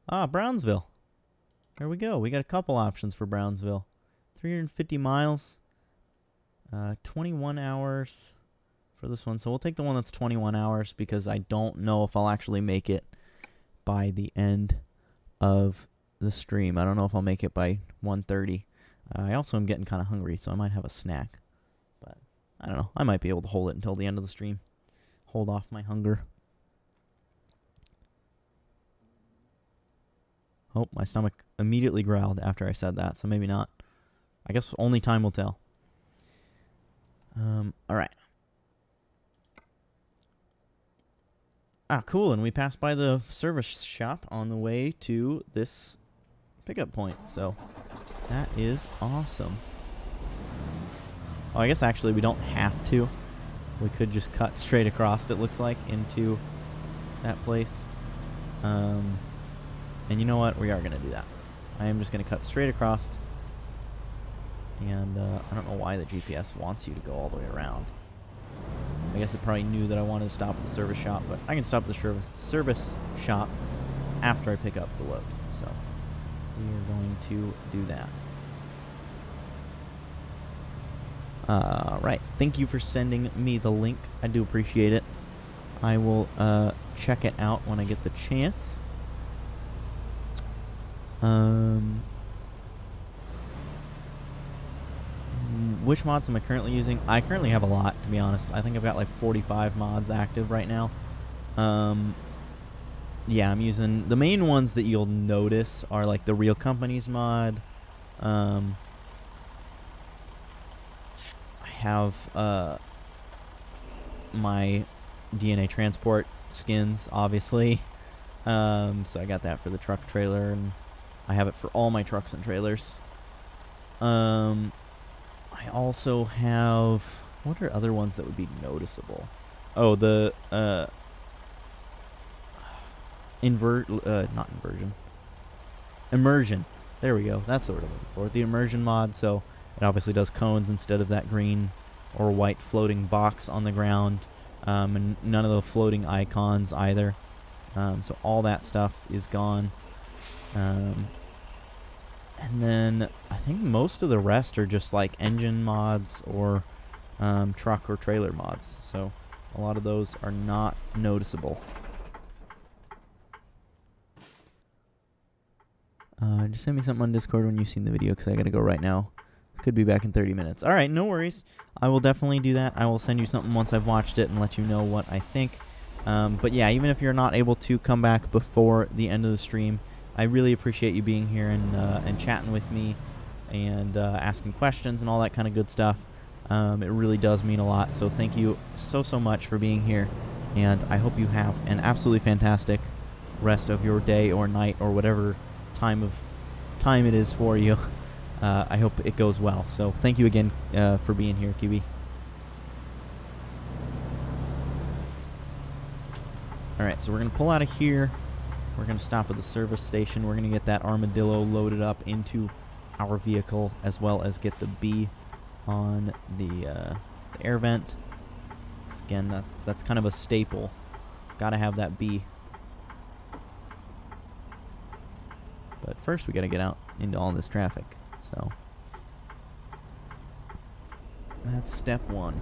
Ah, Brownsville. There we go. We got a couple options for Brownsville. 350 miles. 21 hours for this one. So we'll take the one that's 21 hours because I don't know if I'll actually make it by the end of the stream. I don't know if I'll make it by 1:30. I also am getting kind of hungry, so I might have a snack. But I don't know. I might be able to hold it until the end of the stream. Hold off my hunger. Oh, my stomach immediately growled after I said that, so maybe not. I guess only time will tell. All right. Ah, cool, and we passed by the service shop on the way to this pickup point, so that is awesome. Oh, I guess actually we don't have to. We could just cut straight across, it looks like, into that place. And you know what? We are going to do that. I am just going to cut straight across. And I don't know why the GPS wants you to go all the way around. I guess it probably knew that I wanted to stop at the service shop, but I can stop at the service shop after I pick up the load. So we are going to do that. Right. Thank you for sending me the link. I do appreciate it. I will check it out when I get the chance. Which mods am I currently using? I currently have a lot, to be honest. I think I've got like 45 mods active right now. Yeah, I'm using the main ones that you'll notice are like the Real Companies mod. I have my DNA transport skins, obviously. So I got that for the truck trailer, and I have it for all my trucks and trailers. I also have, what are other ones that would be noticeable? Oh, the not inversion. Immersion. There we go. That's the word I'm looking for. The immersion mod. So it obviously does cones instead of that green or white floating box on the ground, and none of the floating icons either. So all that stuff is gone. And then I think most of the rest are just like engine mods or truck or trailer mods. So a lot of those are not noticeable. Just send me something on Discord when you've seen the video, because I got to go right now. Could be back in 30 minutes. All right, no worries. I will definitely do that. I will send you something once I've watched it and let you know what I think. But yeah, even if you're not able to come back before the end of the stream, I really appreciate you being here and chatting with me. and asking questions and all that kind of good stuff. It really does mean a lot. So thank you so much for being here, and I hope you have an absolutely fantastic rest of your day or night or whatever time it is for you. I hope it goes well. So thank you again for being here, QB. Alright, so we're going to pull out of here. We're going to stop at the service station. We're going to get that armadillo loaded up into our vehicle, as well as get the bee on the air vent. 'Cause again, that's kind of a staple. Gotta have that bee. But first we gotta get out into all this traffic. So that's step one.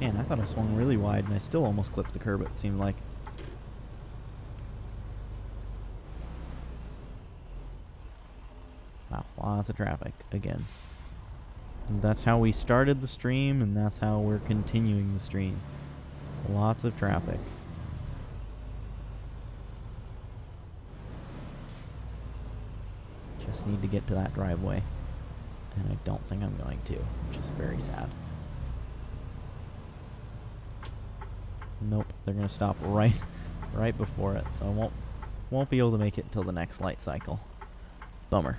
Man, I thought I swung really wide, and I still almost clipped the curb, it seemed like. Wow, lots of traffic again. And that's how we started the stream, and that's how we're continuing the stream. Lots of traffic. Just need to get to that driveway, and I don't think I'm going to, which is very sad. Nope, they're gonna stop right before it, so I won't be able to make it until the next light cycle. Bummer.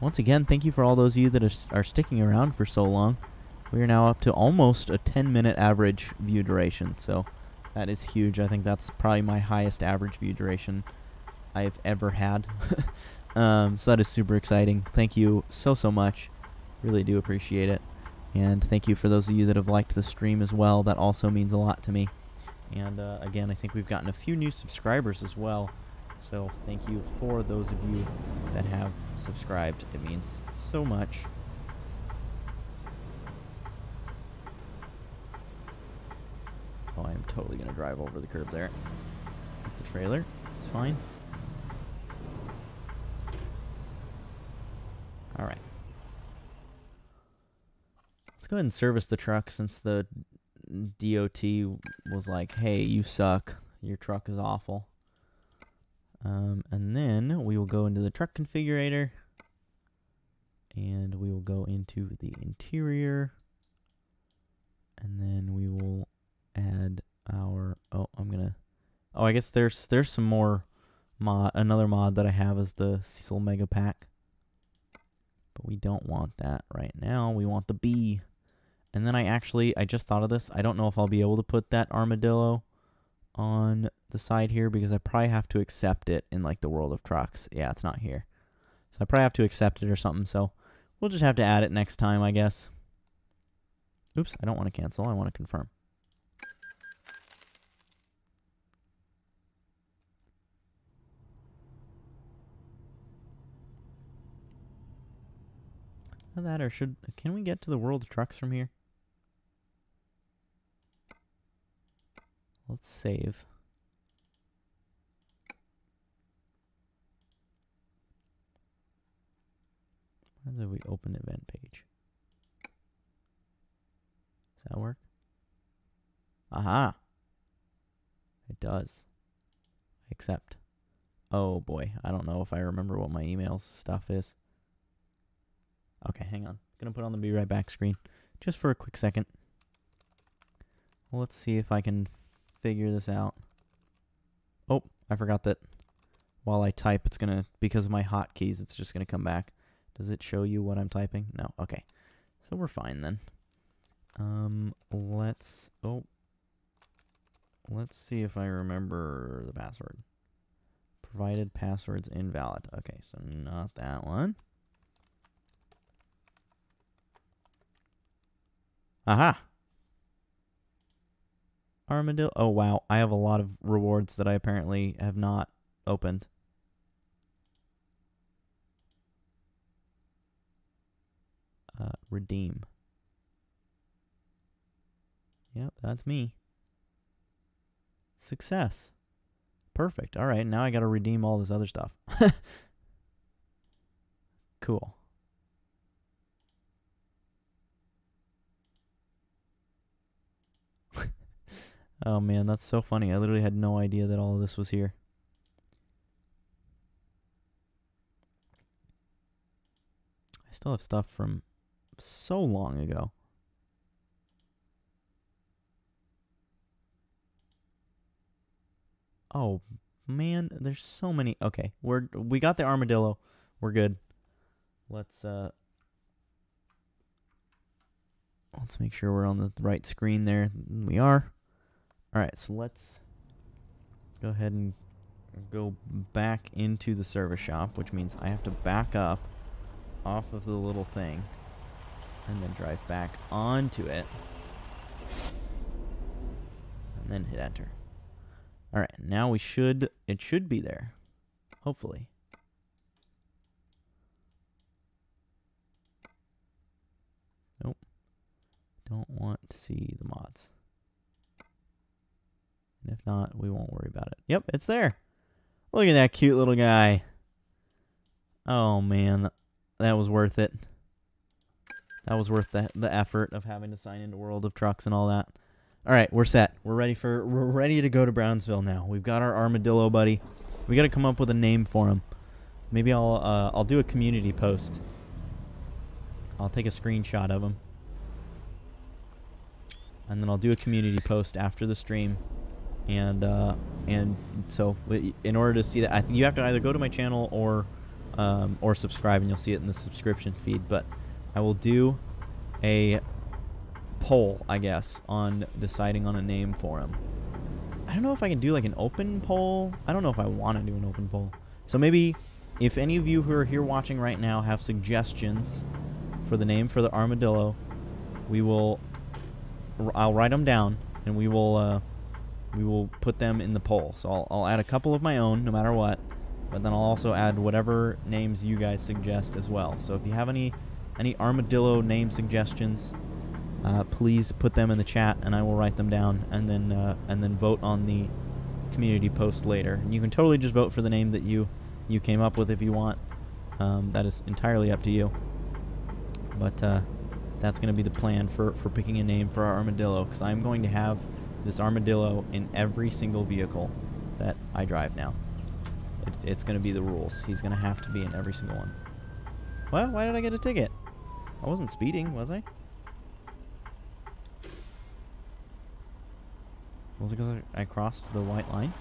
Once again, thank you for all those of you that are sticking around for so long. We are now up to almost a 10-minute average view duration, so that is huge. I think that's probably my highest average view duration I've ever had. So that is super exciting. Thank you so much. Really do appreciate it. And thank you for those of you that have liked the stream as well. That also means a lot to me. And again, I think we've gotten a few new subscribers as well. So thank you for those of you that have subscribed. It means so much. Oh, I am totally going to drive over the curb there. With the trailer. It's fine. Alright. Let's go ahead and service the truck, since the DOT was like, hey, you suck. Your truck is awful. And then we will go into the truck configurator. And we will go into the interior. And then we will add our... I guess there's some more mod. Another mod that I have is the Cecil Mega Pack. But we don't want that right now. We want the bee. And then I just thought of this. I don't know if I'll be able to put that armadillo on the side here, because I probably have to accept it in like the World of Trucks. Yeah, it's not here. So I probably have to accept it or something. So we'll just have to add it next time, I guess. Oops, I don't want to cancel. I want to confirm. That, or can we get to the World of Trucks from here? Let's save. How do we open event page? Does that work? Aha! It does. Accept. Oh boy, I don't know if I remember what my email stuff is. Okay, hang on. Gonna put on the be right back screen just for a quick second. Let's see if I can figure this out. Oh, I forgot that while I type, it's gonna, because of my hotkeys, it's just gonna come back. Does it show you what I'm typing? No. Okay. So we're fine then. Let's see if I remember the password. Provided passwords invalid. Okay, so not that one. Aha! Armadillo. Oh, wow. I have a lot of rewards that I apparently have not opened. Redeem. Yep, that's me. Success. Perfect. All right, now I got to redeem all this other stuff. Cool. Oh man, that's so funny. I literally had no idea that all of this was here. I still have stuff from so long ago. Oh man, there's so many. Okay, we got the armadillo. We're good. Let's make sure we're on the right screen there. We are. All right, so let's go ahead and go back into the service shop, which means I have to back up off of the little thing and then drive back onto it and then hit enter. All right, now it should be there, hopefully. Nope. Don't want to see the mods. And if not, we won't worry about it. Yep, it's there. Look at that cute little guy. Oh, man. That was worth it. That was worth the effort of having to sign into World of Trucks and all that. All right, we're set. We're ready to go to Brownsville now. We've got our armadillo buddy. We got to come up with a name for him. Maybe I'll do a community post. I'll take a screenshot of him. And then I'll do a community post after the stream. And so in order to see that, I think you have to either go to my channel or subscribe, and you'll see it in the subscription feed. But I will do a poll, I guess, on deciding on a name for him. I don't know if I can do like an open poll. I don't know if I want to do an open poll. So maybe if any of you who are here watching right now have suggestions for the name for the armadillo, I'll write them down, and we will put them in the poll. So I'll add a couple of my own, no matter what, but then I'll also add whatever names you guys suggest as well. So if you have any armadillo name suggestions, please put them in the chat, and I will write them down, and then vote on the community post later. And you can totally just vote for the name that you came up with if you want. That is entirely up to you. But that's going to be the plan for picking a name for our armadillo, because I'm going to have this armadillo in every single vehicle that I drive now. It's going to be the rules. He's going to have to be in every single one. Well, why did I get a ticket? I wasn't speeding, was I? Was it because I crossed the white line?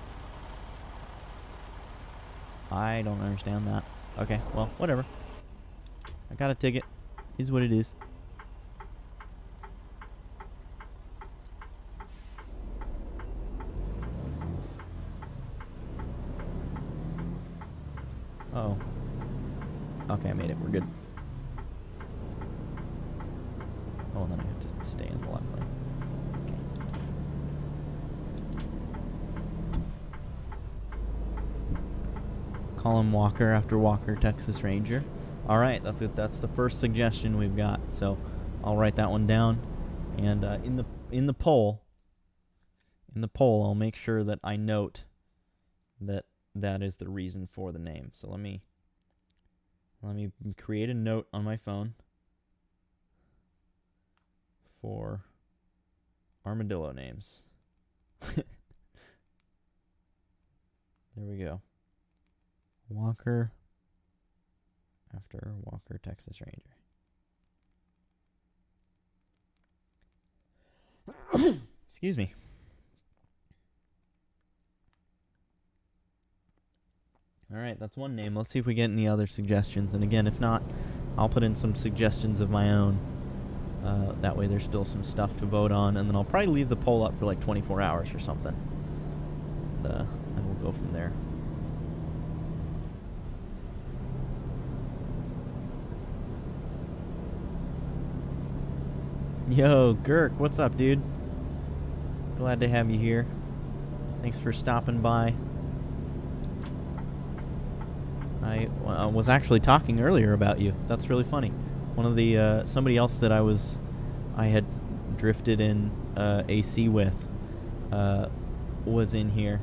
I don't understand that. Okay, well, whatever. I got a ticket. Is what it is. Oh. Okay, I made it. We're good. Oh, and then I have to stay in the left lane. Okay. Call him Walker after Walker, Texas Ranger. All right, that's it. That's the first suggestion we've got. So I'll write that one down, and in the poll, I'll make sure that I note that is the reason for the name. So let me create a note on my phone for armadillo names. There we go. Walker after Walker, Texas Ranger. Excuse me. All right, that's one name. Let's see if we get any other suggestions. And again, if not, I'll put in some suggestions of my own. That way there's still some stuff to vote on. And then I'll probably leave the poll up for like 24 hours or something. And we'll go from there. Yo, Girk, what's up, dude? Glad to have you here. Thanks for stopping by. I was actually talking earlier about you. That's really funny. One of the somebody else that I had drifted in AC with was in here,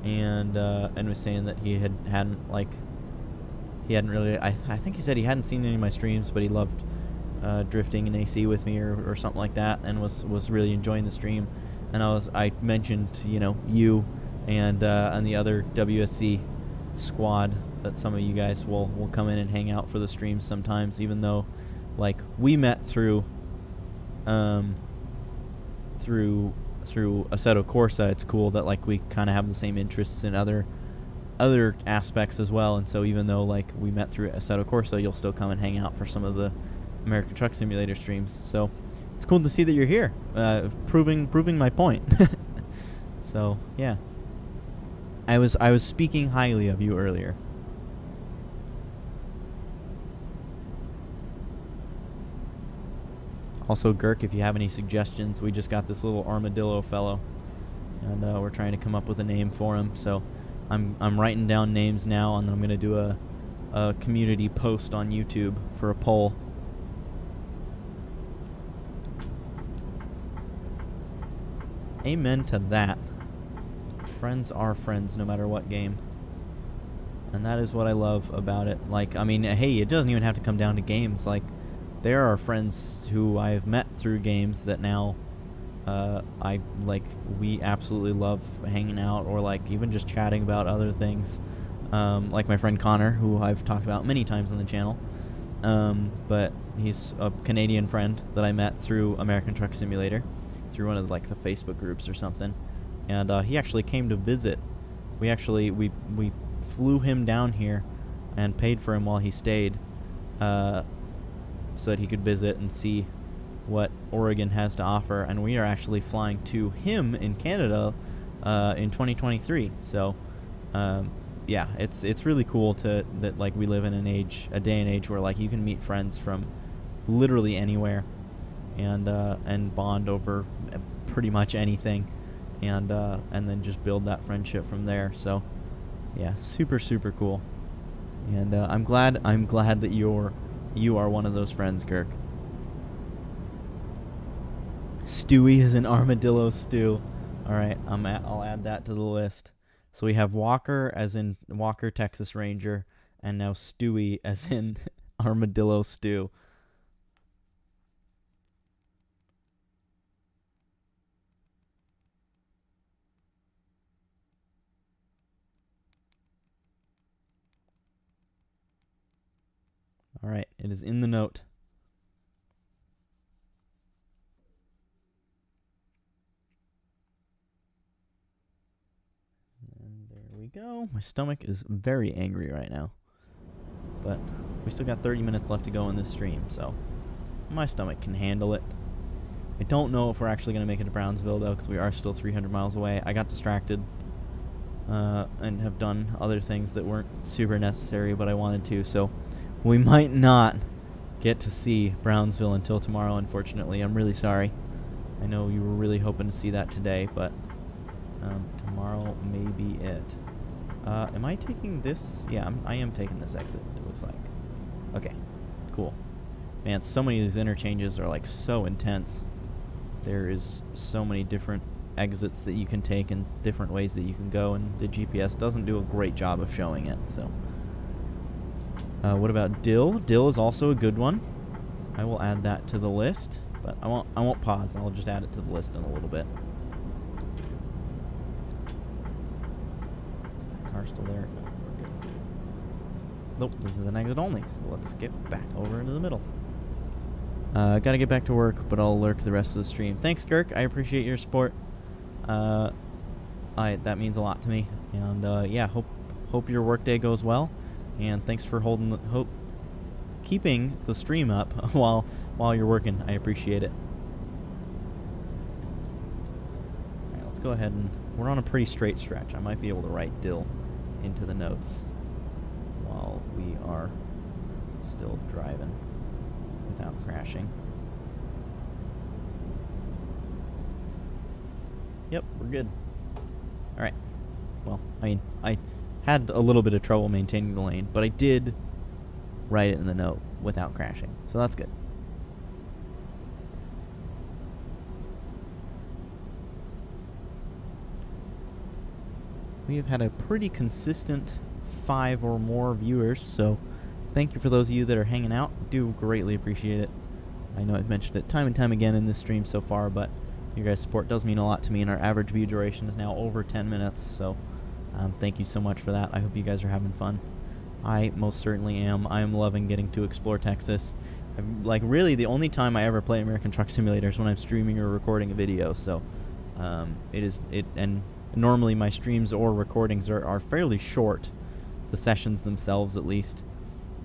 and was saying that he hadn't really. I think he said he hadn't seen any of my streams, but he loved drifting in AC with me or something like that, and was really enjoying the stream. and I mentioned, you know, you and the other WSC squad, that some of you guys will come in and hang out for the streams sometimes, even though, like, we met through Assetto Corsa. It's cool that, like, we kind of have the same interests in other aspects as well, and so even though, like, we met through Assetto Corsa, you'll still come and hang out for some of the American Truck Simulator streams. So it's cool to see that you're here, proving my point. So yeah, I was speaking highly of you earlier. Also, Girk, if you have any suggestions, we just got this little armadillo fellow, and we're trying to come up with a name for him. So I'm writing down names now, and then I'm gonna do a community post on YouTube for a poll. Amen to that. Friends are friends no matter what game. And that is what I love about it. Like, I mean, hey, it doesn't even have to come down to games. Like, there are friends who I've met through games that now we absolutely love hanging out, or like even just chatting about other things. Like my friend Connor, who I've talked about many times on the channel. But he's a Canadian friend that I met through American Truck Simulator, through one of like the Facebook groups or something. And he actually came to visit. We flew him down here and paid for him while he stayed, so that he could visit and see what Oregon has to offer. And we are actually flying to him in Canada in 2023. So yeah, it's really cool that like we live in a day and age where like you can meet friends from literally anywhere, and bond over pretty much anything, and then just build that friendship from there. So yeah, super cool. And I'm glad that you are one of those friends, Kirk. Stewie is an armadillo stew. All right, I'll add that to the list. So we have Walker as in Walker Texas Ranger, and now Stewie as in armadillo stew. All right, it is in the note. And there we go. My stomach is very angry right now. But we still got 30 minutes left to go in this stream, so my stomach can handle it. I don't know if we're actually going to make it to Brownsville, though, because we are still 300 miles away. I got distracted and have done other things that weren't super necessary, but I wanted to, so we might not get to see Brownsville until tomorrow, unfortunately. I'm really sorry. I know you were really hoping to see that today, but tomorrow may be it. Am I taking this? Yeah, I am taking this exit, it looks like. Okay, cool. Man, so many of these interchanges are like so intense. There is so many different exits that you can take and different ways that you can go, and the GPS doesn't do a great job of showing it, so. What about Dill? Dill is also a good one. I will add that to the list, but I won't pause. I'll just add it to the list in a little bit. Is that car still there? No, we're good. Nope, this is an exit only, so let's get back over into the middle. Gotta get back to work, but I'll lurk the rest of the stream. Thanks, Kirk. I appreciate your support. That means a lot to me. And yeah, hope your workday goes well. And thanks for keeping the stream up while you're working. I appreciate it. All right, let's go ahead and we're on a pretty straight stretch. I might be able to write Dill into the notes while we are still driving without crashing. Yep, we're good. All right. Well, I mean, I had a little bit of trouble maintaining the lane, but I did write it in the note without crashing, so that's good. We have had a pretty consistent 5 or more viewers, so thank you for those of you that are hanging out. Do greatly appreciate it. I know I've mentioned it time and time again in this stream so far, but Your guys' support does mean a lot to me, and our average view duration is now over 10 minutes, so thank you so much for that. I hope you guys are having fun. I most certainly am. I am loving getting to explore Texas. Like, really, the only time I ever play American Truck Simulator is when I'm streaming or recording a video, so and normally my streams or recordings are fairly short, the sessions themselves at least,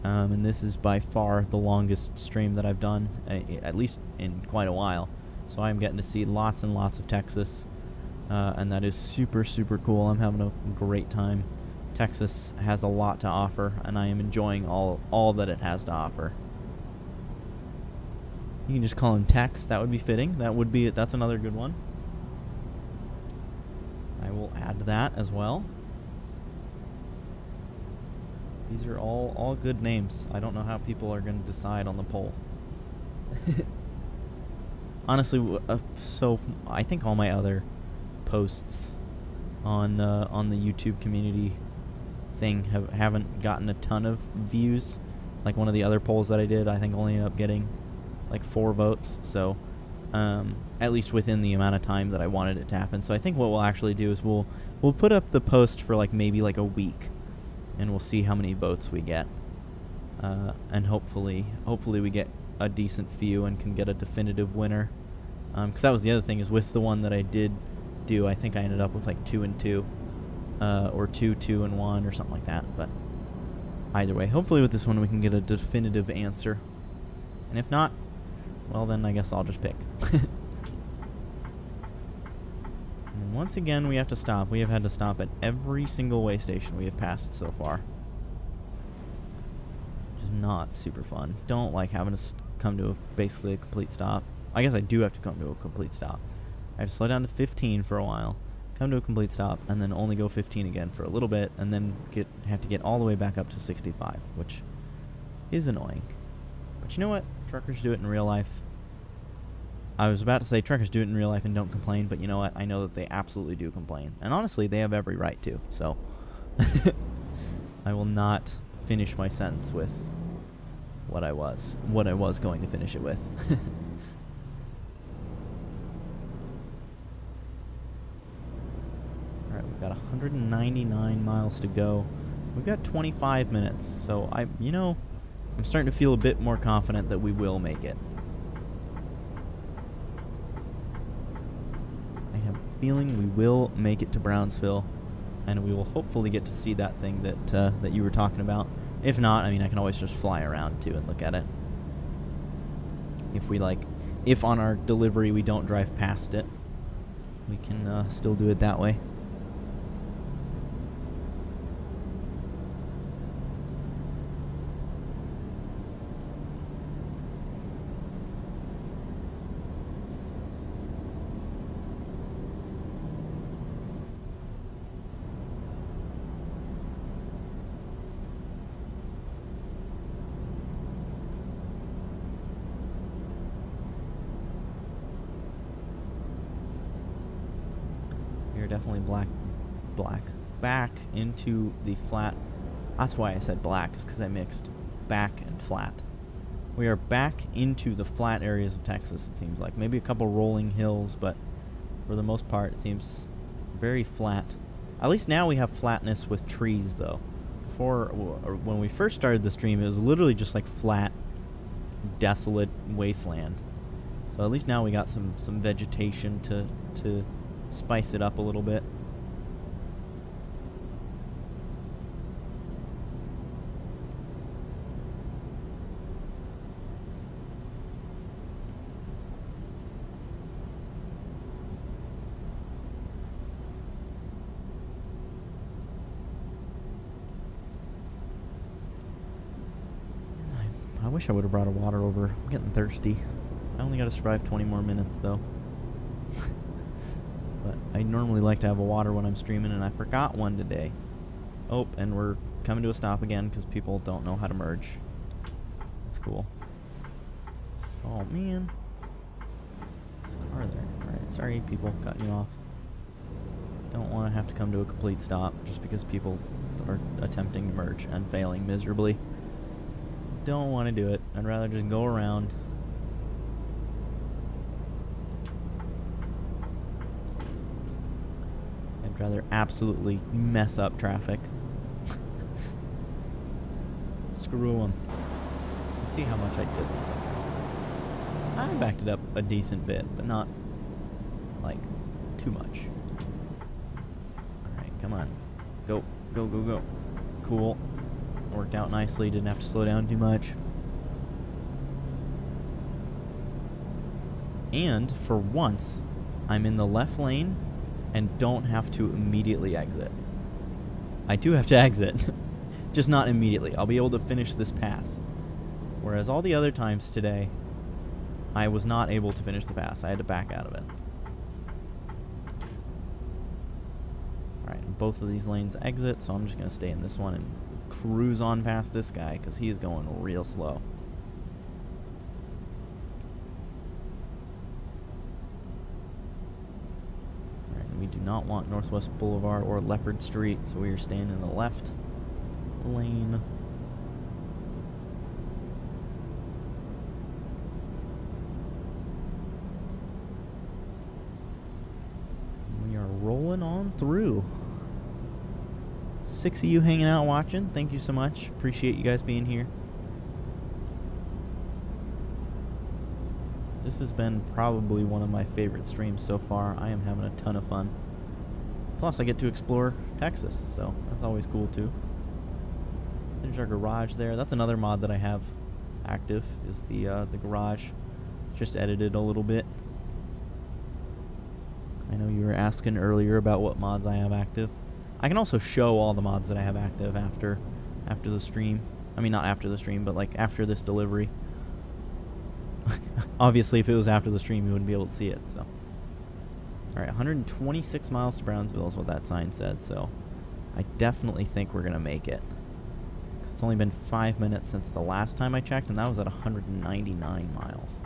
and this is by far the longest stream that I've done, at least in quite a while, so I'm getting to see lots and lots of Texas, and that is super, super cool. I'm having a great time. Texas has a lot to offer, and I am enjoying all that it has to offer. You can just call him Tex. That would be fitting. That's another good one. I will add that as well. These are all good names. I don't know how people are going to decide on the poll. Honestly, so I think all my other posts on the YouTube community thing haven't gotten a ton of views. Like one of the other polls that I did, I think only ended up getting like 4 votes. So at least within the amount of time that I wanted it to happen. So I think what we'll actually do is we'll put up the post for like maybe like a week, and we'll see how many votes we get, and hopefully we get a decent few and can get a definitive winner. Because that was the other thing, is with the one that I did do, I think I ended up with like 2 and 2, or 2, 2 and 1, or something like that. But either way, hopefully with this one we can get a definitive answer, and if not, well then I guess I'll just pick. And once again we have to stop. We have had to stop at every single way station we have passed so far. Which is not super fun. Don't like having to come to basically a complete stop. I guess I do have to come to a complete stop. I have to slow down to 15 for a while, come to a complete stop, and then only go 15 again for a little bit, and then have to get all the way back up to 65, which is annoying. But you know what? Truckers do it in real life. I was about to say truckers do it in real life and don't complain, but you know what? I know that they absolutely do complain. And honestly, they have every right to, so I will not finish my sentence with what I was going to finish it with. Alright, we've got 199 miles to go. We've got 25 minutes, so I'm starting to feel a bit more confident that we will make it. I have a feeling we will make it to Brownsville, and we will hopefully get to see that thing that you were talking about. If not, I mean, I can always just fly around too and look at it. If on our delivery we don't drive past it, we can still do it that way. Definitely back into the flat. That's why I said black, is because I mixed back and flat. We are back into the flat areas of Texas, it seems like. Maybe a couple rolling hills, but for the most part it seems very flat. At least now we have flatness with trees, though. Before, when we first started the stream, it was literally just like flat, desolate wasteland. So at least now we got some vegetation to spice it up a little bit. I wish I would have brought a water over. I'm getting thirsty. I only got to survive 20 more minutes, though. But I normally like to have a water when I'm streaming, and I forgot one today. Oh, and we're coming to a stop again because people don't know how to merge. That's cool. Oh, man. There's a car there. Alright, sorry, people, cutting you off. Don't want to have to come to a complete stop just because people are attempting to merge and failing miserably. Don't want to do it. I'd rather just go around. I'd rather absolutely mess up traffic. Screw them. Let's see how much I did this. I backed it up a decent bit, but not, like, too much. Alright, come on. Go, go, go, go. Cool. Worked out nicely, didn't have to slow down too much. And, for once, I'm in the left lane and don't have to immediately exit. I do have to exit, just not immediately. I'll be able to finish this pass. Whereas all the other times today, I was not able to finish the pass. I had to back out of it. Alright, both of these lanes exit, so I'm just going to stay in this one and cruise on past this guy, because he is going real slow. We do not want Northwest Boulevard or Leopard Street, so we are staying in the left lane. We are rolling on through. 6 of you hanging out watching. Thank you so much. Appreciate you guys being here. This has been probably one of my favorite streams so far. I am having a ton of fun. Plus, I get to explore Texas, so that's always cool too. There's our garage there. That's another mod that I have active, is the garage. It's just edited a little bit. I know you were asking earlier about what mods I have active. I can also show all the mods that I have active after the stream. I mean, not after the stream, but like after this delivery. Obviously, if it was after the stream, you wouldn't be able to see it, so. Alright, 126 miles to Brownsville is what that sign said, so I definitely think we're going to make it. 'Cause it's only been 5 minutes since the last time I checked, and that was at 199 miles.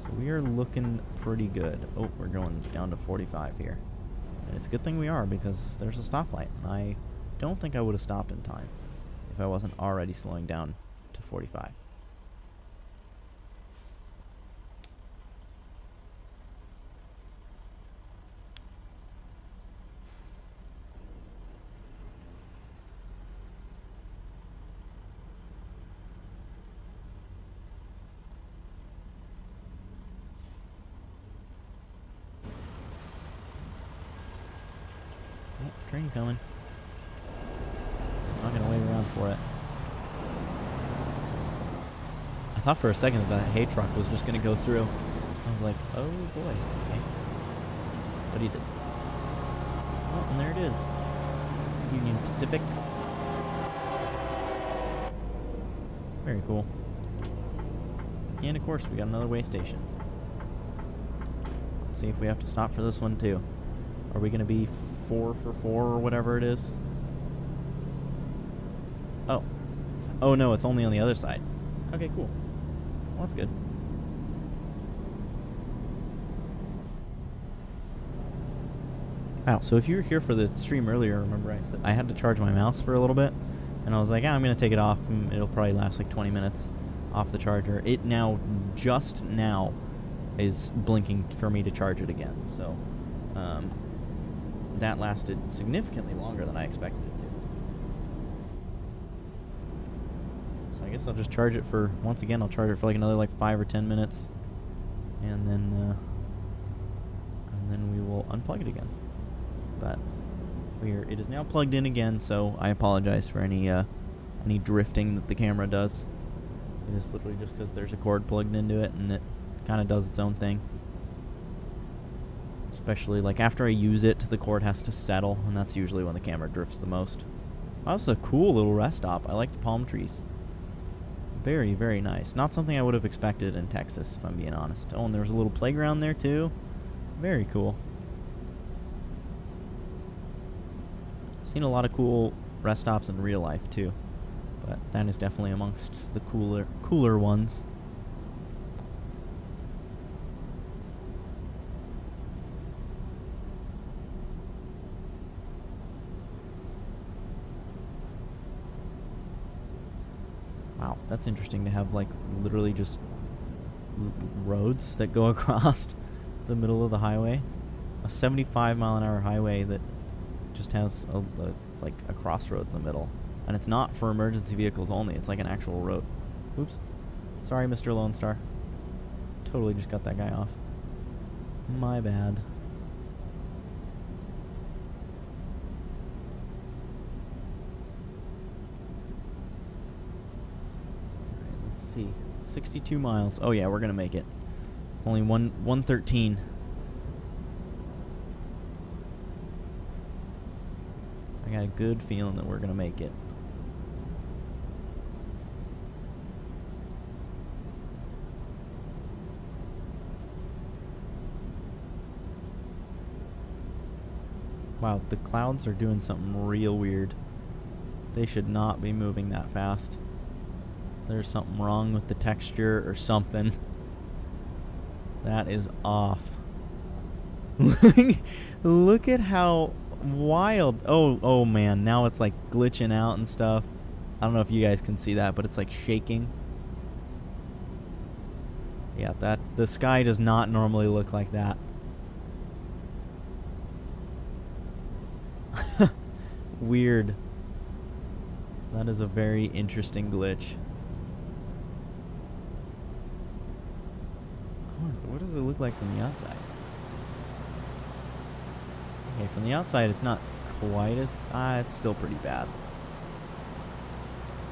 So we are looking pretty good. Oh, we're going down to 45 here. And it's a good thing we are, because there's a stoplight, and I don't think I would have stopped in time if I wasn't already slowing down to 45. Train coming. I'm not gonna wait around for it. I thought for a second that hay truck was just gonna go through. I was like, oh boy, okay. But he did. Oh, and there it is. Union Pacific. Very cool. And of course, we got another way station. Let's see if we have to stop for this one too. Are we going to be 4 for 4 or whatever it is? Oh. Oh no, it's only on the other side. Okay, cool. Well, that's good. Wow, so if you were here for the stream earlier, remember I said I had to charge my mouse for a little bit? And I was like, I'm going to take it off, and it'll probably last like 20 minutes off the charger. It now, just now, is blinking for me to charge it again, so... that lasted significantly longer than I expected it to. So I guess I'll just charge it for, once again, I'll charge it for like another like 5 or 10 minutes. And then we will unplug it again. But it is now plugged in again, so I apologize for any drifting that the camera does. It is literally just because there's a cord plugged into it and it kind of does its own thing. Especially, like, after I use it, the cord has to settle, and that's usually when the camera drifts the most. Wow, this is a cool little rest stop. I like the palm trees. Very, very nice. Not something I would have expected in Texas, if I'm being honest. Oh, and there was a little playground there, too. Very cool. Seen a lot of cool rest stops in real life, too. But that is definitely amongst the cooler ones. Wow, that's interesting to have, like, literally just roads that go across the middle of the highway. A 75-mile-an-hour highway that just has like a crossroad in the middle. And it's not for emergency vehicles only. It's like an actual road. Oops. Sorry, Mr. Lone Star. Totally just got that guy off. My bad. Alright, let's see. 62 miles. Oh yeah, we're gonna make it. It's only 113. I got a good feeling that we're gonna make it. Wow, the clouds are doing something real weird. They should not be moving that fast. There's something wrong with the texture or something. That is off. Look at how wild. Oh man, now it's like glitching out and stuff. I don't know if you guys can see that, but it's like shaking. Yeah, the sky does not normally look like that. Weird. That is a very interesting glitch. What does it look like from the outside? Okay, from the outside it's not quite as... it's still pretty bad.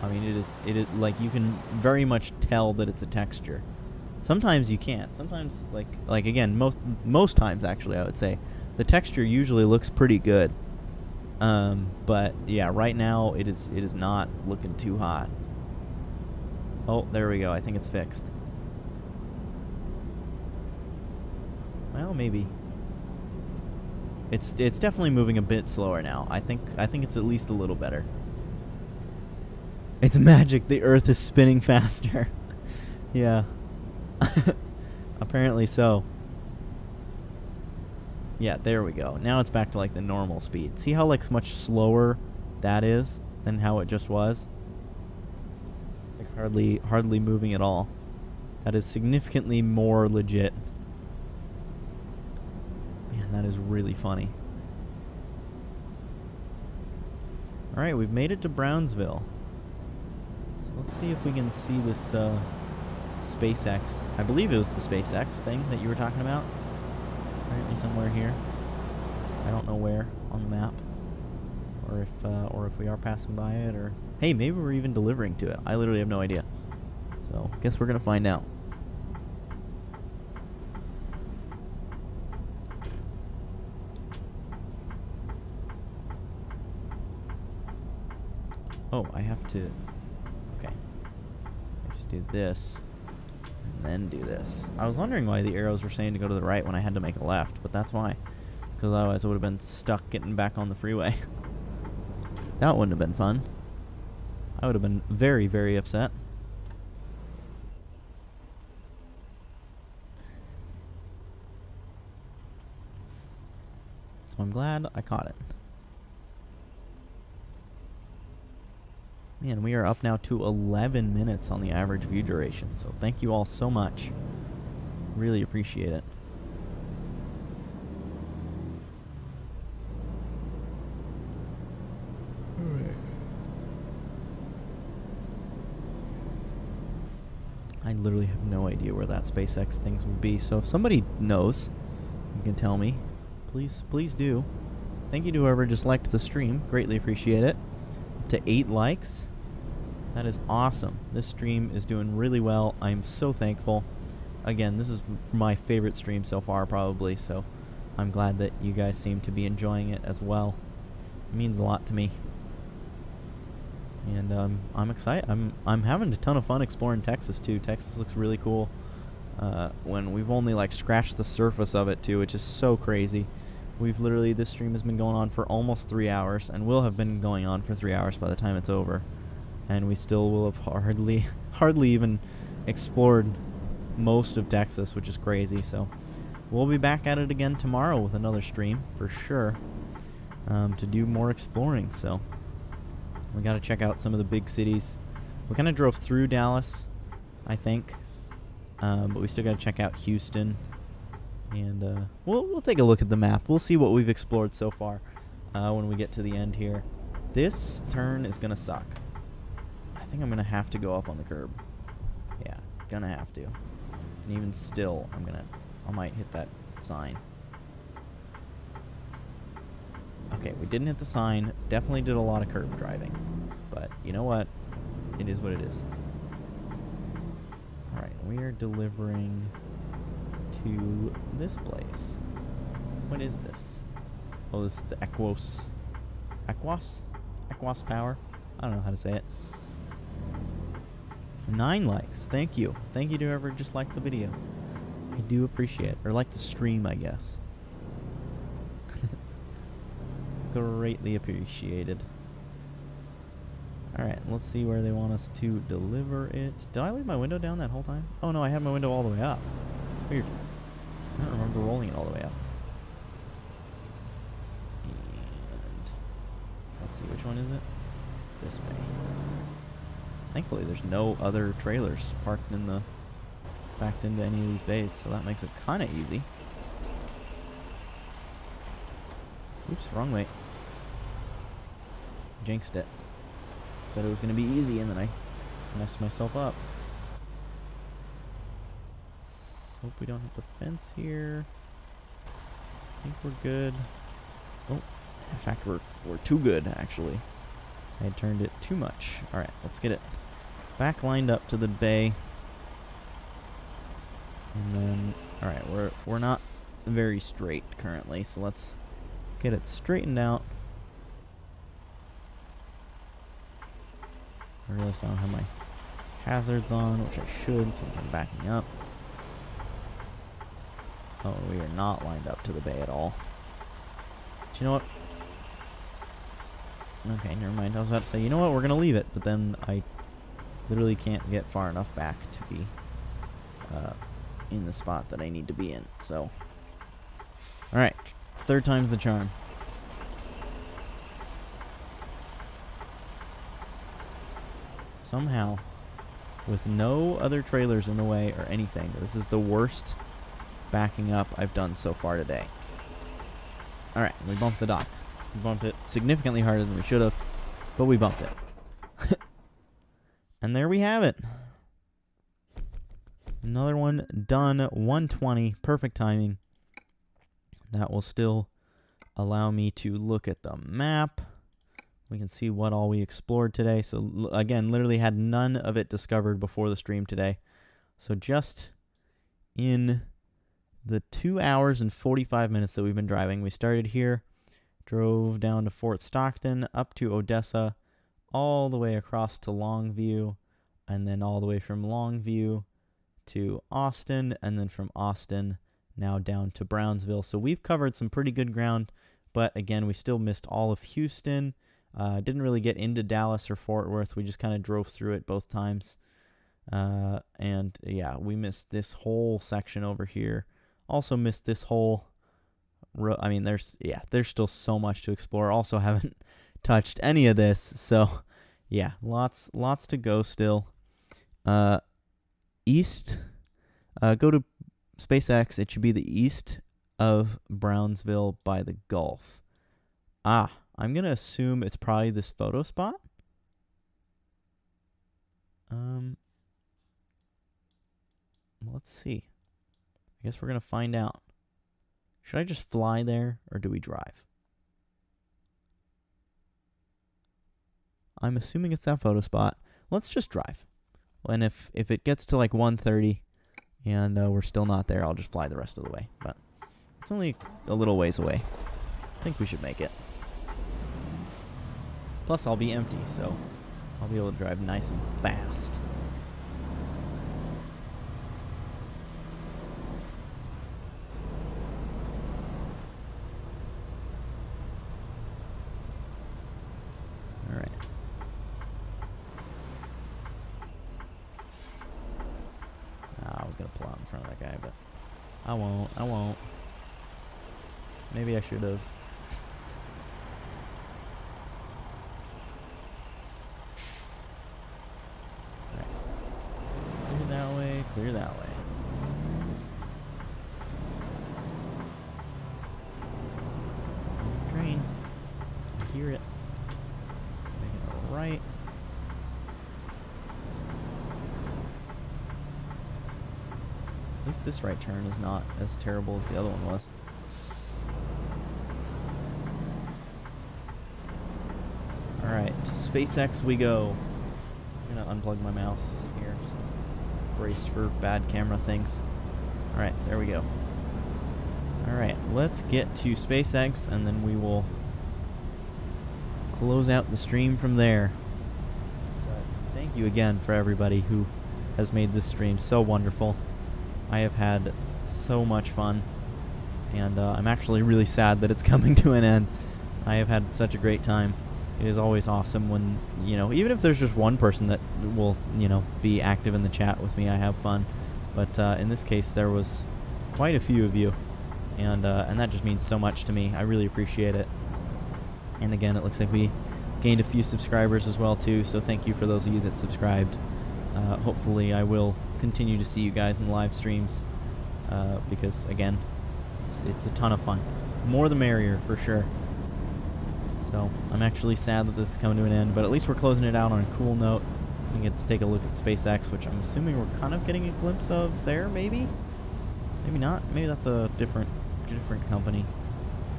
I mean, it is like, you can very much tell that it's a texture. Sometimes you can't. Sometimes, like again, most times actually, I would say, the texture usually looks pretty good. But yeah, right now it is not looking too hot. Oh, there we go. I think it's fixed. Well, maybe. It's definitely moving a bit slower now. I think it's at least a little better. It's magic. The Earth is spinning faster. Yeah. Apparently so. Yeah, there we go. Now it's back to like the normal speed. See how like much slower that is than how it just was? Like hardly moving at all. That is significantly more legit. Man, that is really funny. Alright, we've made it to Brownsville. So let's see if we can see this SpaceX. I believe it was the SpaceX thing that you were talking about. Apparently somewhere here. I don't know where on the map, or if we are passing by it, or hey, maybe we're even delivering to it. I literally have no idea. So guess we're gonna find out. Oh, I have to. Okay, I have to do this. And then do this. I was wondering why the arrows were saying to go to the right when I had to make a left, but that's why. Because otherwise I would have been stuck getting back on the freeway. That wouldn't have been fun. I would have been very, very upset. So I'm glad I caught it. Man, we are up now to 11 minutes on the average view duration, so thank you all so much. Really appreciate it. I literally have no idea where that SpaceX thing would be, so if somebody knows, you can tell me. Please do. Thank you to whoever just liked the stream. Greatly appreciate it. To 8 likes. That is awesome. This stream is doing really well. I'm so thankful. Again, this is my favorite stream so far probably, so I'm glad that you guys seem to be enjoying it as well. It means a lot to me. And I'm excited. I'm having a ton of fun exploring Texas too. Texas looks really cool. When we've only like scratched the surface of it too, which is so crazy. We've literally, this stream has been going on for almost 3 hours, and will have been going on for 3 hours by the time it's over. And we still will have hardly even explored most of Texas, which is crazy. So we'll be back at it again tomorrow with another stream for sure, to do more exploring. So we got to check out some of the big cities. We kind of drove through Dallas, I think, but we still got to check out Houston. And we'll take a look at the map. We'll see what we've explored so far. when we get to the end here. This turn is going to suck. I think I'm going to have to go up on the curb. Yeah, going to have to. And even still, I might hit that sign. Okay, we didn't hit the sign. Definitely did a lot of curb driving. But you know what? It is what it is. Alright, we are delivering to this place. What is this? Oh, this is the Equos Power? I don't know how to say it. 9 likes. Thank you. Thank you to whoever just liked the video. I do appreciate it. Or like the stream, I guess. Greatly appreciated. Alright, let's see where they want us to deliver it. Did I leave my window down that whole time? Oh no, I had my window all the way up. Weird. I don't remember rolling it all the way up. And let's see, which one is it? It's this way. Thankfully, there's no other trailers parked in the backed into any of these bays, so that makes it kind of easy. Oops, wrong way. Jinxed it. Said it was going to be easy, and then I messed myself up. Let's hope we don't hit the fence here. I think we're good. Oh, in fact, we're too good, actually. I had turned it too much. Alright, let's get it back lined up to the bay. And then, alright, we're not very straight currently, so let's get it straightened out. I realize I don't have my hazards on, which I should since I'm backing up. Oh, we are not lined up to the bay at all. But you know what? Okay, never mind. I was about to say, you know what? We're going to leave it. But then I literally can't get far enough back to be in the spot that I need to be in. So, alright. 3rd time's the charm. Somehow, with no other trailers in the way or anything, this is the worst backing up I've done so far today. Alright, we bumped the dock. We bumped it significantly harder than we should have, but we bumped it. And there we have it. Another one done. 120. Perfect timing. That will still allow me to look at the map. We can see what all we explored today. So, again, literally had none of it discovered before the stream today. So just in the 2 hours and 45 minutes that we've been driving, we started here, drove down to Fort Stockton, up to Odessa, all the way across to Longview, and then all the way from Longview to Austin, and then from Austin now down to Brownsville. So we've covered some pretty good ground, but again, we still missed all of Houston. Didn't really get into Dallas or Fort Worth. We just kind of drove through it both times. And yeah, we missed this whole section over here. Also missed this whole I mean, there's still so much to explore. Also haven't touched any of this. So yeah, lots to go still. East, go to SpaceX. It should be the east of Brownsville by the Gulf. I'm going to assume it's probably this photo spot. Let's see. I guess we're going to find out. Should I just fly there, or do we drive? I'm assuming it's that photo spot. Let's just drive. And if it gets to like 1:30 and we're still not there, I'll just fly the rest of the way. But it's only a little ways away. I think we should make it. Plus, I'll be empty, so I'll be able to drive nice and fast. All right. I was going to pull out in front of that guy, but I won't. Maybe I should have. Clear that way. Train. hear it. Making a right. At least this right turn is not as terrible as the other one was. Alright, to SpaceX we go. I'm gonna unplug my mouse here. So brace for bad camera things. Alright, there we go. Alright, let's get to SpaceX and then we will close out the stream from there. But thank you again for everybody who has made this stream so wonderful. I have had so much fun, and I'm actually really sad that it's coming to an end. I have had such a great time. It is always awesome when, you know, even if there's just one person that will, you know, be active in the chat with me, I have fun. But in this case, there was quite a few of you, and that just means so much to me. I really appreciate it. And again, it looks like we gained a few subscribers as well, too, so thank you for those of you that subscribed. Hopefully I will continue to see you guys in the live streams, because, again, it's a ton of fun. More the merrier, for sure. So, I'm actually sad that this is coming to an end, but at least we're closing it out on a cool note. We get to take a look at SpaceX, which I'm assuming we're kind of getting a glimpse of there, maybe? Maybe not. Maybe that's a different company.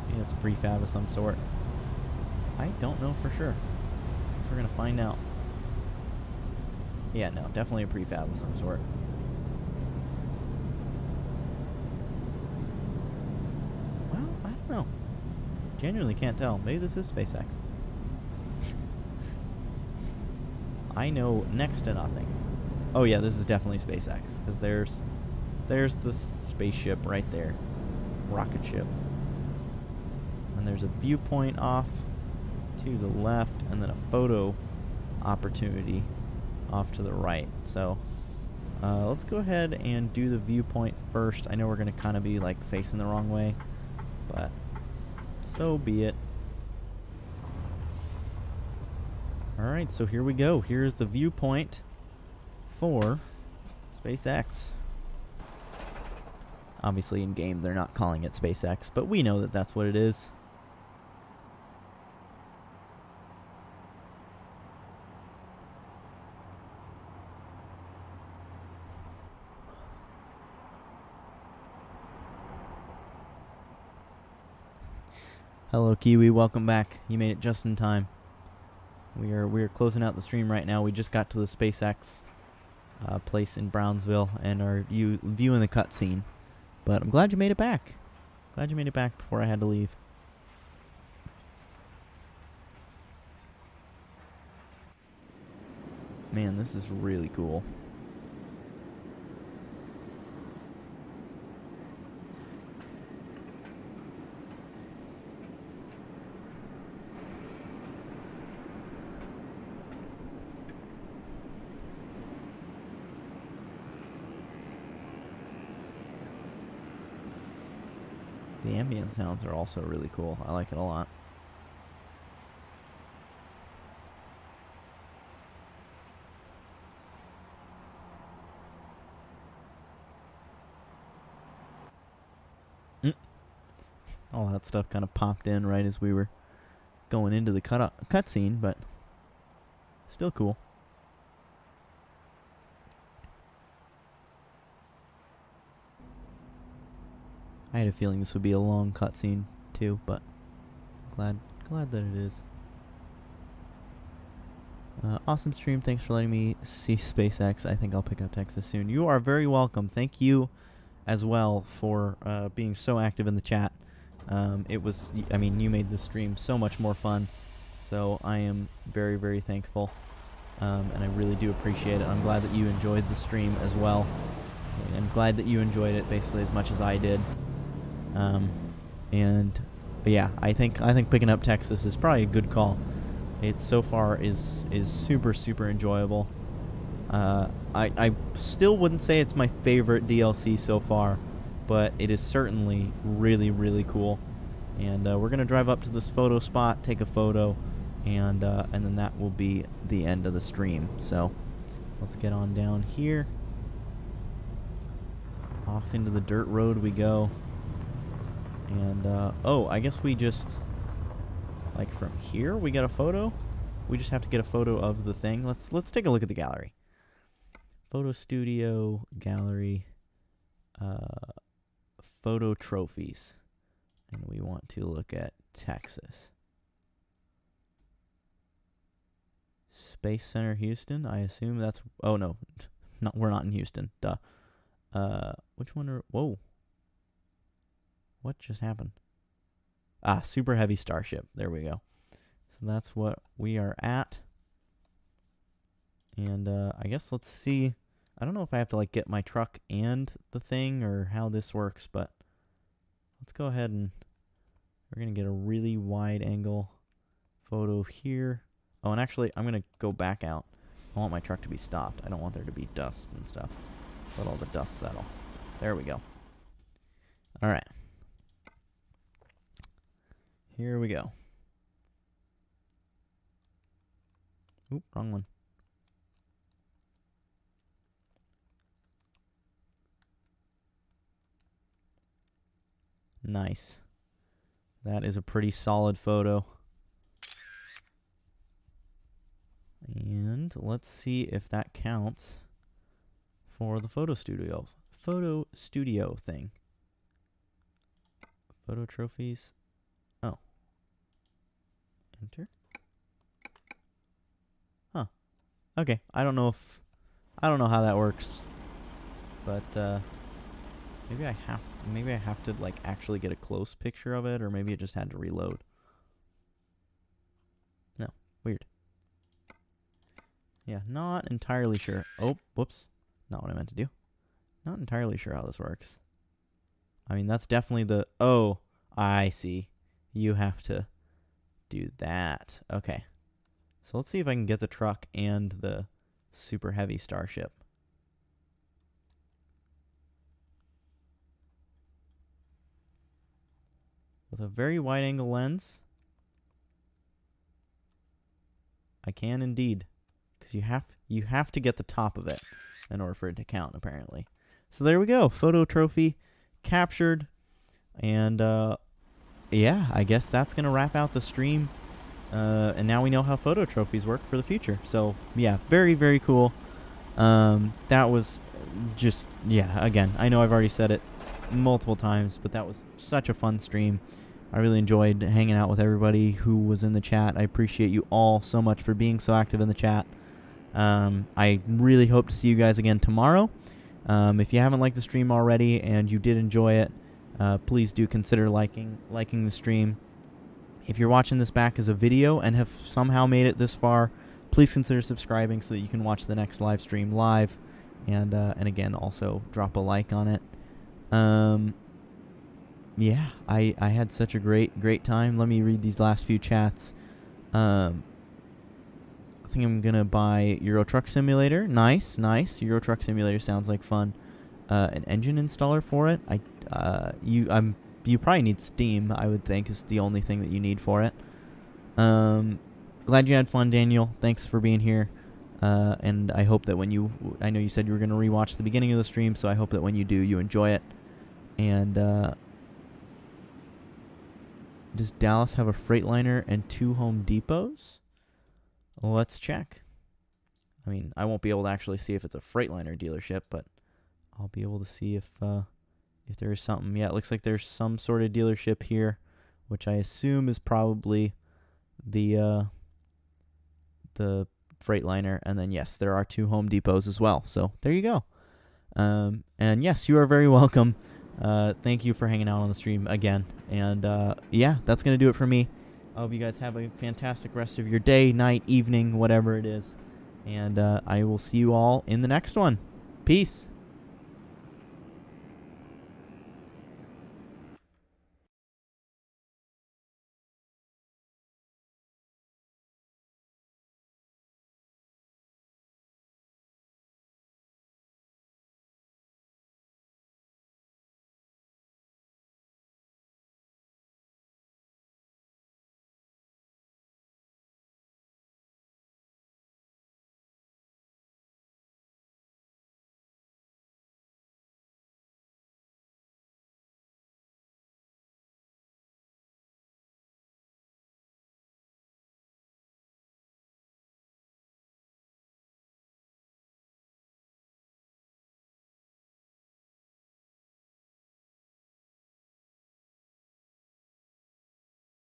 Maybe that's a prefab of some sort. I don't know for sure. Guess we're going to find out. Yeah, no, definitely a prefab of some sort. Well, I don't know. Genuinely can't tell. Maybe this is SpaceX. I know next to nothing. Oh yeah, this is definitely SpaceX, because there's the spaceship right there. Rocket ship. And there's a viewpoint off to the left, and then a photo opportunity off to the right. So let's go ahead and do the viewpoint first. I know we're going to kind of be like facing the wrong way, but so be it. Alright, so here we go. Here's the viewpoint for SpaceX. Obviously in game they're not calling it SpaceX, but we know that that's what it is. Hello Kiwi, welcome back. You made it just in time. We are closing out the stream right now. We just got to the SpaceX place in Brownsville and are viewing the cutscene. But I'm glad you made it back. Glad you made it back before I had to leave. Man, this is really cool. The ambient sounds are also really cool. I like it a lot. All that stuff kind of popped in right as we were going into the cutscene, but still cool. I had a feeling this would be a long cutscene too, but glad that it is. Awesome stream. Thanks for letting me see SpaceX. I think I'll pick up Texas soon. You are very welcome. Thank you as well for being so active in the chat. It was, I mean, you made this stream so much more fun. So I am very, very thankful. And I really do appreciate it. I'm glad that you enjoyed the stream as well. I'm glad that you enjoyed it basically as much as I did. And yeah, I think picking up Texas is probably a good call. It so far is super, super enjoyable. I still wouldn't say it's my favorite DLC so far, but it is certainly really, really cool. And we're gonna drive up to this photo spot, take a photo, and then that will be the end of the stream. So let's get on down here. Off into the dirt road we go. And oh, I guess we just Like from here, we get a photo. We just have to get a photo of the thing. Let's take a look at the gallery. Photo studio gallery. Photo trophies, and we want to look at Texas. Space Center, Houston. I assume that's. Oh no, we're not in Houston. Duh. Which one are? Whoa. What just happened? Ah, Super Heavy Starship. There we go. So that's what we are at. And I guess let's see. I don't know if I have to like get my truck and the thing or how this works, but let's go ahead and we're going to get a really wide angle photo here. Oh, and actually I'm going to go back out. I want my truck to be stopped. I don't want there to be dust and stuff. Let all the dust settle. There we go. All right. Here we go. Oop, wrong one. Nice. That is a pretty solid photo. And let's see if that counts for the photo studio thing. Photo trophies. Oh. Enter. Huh. Okay. I don't know how that works. But maybe I have to like actually get a close picture of it, or maybe it just had to reload. No, weird. Yeah, not entirely sure. Oh, whoops. Not what I meant to do. Not entirely sure how this works. I mean, that's definitely the... Oh, I see. You have to do that. Okay. So let's see if I can get the truck and the Super Heavy Starship. With a very wide angle lens, I can indeed, because you have to get the top of it in order for it to count, apparently. So there we go, photo trophy captured, and yeah, I guess that's gonna wrap out the stream. And now we know how photo trophies work for the future. So yeah, very, very cool. That was just, yeah, again, I know I've already said it multiple times, but that was such a fun stream. I really enjoyed hanging out with everybody who was in the chat. I appreciate you all so much for being so active in the chat. I really hope to see you guys again tomorrow. If you haven't liked the stream already and you did enjoy it, please do consider liking the stream. If you're watching this back as a video and have somehow made it this far, please consider subscribing so that you can watch the next live stream live, and again, also drop a like on it. Yeah, I had such a great time. Let me read these last few chats. I think I'm gonna buy Euro Truck Simulator. Nice. Euro Truck Simulator sounds like fun. An engine installer for it. You probably need Steam, I would think, is the only thing that you need for it. Glad you had fun, Daniel. Thanks for being here. And I hope that I know you said you were going to rewatch the beginning of the stream, so I hope that when you do, you enjoy it. And does Dallas have a Freightliner and 2 Home Depots? Let's check. I mean, I won't be able to actually see if it's a Freightliner dealership, but I'll be able to see if there is something. Yeah, it looks like there's some sort of dealership here, which I assume is probably the Freightliner. And then, yes, there are 2 Home Depots as well. So there you go. And yes, you are very welcome. Thank you for hanging out on the stream again. And yeah, that's going to do it for me. I hope you guys have a fantastic rest of your day, night, evening, whatever it is. And I will see you all in the next one. Peace.